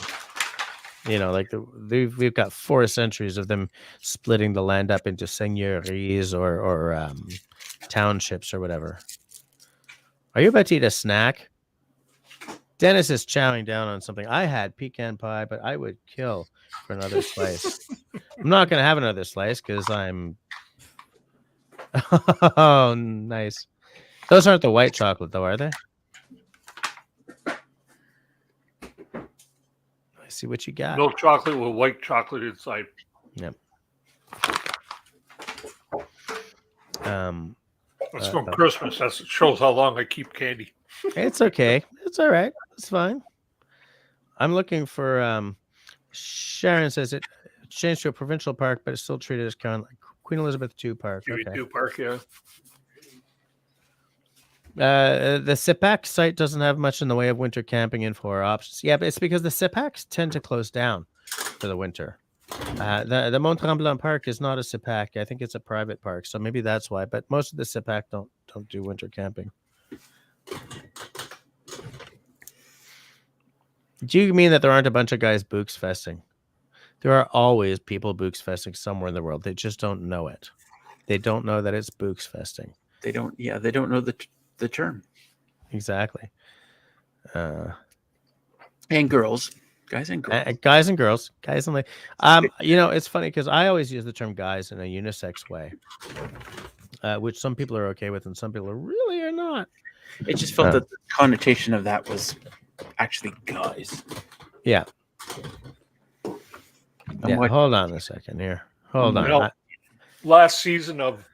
Like we've got 4 centuries of them splitting the land up into seigneuries or townships or whatever. Are you about to eat a snack? Dennis is chowing down on something. I had pecan pie, but I would kill for another slice. I'm not going to have another slice because I'm... Oh, nice. Those aren't the white chocolate, though, are they? I see what you got. Milk chocolate with white chocolate inside. Yep. That's from Christmas. That shows how long I keep candy. It's okay. It's all right. It's fine. I'm looking for... Sharon says it changed to a provincial park, but it's still treated as Queen Elizabeth II Park. Okay. Okay. II Park, yeah. The SIPAC site doesn't have much in the way of winter camping info or options. Yeah, but it's because the SIPACs tend to close down for the winter. The Mont Tremblant Park is not a SIPAC. I think it's a private park, so maybe that's why. But most of the SIPAC don't do winter camping. Do you mean that there aren't a bunch of guys books festing? There are always people books festing somewhere in the world. They just don't know it. They don't know that it's books festing. They don't. Yeah, they don't know the term. Exactly. And girls, guys and girls, guys and girls, guys and it's funny because I always use the term guys in a unisex way, which some people are okay with and some people really are not. It just felt that the connotation of that was actually guys. Yeah. Hold on a second here. Hold on. Last season of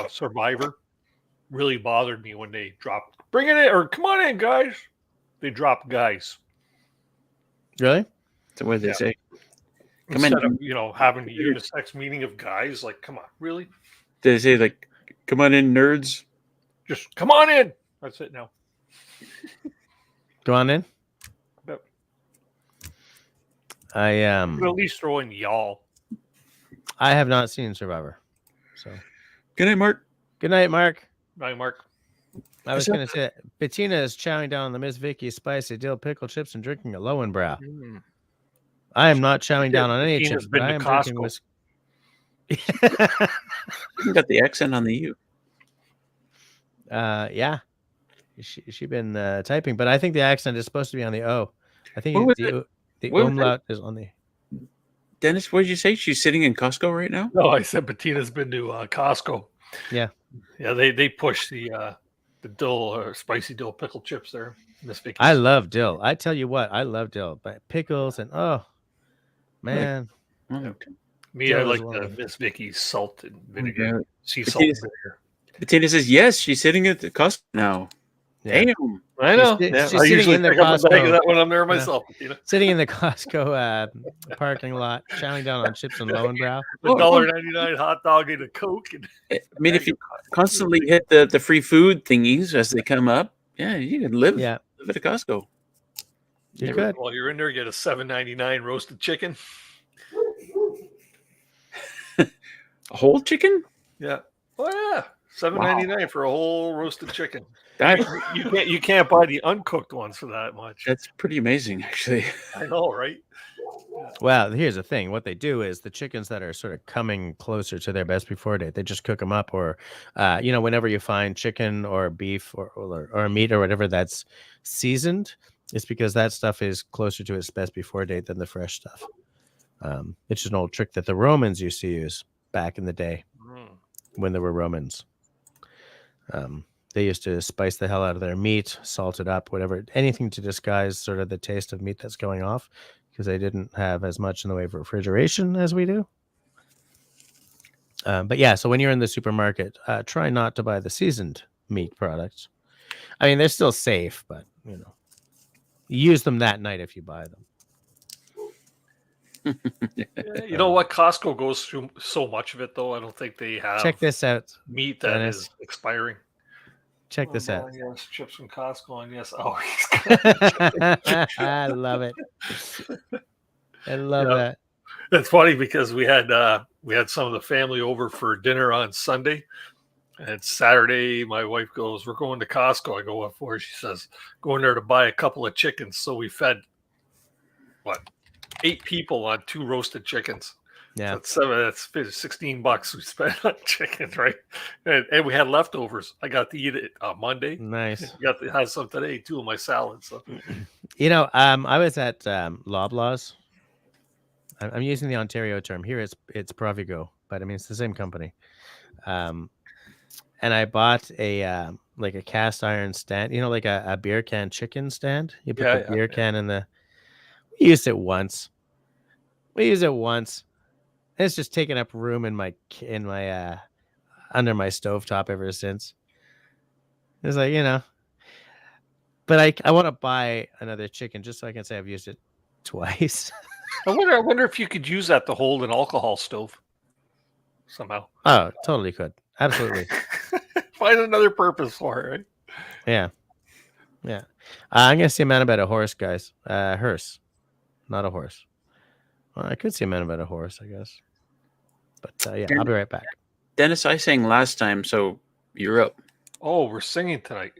Survivor really bothered me when they dropped "Bring it in" or "Come on in, guys." They dropped "guys." Really? So what did they say? Instead of having the unisex meaning of guys, like, come on, really? Did they say like, "Come on in, nerds"? Just come on in. That's it now. Go on in. Yep. I at least throw in y'all. I have not seen Survivor. So good night, Mark. Good night, Mark. Bye, Mark. I was going to say, Bettina is chowing down on the Miss Vicky spicy dill pickle chips and drinking a Lowenbrow. I am not chowing down on any chips, but I am drinking whiskey. You got the accent on the U. Yeah. She been typing, but I think the accent is supposed to be on the O. I think the umlaut is on the. Dennis, what did you say? She's sitting in Costco right now? No, I said Bettina's been to Costco. Yeah. Yeah, they push the dill or spicy dill pickle chips there. Miss Vicky. I love dill. I tell you what, I love dill, but pickles and man. Okay. Me, I like the Miss Vicky's salt and vinegar. Sea salt and vinegar. Bettina says yes. She's sitting at the Costco now. Yeah. Damn, I know. She's I sitting usually in the pick up Costco. a bag of that when I'm there myself. Sitting in the Costco parking lot, chowing down on chips and Lowenbrow. $1.99 hot dog and a Coke. I mean, if you constantly hit the free food thingies as they come up, you can live at a Costco. You could. While you're in there, get a $7.99 roasted chicken. A whole chicken? Yeah. Oh yeah. $7.99 for a whole roasted chicken. That, you can't buy the uncooked ones for that much. That's pretty amazing, actually. I know, right? Well, here's the thing. What they do is the chickens that are sort of coming closer to their best before date, they just cook them up, or whenever you find chicken or beef or meat or whatever that's seasoned, it's because that stuff is closer to its best before date than the fresh stuff. It's just an old trick that the Romans used to use back in the day when there were Romans. They used to spice the hell out of their meat, salt it up, whatever, anything to disguise sort of the taste of meat that's going off, because they didn't have as much in the way of refrigeration as we do. But yeah, so when you're in the supermarket, try not to buy the seasoned meat products. I mean, they're still safe, but use them that night if you buy them. You know what? Costco goes through so much of it, though. I don't think they have. Check this out. Meat that is expiring. Check this out. Yes, chips from Costco, and yes, oh, I love it. I love that. It's funny because we had some of the family over for dinner on Sunday, and Saturday my wife goes, "We're going to Costco." I go, "What for?" She says, "Going there to buy a couple of chickens." So we fed 8 people on 2 roasted chickens. Yeah, that's $16 we spent on chickens, right? And we had leftovers. I got to eat it on Monday. Nice. Got to have some today too in my salad. So, I was at Loblaws. I'm using the Ontario term here. It's Provigo, but I mean it's the same company. And I bought a cast iron stand. Like a beer can chicken stand. You put the beer can in the. We used it once. It's just taken up room in my under my stovetop ever since. It's like, but I want to buy another chicken just so I can say I've used it twice. I wonder if you could use that to hold an alcohol stove somehow. Oh, totally could. Absolutely. Find another purpose for it, right? Yeah. Yeah. I'm going to see a man about a horse, guys. Hearse, not a horse. Well, I could see a man about a horse, I guess. But yeah, I'll be right back. Dennis, I sang last time, so you're up. Oh, we're singing tonight.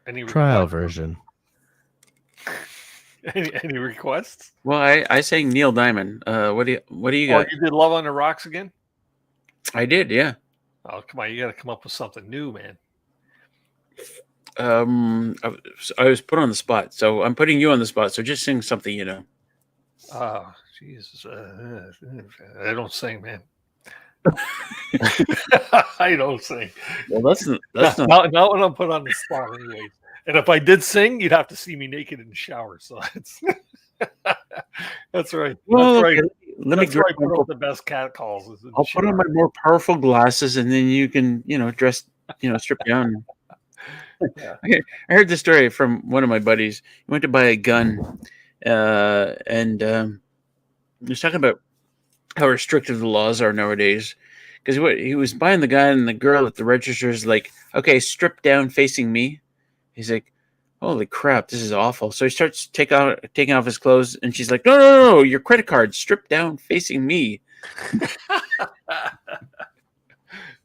Any Trial requests? version. Any requests? Well, I sang Neil Diamond. What do you Oh, got? you did Love on the Rocks again? I did, yeah. Oh, come on. You got to come up with something new, man. I was put on the spot, so I'm putting you on the spot. So just sing something, you know. Oh, Jesus. I don't sing, man. I don't sing. Well, that's not. Not when I'm put on the spot, anyways. And if I did sing, you'd have to see me naked in the shower. So it's that's right. Well, That's right. Let me That's where I grab put out the best cat calls. is in the I'll put on my more powerful glasses, and then you can, dress, strip down. Yeah. I heard the story from one of my buddies. He went to buy a gun, and he was talking about how restrictive the laws are nowadays. Because he was buying the gun, and the girl at the register is like, "Okay, strip down, facing me." He's like, "Holy crap, this is awful!" So he starts taking off his clothes, and she's like, "No, your credit card, strip down, facing me."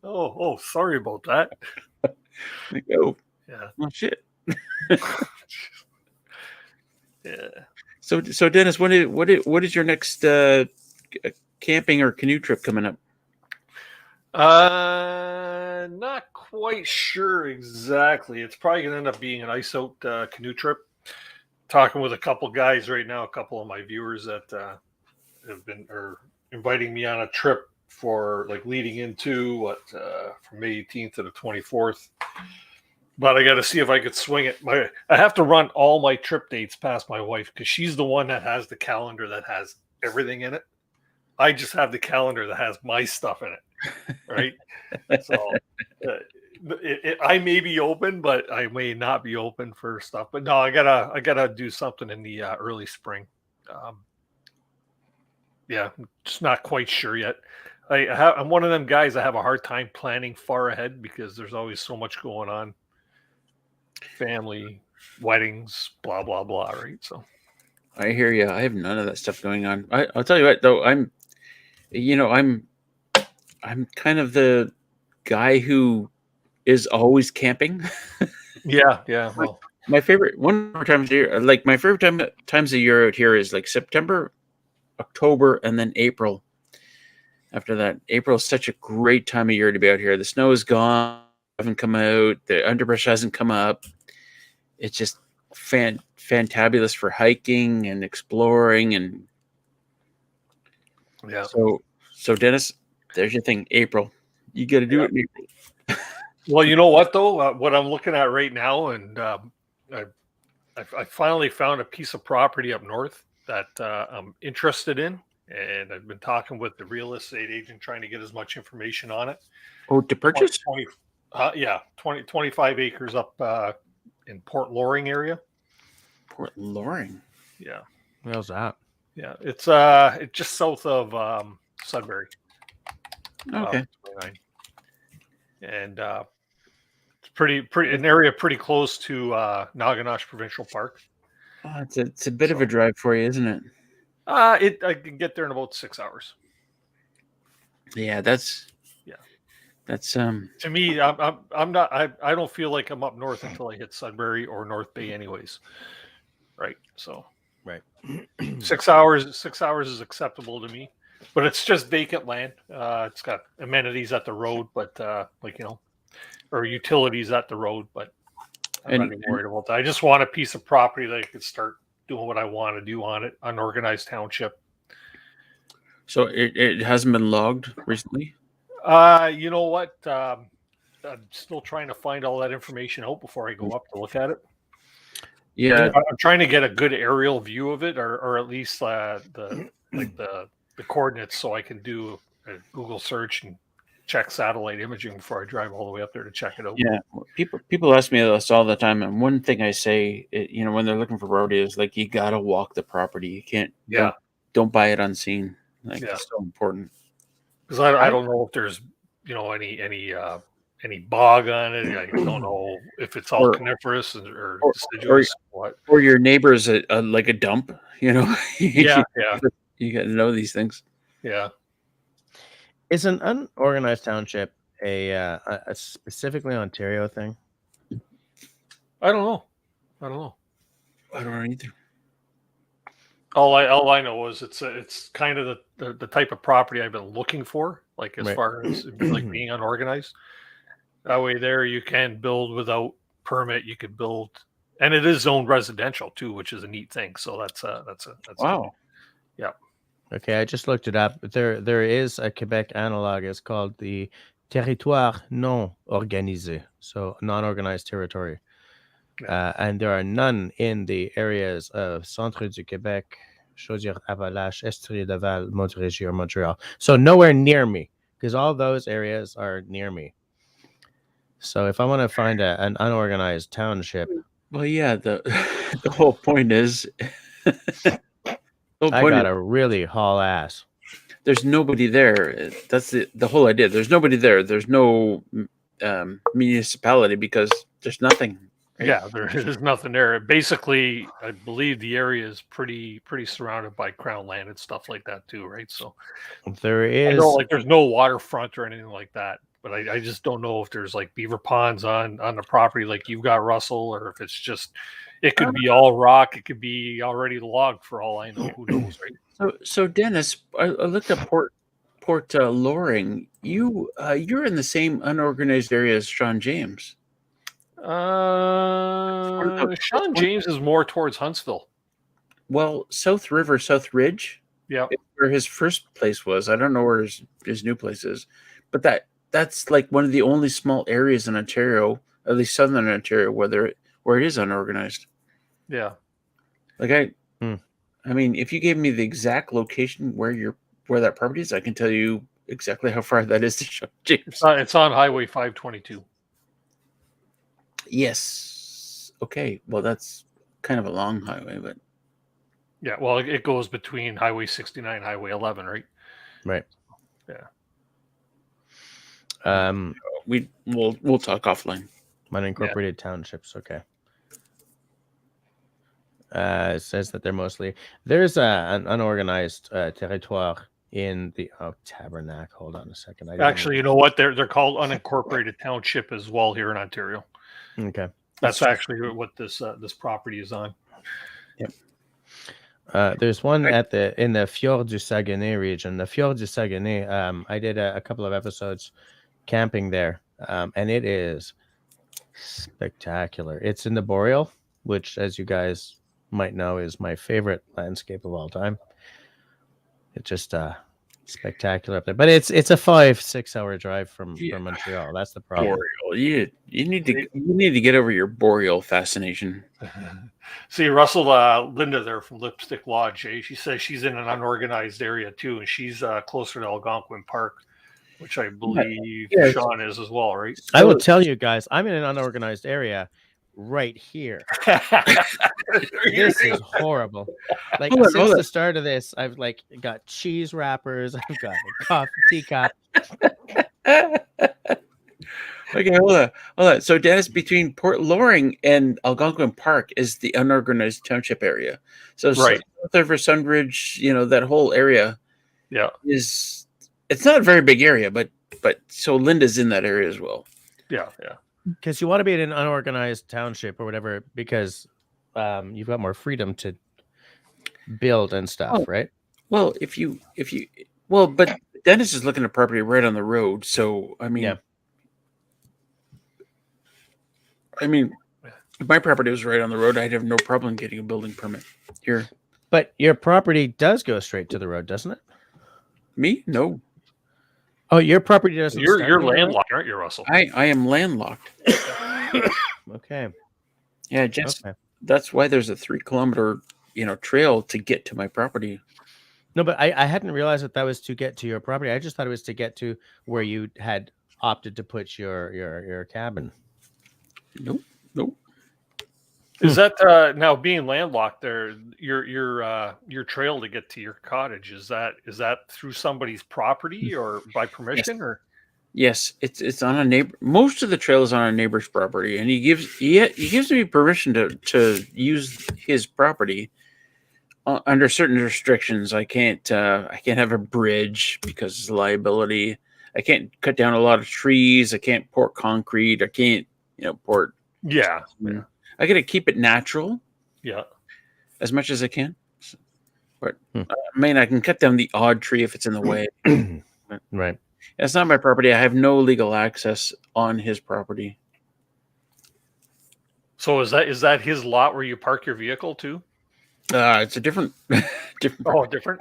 Oh, sorry about that. Like, oh, Yeah. well, shit. Yeah. So Dennis, what is your next camping or canoe trip coming up? Not quite sure exactly. It's probably gonna end up being an ice out canoe trip. Talking with a couple guys right now, a couple of my viewers that have been inviting me on a trip for like leading into from May 18th to the 24th. But I got to see if I could swing it. I have to run all my trip dates past my wife because she's the one that has the calendar that has everything in it. I just have the calendar that has my stuff in it, right? So I may be open, but I may not be open for stuff. But no, I gotta do something in the early spring. Yeah, just not quite sure yet. I'm one of them guys. I have a hard time planning far ahead because there's always so much going on. Family, weddings, blah blah blah. Right. So I hear you. I have none of that stuff going on. I'll tell you what, though. I'm kind of the guy who is always camping. yeah. Well, My favorite times a year, like my favorite times a year out here is like September, October, and then April. After that, April is such a great time of year to be out here. The snow is gone, haven't come out, the underbrush hasn't come up. It's just fantabulous for hiking and exploring, and yeah. So Dennis, there's your thing, April. You got to do it in April. Well, you know what though? What I'm looking at right now, and I finally found a piece of property up north that I'm interested in, and I've been talking with the real estate agent trying to get as much information on it. Oh, to purchase? 25 acres up in Port Loring area. Port Loring. Yeah. How's that? Yeah, it's just south of Sudbury. Okay. 29. And it's pretty an area pretty close to Naganosh Provincial Park. Oh, it's a bit of a drive for you, isn't it? I can get there in about 6 hours. Yeah, that's to me. I'm not. I don't feel like I'm up north until I hit Sudbury or North Bay, anyways. Right. So. Right. 6 hours. 6 hours is acceptable to me, but it's just vacant land. It's got amenities at the road, but or utilities at the road. But I'm not even worried about that. I just want a piece of property that I could start doing what I want to do on it. Unorganized township. So it hasn't been logged recently? You know what? I'm still trying to find all that information out before I go up to look at it. Yeah, I'm trying to get a good aerial view of it, or at least the coordinates, so I can do a Google search and check satellite imaging before I drive all the way up there to check it out. Yeah, people ask me this all the time, and one thing I say, when they're looking for road is like you gotta walk the property. You can't. Yeah. Don't buy it unseen. It's so important. Because I don't know if there's any any bog on it. I don't know if it's all Or- coniferous or or- deciduous. What? Or your neighbor's like a dump, you know. Yeah, yeah, You got to know these things. yeah. Is an unorganized township a specifically Ontario thing? I don't know. I don't know. I don't know either. All I know is it's kind of the type of property I've been looking for, like as Right. far as like being unorganized. That way, there you can build without permit. You could build, and it is zoned residential too, which is a neat thing. So that's Wow. Yeah. Okay, I just looked it up. There is a Quebec analog. It's called the territoire non organisé, so non-organized territory. And there are none in the areas of Centre du Québec, Chaudière-Appalaches, Estrie-Laval, Montérégie, or Montreal. So nowhere near me, because all those areas are near me. So if I want to find an unorganized township, Well, yeah. The the whole point is, I gotta really haul ass. there's nobody there. That's the whole idea. There's nobody there. There's no municipality because there's nothing. Right? Yeah, there is nothing there. Basically, I believe the area is pretty surrounded by crown land and stuff like that too, right? So There I is know like there's no waterfront or anything like that, but I just don't know if there's like beaver ponds on the property like you've got, Russell, or if it's just it could be all rock, it could be already logged for all I know. Who knows, right? So Dennis, I looked up Port Loring. You're in the same unorganized area as Sean James. Sean James is more towards Huntsville. Well, South River, South Ridge, Yeah, where his first place was. I don't know where his new place is, but that's like one of the only small areas in Ontario, at least southern Ontario, where it is unorganized. yeah. Like I mean, if you gave me the exact location where that property is, I can tell you exactly how far that is to Sean James. It's on Highway 522. Yes. Okay. Well, that's kind of a long highway, but Yeah, well, it goes between Highway 69 and Highway 11, right? right. Yeah. we'll talk offline. Unincorporated townships. Okay. It says that there's an unorganized territoire in the Tabernacle. Hold on a second. Actually, you know what? They're called unincorporated township as well here in Ontario. Okay. That's actually what this property is on. Yep. There's one in the Fjord du Saguenay region. The Fjord du Saguenay. I did a couple of episodes camping there, and it is spectacular. It's in the Boreal, which, as you guys might know, is my favorite landscape of all time. It's just spectacular up there, but it's a 5-6 hour drive from Montreal. That's the problem. Boreal. You need to get over your Boreal fascination. See, Russell, Linda there from Lipstick Lodge, she says she's in an unorganized area too, and she's closer to Algonquin Park, which I believe Sean is as well, right? I will tell you guys, I'm in an unorganized area right here. This is horrible. Like since the start of this, I've like got cheese wrappers, I've got a coffee teacup. Okay, hold on. So, Dennis, between Port Loring and Algonquin Park is the unorganized township area. So, right over Sunbridge, that whole area, it's not a very big area, but so Linda's in that area as well. Yeah. Because you want to be in an unorganized township or whatever, because you've got more freedom to build and stuff, right? Well, but Dennis is looking at property right on the road, so I mean. Yeah. I mean, if my property was right on the road, I'd have no problem getting a building permit here. But your property does go straight to the road, doesn't it? Me? No. Oh, your property doesn't. You're landlocked, aren't you, Russell? I am landlocked. Okay. Yeah, that's why there's a 3-kilometer, trail to get to my property. No, but I hadn't realized that was to get to your property. I just thought it was to get to where you had opted to put your cabin. Nope. Is that now being landlocked there? Your trail to get to your cottage is that through somebody's property or by permission or? Yes, it's on a neighbor. Most of the trail is on a neighbor's property, and he gives me permission to use his property under certain restrictions. I can't have a bridge because of liability. I can't cut down a lot of trees. I can't pour concrete. I can't pour. Yeah. I got to keep it natural. Yeah. As much as I can. But I mean, I can cut down the odd tree if it's in the way. Right. It's not my property. I have no legal access on his property. So is that his lot where you park your vehicle too? It's a different. Oh, different.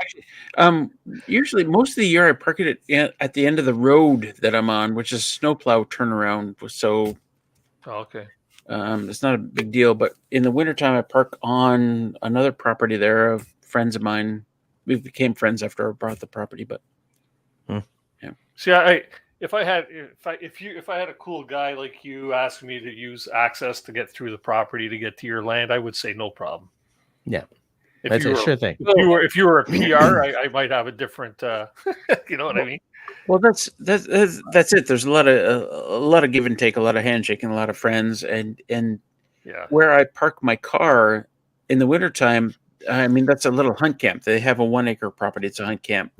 Usually, most of the year, I park it at the end of the road that I'm on, which is snowplow turnaround. So, okay. It's not a big deal. But in the wintertime, I park on another property there of friends of mine. We became friends after I bought the property, but. Yeah. See, if I had a cool guy like you asked me to use access to get through the property to get to your land, I would say no problem. Yeah, If sure thing. If you were a PR, I might have a different. You know what I mean? Well, that's it. There's a lot of give and take, a lot of handshaking, a lot of friends, and yeah. Where I park my car in the wintertime, I mean that's a little hunt camp. They have a 1 acre property. It's a hunt camp,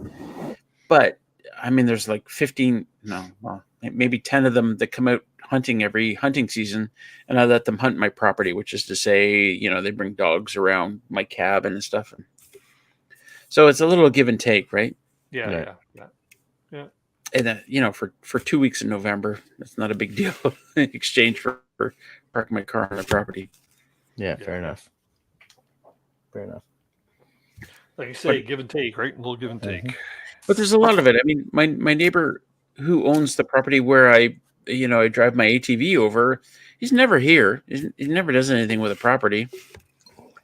but I mean there's like 15, maybe 10 of them that come out hunting every hunting season, and I let them hunt my property, which is to say, they bring dogs around my cabin and stuff. So it's a little give and take, right? Yeah. And then, for 2 weeks in November, that's not a big deal in exchange for parking my car on the property. Yeah, fair enough. Fair enough. Like you say, give and take, right? A little give and take. But there's a lot of it. I mean, my neighbor who owns the property where I drive my ATV over, he's never here. He never does anything with the property.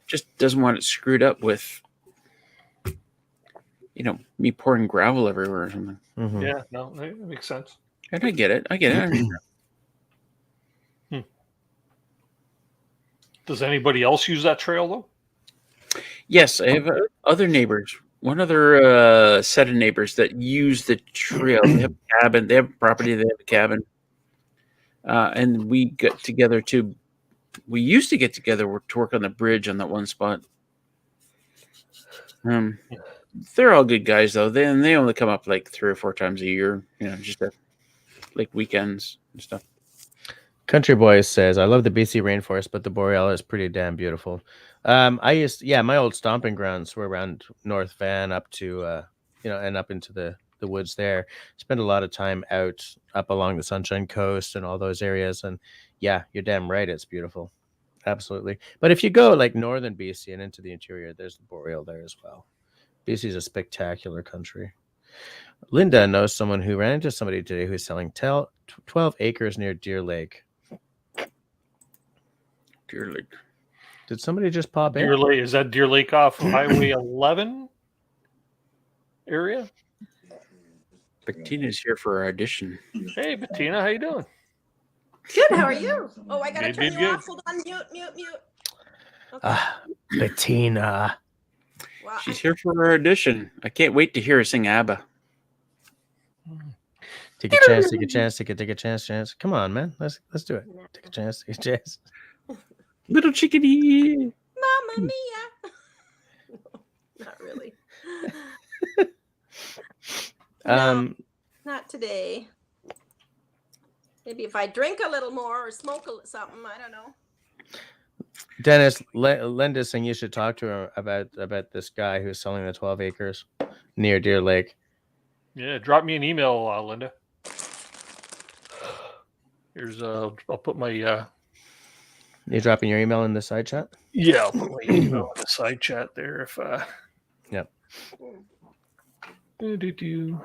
Just doesn't want it screwed up with, me pouring gravel everywhere or something. Mm-hmm. Yeah, no, that makes sense. And I get it. Does anybody else use that trail though? Yes, I have other neighbors. One other set of neighbors that use the trail. They have a cabin. They have property. They have a cabin. And we got together to. We used to get together to work on the bridge on that one spot. They're all good guys though. They only come up like 3 or 4 times a year. Just like weekends and stuff. Country Boys says, I love the BC rainforest, but the Boreal is pretty damn beautiful. My old stomping grounds were around North Van up to, and up into the woods there. Spent a lot of time up along the Sunshine Coast and all those areas. And yeah, you're damn right. It's beautiful. Absolutely. But if you go like northern BC and into the interior, there's the Boreal there as well. BC is a spectacular country. Linda knows someone who ran into somebody today who's selling 12 acres near Deer Lake. Deer Lake. Did somebody just pop in? Deer Lake, is that Deer Lake off Highway 11 area? Bettina's here for our audition. Hey, Bettina, how you doing? Good. How are you? Oh, I gotta turn you good. off. Hold on. Mute. Okay. Bettina. Wow. She's here for our audition. I can't wait to hear her sing ABBA. Take a chance. Come on, man. Let's do it. Take a chance. Little chickadee. Mamma mia. No, not really. No, not today. Maybe if I drink a little more or smoke something, I don't know. Dennis, Linda's saying you should talk to her about this guy who's selling the 12 acres near Deer Lake. Yeah, drop me an email, Linda. Here's I'll put my You dropping your email in the side chat? Yeah, I'll put my email in the side chat there if Yep. Do.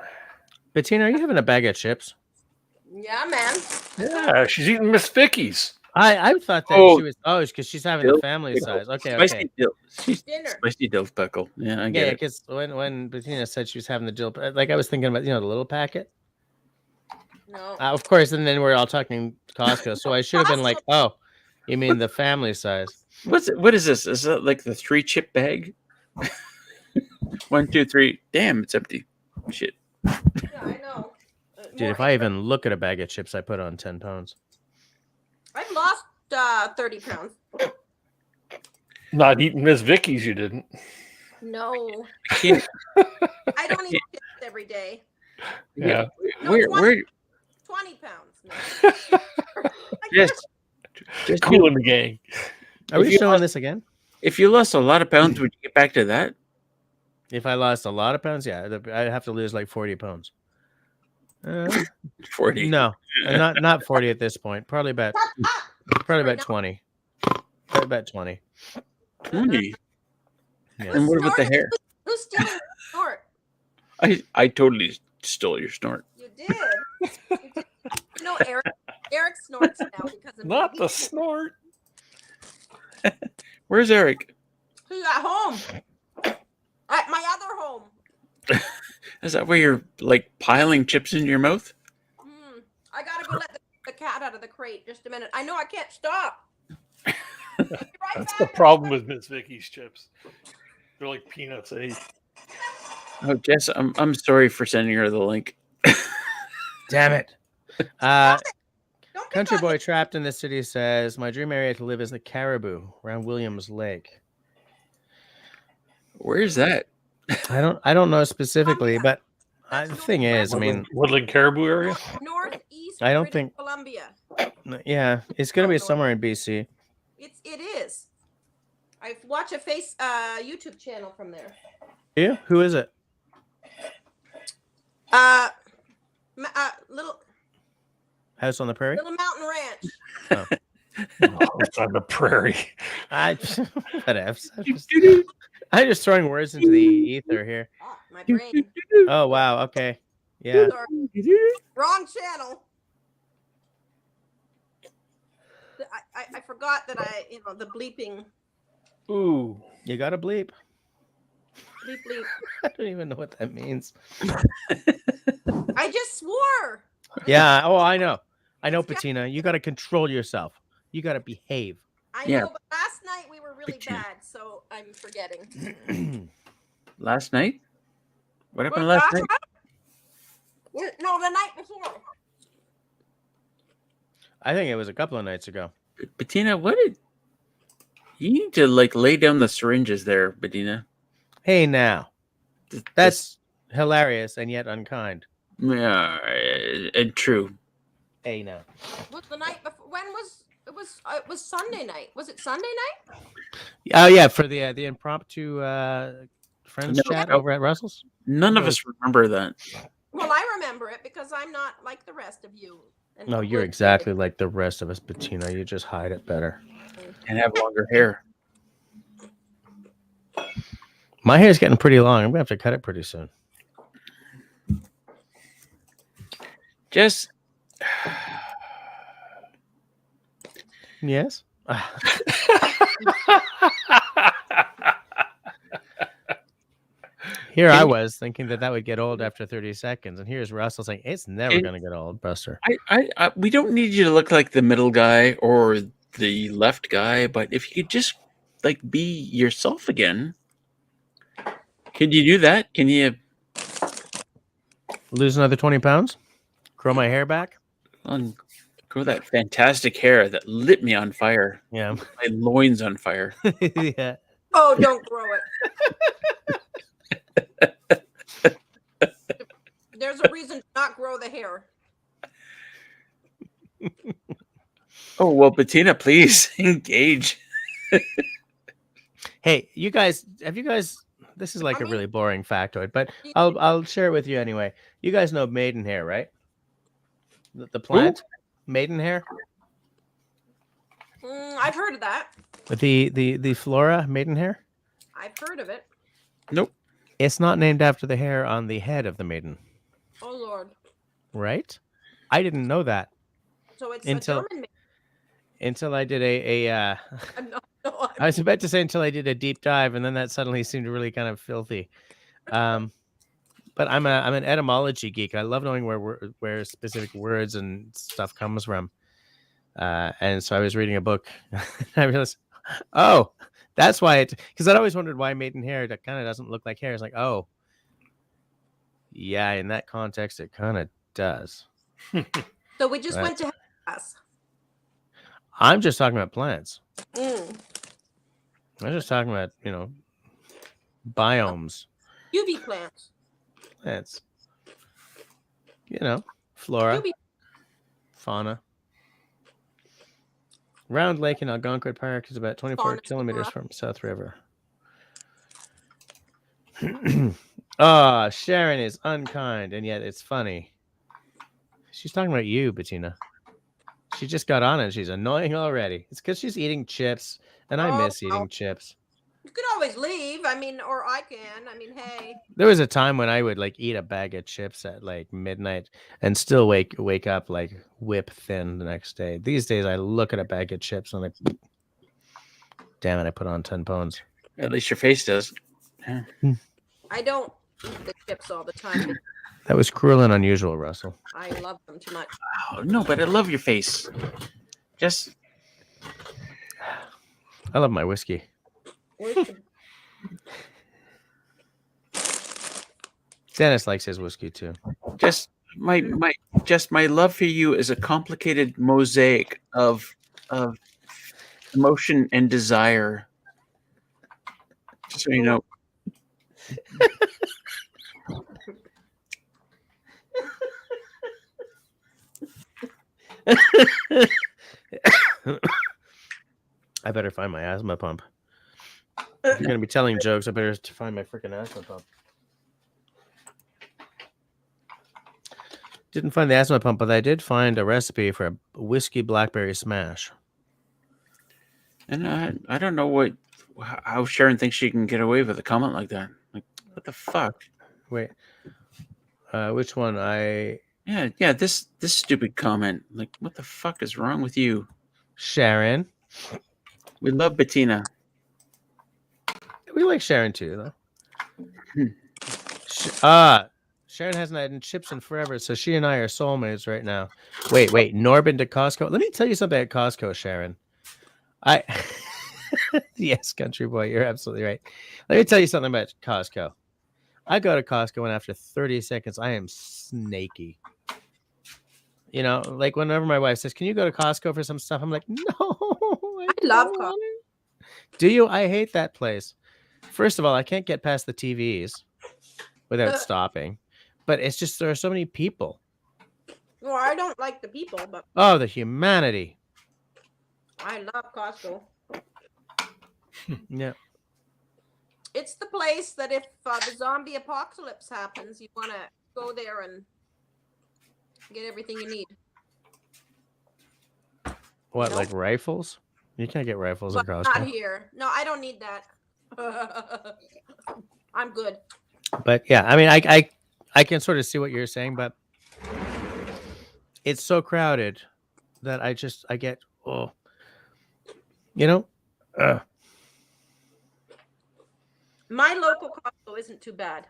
Bettina, are you having a bag of chips? Yeah, man. Yeah, she's eating Miss Vicky's. I thought that she was because she's having the family dill. size. Okay. Dinner. Spicy dill pickle. Yeah, I get it. Because when Bettina said she was having the dill, like I was thinking about the little packet. No. Of course, and then we're all talking Costco, so I should have been like, oh, you mean the family size? What is this? Is that like the 3-chip bag? 1, 2, 3. Damn, it's empty. Shit. Yeah, I know. Dude, if I even look at a bag of chips, I put on 10 pounds. I've lost 30 pounds. Not eating Miss Vicky's, you didn't. No, I can't. I don't eat chips every day. Yeah. No, Where 20 pounds. No. just Cool in the gang. Are If we you showing lost- this again? if you lost a lot of pounds, would you get back to that? If I lost a lot of pounds, yeah, I'd have to lose like 40 pounds. 40. No, not 40 at this point. Probably about 20. Probably about 20. 20. Yeah. And what about the hair? Who's stealing your snort? I totally stole your snort. You did. No, Eric snorts now because of Not me. the snort. Where's Eric? He's at home. At my other home. Is that where you're like piling chips into your mouth? I gotta go let the cat out of the crate. Just a minute. I know I can't stop. That's the problem with Miss Vicky's chips. They're like peanuts, eh? Oh, Jess, I'm sorry for sending her the link. Damn it. Don't pick Country on Boy me. Trapped in the City says, my dream area to live is the Caribou around Williams Lake. Where's that? I don't know specifically, but the thing is, I mean, Woodland Caribou area. Northeast. I don't British think- Columbia. yeah, it's going to be somewhere in BC. It is. I watch a YouTube channel from there. Yeah, who is it? Little House on the Prairie? Mountain Ranch. It's on the prairie. Whatever. I'm just throwing words into the ether here. Oh, my brain. Oh wow, okay, yeah. Sorry. Wrong channel. I forgot that the bleeping. Ooh. You got to bleep. Bleep bleep. I don't even know what that means. I just swore. Yeah. Oh, I know, Patina. You got to control yourself. You got to behave. I Yeah. know, but last night we were really Bettina. bad, so I'm forgetting. Last night? What happened Well, last night? No, the night before. I think it was a couple of nights ago. Bettina, you need to like lay down the syringes there, Bettina. Hey, now Th- that's hilarious and yet unkind. yeah, and true. Hey, now. Was the night before? When was it? Was Sunday night? Was it Sunday night? Oh yeah, for the impromptu friends No, chat no. over at Russell's. None of us remember that. Well, I remember it because I'm not like the rest of you. And No, you're we're- exactly like the rest of us, Bettina. You just hide it better. And have longer hair. My hair's getting pretty long. I'm gonna have to cut it pretty soon. Jess, Yes. Here I was thinking that would get old after 30 seconds, and here's Russell saying it's never It- gonna get old, Buster. I we don't need you to look like the middle guy or the left guy, but if you could just like be yourself again, can you do that? Can you Lose another 20 pounds? Grow my hair back? grow that fantastic hair that lit me on fire? Yeah. My loins on fire. Yeah. Oh, don't grow it. There's a reason to not grow the hair. Oh well, Bettina, please engage. Hey, you guys, this is like I a mean- really boring factoid, but I'll share it with you anyway. You guys know maidenhair, right? The plant, maidenhair. I've heard of that. The flora, maidenhair. I've heard of it. Nope. It's not named after the hair on the head of the maiden, Oh Lord. right? I didn't know that So it's Until- a German. until I did a I was about to say until I did a deep dive, and then that suddenly seemed really kind of filthy. But I'm an etymology geek. I love knowing where specific words and stuff comes from. And so I was reading a book. And I realized, oh, that's why because I'd always wondered why maiden hair that kind of doesn't look like hair. It's like, oh, yeah, in that context, it kind of does. So we just Right. went to us. I'm just talking about plants. Mm. I'm just talking about, biomes, UV plants. plants, flora, UV. fauna. Round Lake in Algonquin Park is about 24 Fauna, kilometers flora. from South River. Ah, Sharon is unkind, and yet it's funny. She's talking about you, Bettina. She just got on and she's annoying already. It's because she's eating chips, and I miss eating chips. You could always leave. I mean, or I can. I mean, hey. There was a time when I would like eat a bag of chips at like midnight and still wake up like whip thin the next day. These days, I look at a bag of chips and I'm like, damn it, I put on 10 pounds. At least your face does. I don't eat the chips all the time. That was cruel and unusual, Russell. I love them too much. Oh, no, but I love your face. Just I love my whiskey. Dennis likes his whiskey too. just my love for you is a complicated mosaic of emotion and desire. Just so you know. I better find my asthma pump. If you're gonna be telling jokes, I better find my freaking asthma pump. Didn't find the asthma pump, but I did find a recipe for a whiskey blackberry smash. And I don't know how Sharon thinks she can get away with a comment like that. Like, what the fuck? Wait, which one? Yeah. This stupid comment. Like, what the fuck is wrong with you? Sharon. We love Bettina. We like Sharon too, though. Sharon hasn't had chips in forever, so she and I are soulmates right now. Wait, Norbin to Costco. Let me tell you something at Costco, Sharon. Yes, country boy, you're absolutely right. Let me tell you something about Costco. I go to Costco and after 30 seconds, I am snaky. Like whenever my wife says, "Can you go to Costco for some stuff?" I'm like, "No, I love don't Costco. want it." Do you? I hate that place. First of all, I can't get past the TVs without stopping. But it's just there are so many people. Well, I don't like the people, but Oh, the humanity. I love Costco. Yeah. It's the place that if the zombie apocalypse happens, you want to go there and get everything you need. What, like rifles? You can't get rifles at Costco. Not here. No, I don't need that. I'm good. But yeah, I mean, I can sort of see what you're saying, but it's so crowded that I get, My local Costco isn't too bad.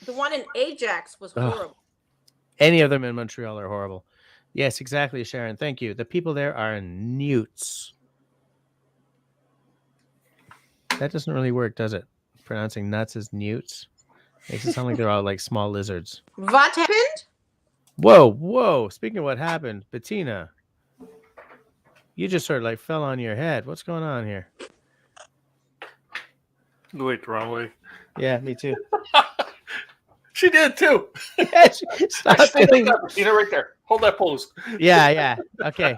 The one in Ajax was horrible. Any of them in Montreal are horrible. Yes, exactly, Sharon. Thank you. The people there are newts. That doesn't really work, does it? Pronouncing nuts as newts makes it sound like they're all like small lizards. What happened? Whoa. Speaking of what happened, Bettina, you just sort of like fell on your head. What's going on here? Wait, the wrong way. Yeah, me too. She did too. Stop doing that. Bettina, right there. Hold that pose. Yeah. Okay.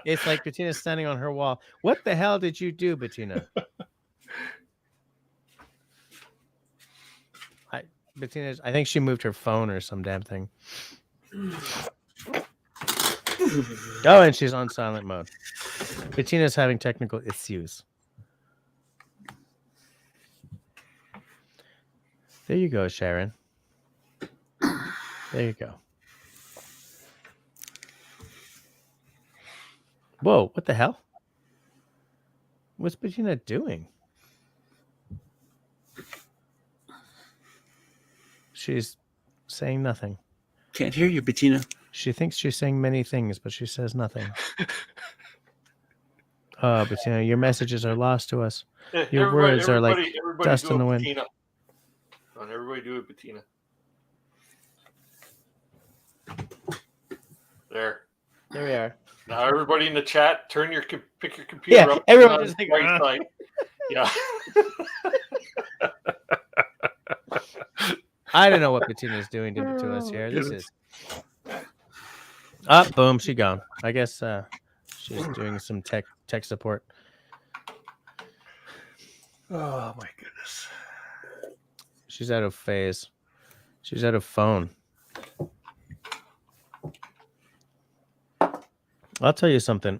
It's like Bettina's standing on her wall. What the hell did you do, Bettina? I think she moved her phone or some damn thing. Oh, and she's on silent mode. Bettina's having technical issues. There you go, Sharon. There you go. Whoa, what the hell? What's Bettina doing? She's saying nothing. Can't hear you, Bettina. She thinks she's saying many things, but she says nothing. Oh, Bettina, your messages are lost to us. Your words are like dust in the wind. Bettina. Everybody do it, Bettina. There. There we are. Now, everybody in the chat, pick your computer Yeah, up. everyone turn just on like, the right side. Yeah. I don't know what Bettina's doing to us here. This is up. Boom, she gone. I guess she's doing some tech support. Oh my goodness. She's out of phase. She's out of phone. I'll tell you something.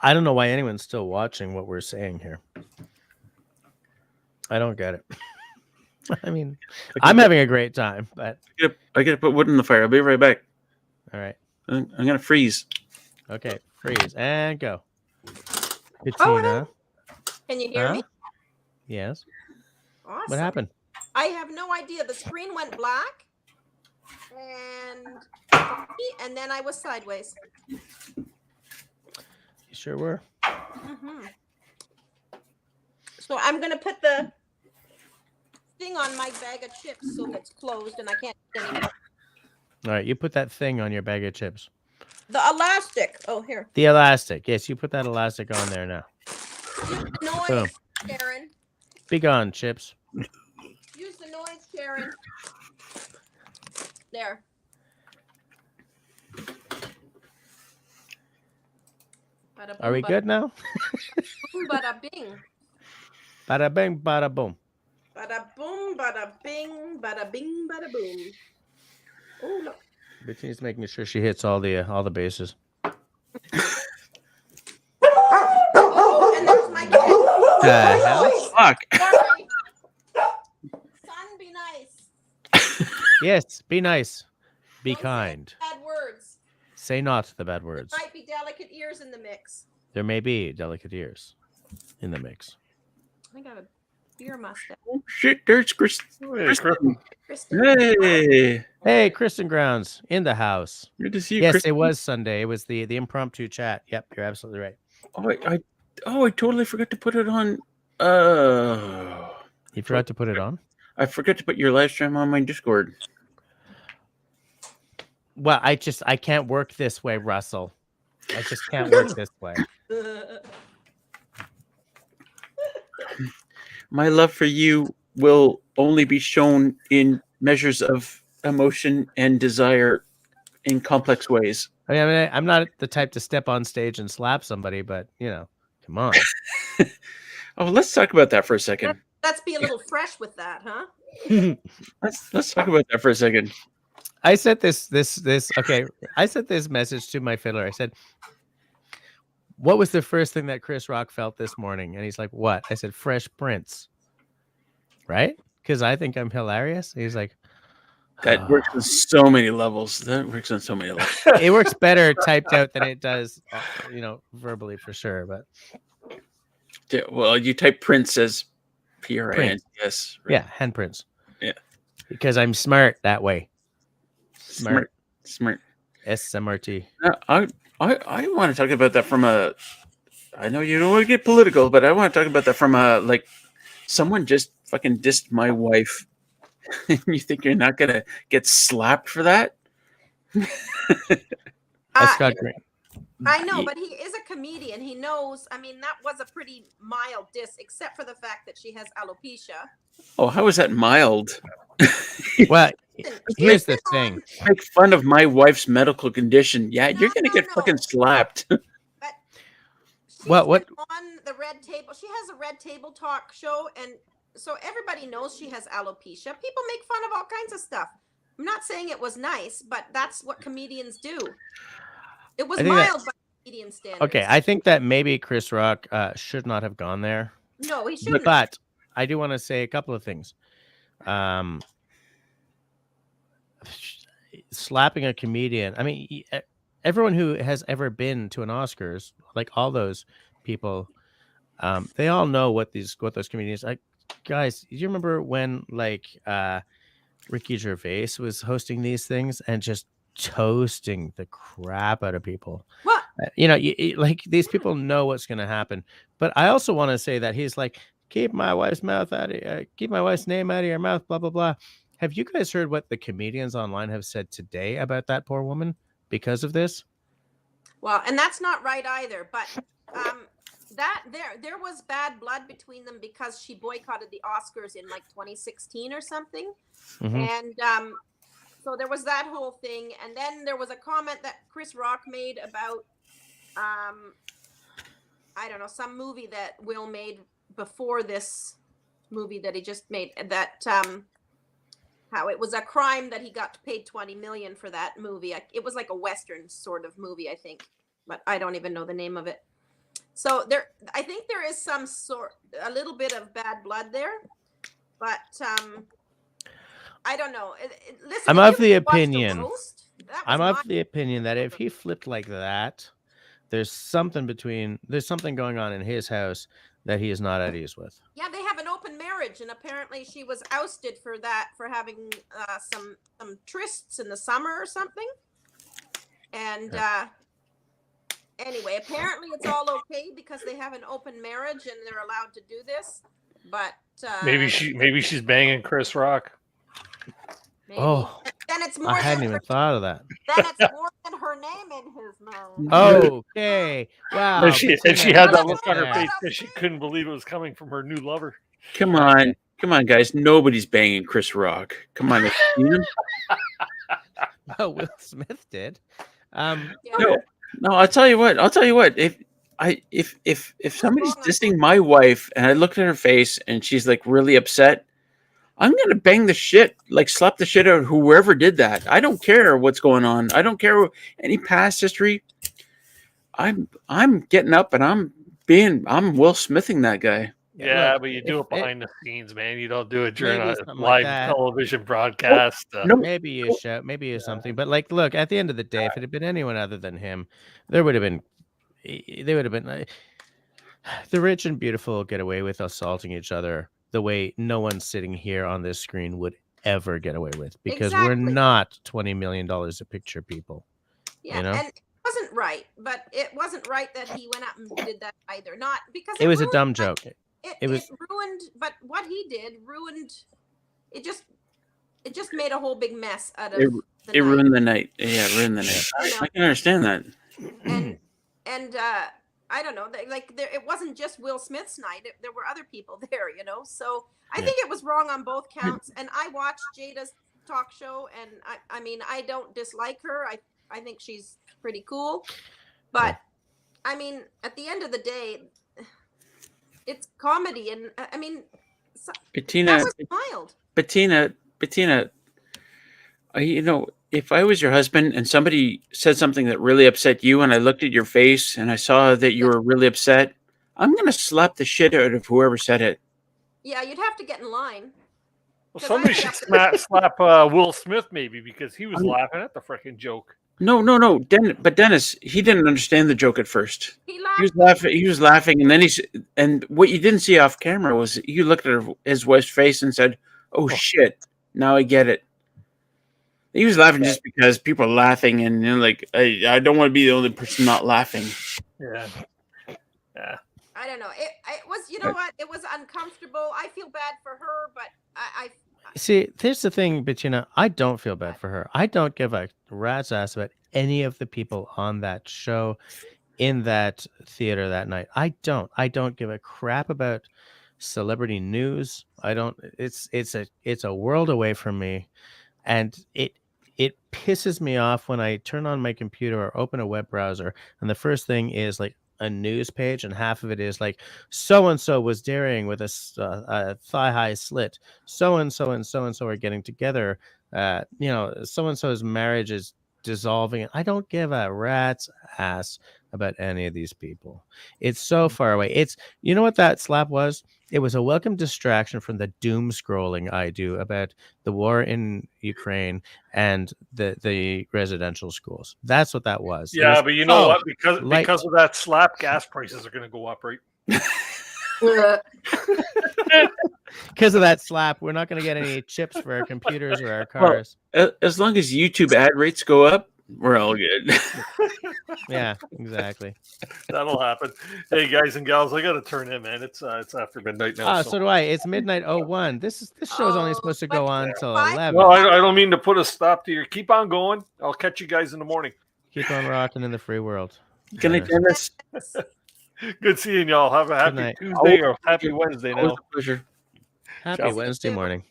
I don't know why anyone's still watching what we're saying here. I don't get it. I mean, I'm having a great time, but I gotta put wood in the fire. I'll be right back. all right. I'm gonna freeze. Okay, freeze and go. Oh, Bettina. Can you hear me? Yes. Awesome. What happened? I have no idea. The screen went black, and then I was sideways. You sure were. Mm-hmm. So I'm gonna put the thing on my bag of chips so it's closed and I can't eat anymore. All right, you put that thing on your bag of chips. The elastic. Oh, here. The elastic. Yes, you put that elastic on there now. Use the noise, Boom. Sharon. Be gone, chips. Use the noise, Sharon. There. Bada Are we boom, good now? boom, bada bing. Bada bing, bada boom. Bada boom, bada bing, bada bing, bada boom. Oh, look. Bettina's making sure she hits all the bases. Oh, and there's my cat. The hell? Fuck. Sorry. Son, be nice. Yes, be nice. Be Don't say kind. Bad words. Say not the bad words. Might be delicate ears in the mix. There may be delicate ears in the mix. I got a beer mustache. Oh, shit, there's Chris. Hey, Kristen. Hey. Hey, Kristen Grounds in the house. Good to see you, Yes, Chris. it was Sunday. It was the impromptu chat. Yep, you're absolutely right. I totally forgot to put it on. You forgot to put it on? I forgot to put your live stream on my Discord. Well, I can't work this way, Russell. I just can't work this way. My love for you will only be shown in measures of emotion and desire in complex ways. I mean, I'm not the type to step on stage and slap somebody, but come on. Oh, let's talk about that for a second. Let's be a little fresh with that, huh? Let's talk about that for a second. I sent this. Okay, I sent this message to my fiddler. I said, "What was the first thing that Chris Rock felt this morning?" And he's like, "What?" I said, "Fresh Prince." Right? Because I think I'm hilarious. He's like, That works on so many levels. It works better typed out than it does, verbally for sure. But Yeah, well, you type Prince as P-R-I-N-C-S. Right? yeah, hand prints. Yeah. Because I'm smart that way. Smart. SMRT. I want to talk about that from a. I know you don't want to get political, but I want to talk about that from a someone just fucking dissed my wife. You think you're not gonna get slapped for that? Scott Green. I know, but he is a comedian. He knows. I mean, that was a pretty mild diss, except for the fact that she has alopecia. Oh, how is that mild? Well, here's the thing. Make fun of my wife's medical condition. Yeah, you're gonna get fucking slapped. But she's Well, what- been on the Red Table? She has a Red Table Talk show, and so everybody knows she has alopecia. People make fun of all kinds of stuff. I'm not saying it was nice, but that's what comedians do. It was mild by comedian standards. Okay, I think that maybe Chris Rock should not have gone there. No, he shouldn't. But I do want to say a couple of things. Slapping a comedian. I mean, everyone who has ever been to an Oscars, like all those people, they all know what those comedians. Guys, do you remember when Ricky Gervais was hosting these things and just toasting the crap out of people? What? These people know what's going to happen. But I also want to say that he's like, keep my wife's name out of your mouth, blah blah blah. Have you guys heard what the comedians online have said today about that poor woman because of this? Well, and that's not right either. But that there was bad blood between them because she boycotted the Oscars in like 2016 or something, Mhm. and so there was that whole thing. And then there was a comment that Chris Rock made about I don't know, some movie that Will made before this movie that he just made, that how it was a crime that he got paid 20 million for that movie. It was like a Western sort of movie, I think, but I don't even know the name of it. So I think there is a little bit of bad blood there, but I don't know. Listen, I'm if of you the watched The opinion. Roast, that was I'm of my- the opinion that if he flipped like that, there's something going on in his house that he is not at ease with. Yeah, they have an open marriage, and apparently she was ousted for having some trysts in the summer or something. And anyway, apparently it's all okay because they have an open marriage and they're allowed to do this. But Maybe she's banging Chris Rock. maybe. Oh, Then it's more I hadn't than even thought of that. then it's more than her name in his name. Okay, wow. And she Bettina, had that that's look on her fair. face because she couldn't believe it was coming from her new lover. Come on, guys. Nobody's banging Chris Rock. Come on, have you seen him? Well, Will Smith did. Yeah. No. I'll tell you what. If somebody's dissing my wife and I looked at her face and she's like really upset, I'm gonna bang the shit, like slap the shit out of whoever did that. I don't care what's going on. I don't care any past history. I'm getting up and I'm Will Smithing that guy. Yeah, look, but you do it behind the scenes, man. You don't do it during Maybe a something like live that. television broadcast. No, Maybe you shout, maybe you something. But like, look, at the end of the day, if it had been anyone other than him, there would have been. They would have been. The rich and beautiful get away with assaulting each other the way no one sitting here on this screen would ever get away with, because we're Exactly. not $20 million a picture people. Yeah, You know? and it wasn't right, but it wasn't right that he went up and did that either. Not because It was a ruined dumb my- joke. It was- ruined, but what he did ruined. It just made a whole big mess out of It the night. ruined the night. Yeah, it ruined the night. You know? I can understand that. and I don't know, it wasn't just Will Smith's night. There were other people there, you know. So I think it was wrong on both counts. And I watched Jada's talk show, and I mean, I don't dislike her. I think she's pretty cool, but I mean, at the end of the day, it's comedy, and I mean, Bettina, that was mild. Bettina, if I was your husband and somebody said something that really upset you, and I looked at your face and I saw that you were really upset, I'm gonna slap the shit out of whoever said it. Yeah, you'd have to get in line. Well, 'Cause somebody I- should slap Will Smith maybe because he was laughing at the freaking joke. No. But Dennis, he didn't understand the joke at first. He He laughed. was laughing, and then and what you didn't see off camera was you looked at his wife's face and said, "Oh shit, now I get it." He was laughing just because people are laughing, and like I don't want to be the only person not laughing. Yeah. I don't know. It was, you know what? It was uncomfortable. I feel bad for her, but I See, here's the thing, Bettina. I don't feel bad for her. I don't give a rat's ass about any of the people on that show, in that theater that night. I don't give a crap about celebrity news. I don't. It's a world away from me, and it pisses me off when I turn on my computer or open a web browser, and the first thing is like a news page, and half of it is like so and so was daring with a thigh high slit. So and so are getting together. So and so's marriage is dissolving. I don't give a rat's ass about any of these people. It's so far away. It's, you know what that slap was? It was a welcome distraction from the doom scrolling I do about the war in Ukraine and the residential schools. That's what that was. It Yeah, was, but you know oh, what? light- Because of that slap, gas prices are going to go up, right? because of that slap, we're not going to get any chips for our computers or our cars. As long as YouTube ad rates go up, We're all good. Yeah, exactly. That'll happen. Hey guys and gals, I gotta turn in, man. It's after midnight now. So do I. It's midnight 01. This show's only Oh, supposed to but go on till why- 11. No, I don't mean to put a stop to your. Keep on going. I'll catch you guys in the morning. Keep on rocking in the free world. Can I Dennis. turn this? Good seeing y'all. Have a happy night. Tuesday or happy Wednesday Always now. a pleasure. Happy Ciao. Wednesday morning.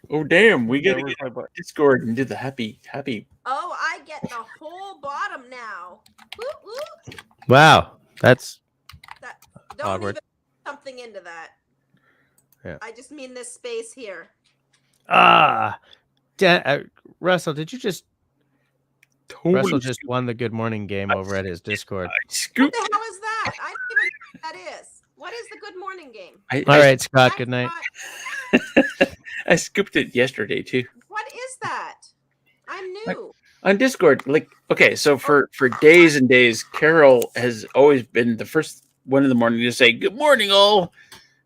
Oh damn, we gotta Where's get my butt? Discord and do the happy. Oh, I get the whole bottom now. Whoop, whoop. Wow, that's That, don't Awkward. even put something into that. Yeah. I just mean this space here. Russell. Did you just Totally Russell just won the Good Morning game over at his Discord? What scoop. the hell is that? I don't even know what that is. What is the good morning game? All right, Scott. I Good night. thought- I scooped it yesterday too What is that? I'm new. on Discord. Like, okay, so for days and days, Carol has always been the first one in the morning to say "Good morning, all."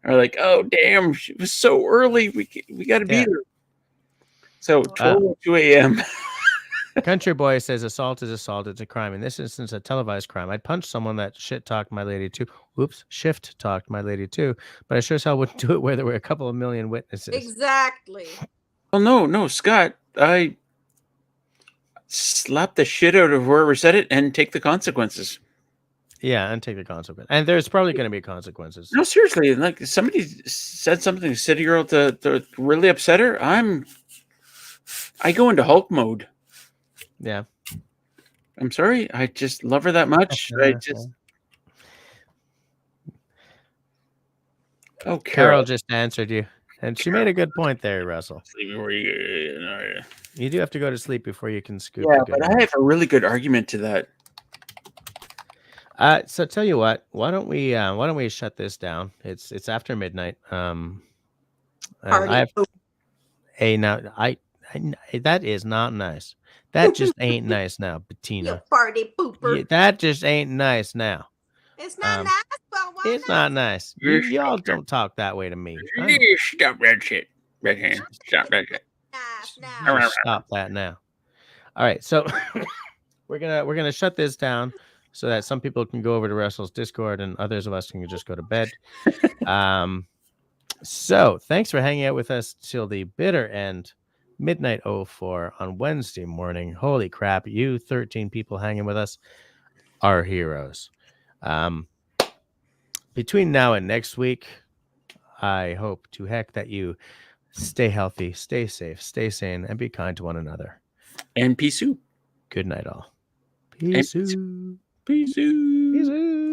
Or like, "Oh damn, it was so early. We got to be Yeah. there." So 12:02 a.m. Country Boy says assault is assault. It's a crime. In this instance, a televised crime. I'd punch someone that shit talked my lady too. Whoops, shift talked my lady too. But I sure as hell wouldn't do it where there were a couple of million witnesses. Exactly. Well, no, Scott, I slap the shit out of whoever said it and take the consequences. Yeah, and take the consequence. And there's probably going to be consequences. No, seriously, like somebody said something to City Girl to really upset her. I go into Hulk mode. Yeah. I'm sorry, I just love her that much. I just Carol Carol, just answered you. And she made a good point there, Russell. sleep before you. You do have to go to sleep before you can scoop. Yeah, a good but I one. have a really good argument to that. So tell you what, why don't we shut this down? It's after midnight. And Party I have pooper. now I that is not nice. That just ain't nice now, You Bettina. party pooper. Yeah, that just ain't nice now. It's not Um, nice. Well, why It's not nice. Yes, Y'all doctor. don't talk that way to me. Stop that shit. Right hand. Stop that shit. nice You now. just stop that now. All right, so we're gonna shut this down so that some people can go over to Russell's Discord and others of us can just go to bed. So thanks for hanging out with us till the bitter end, midnight 04 on Wednesday morning. Holy crap, you 13 people hanging with us are heroes. Between now and next week, I hope to heck that you stay healthy, stay safe, stay sane, and be kind to one another. And peace soup. Good night, all. And Peace. peace soup. Peace.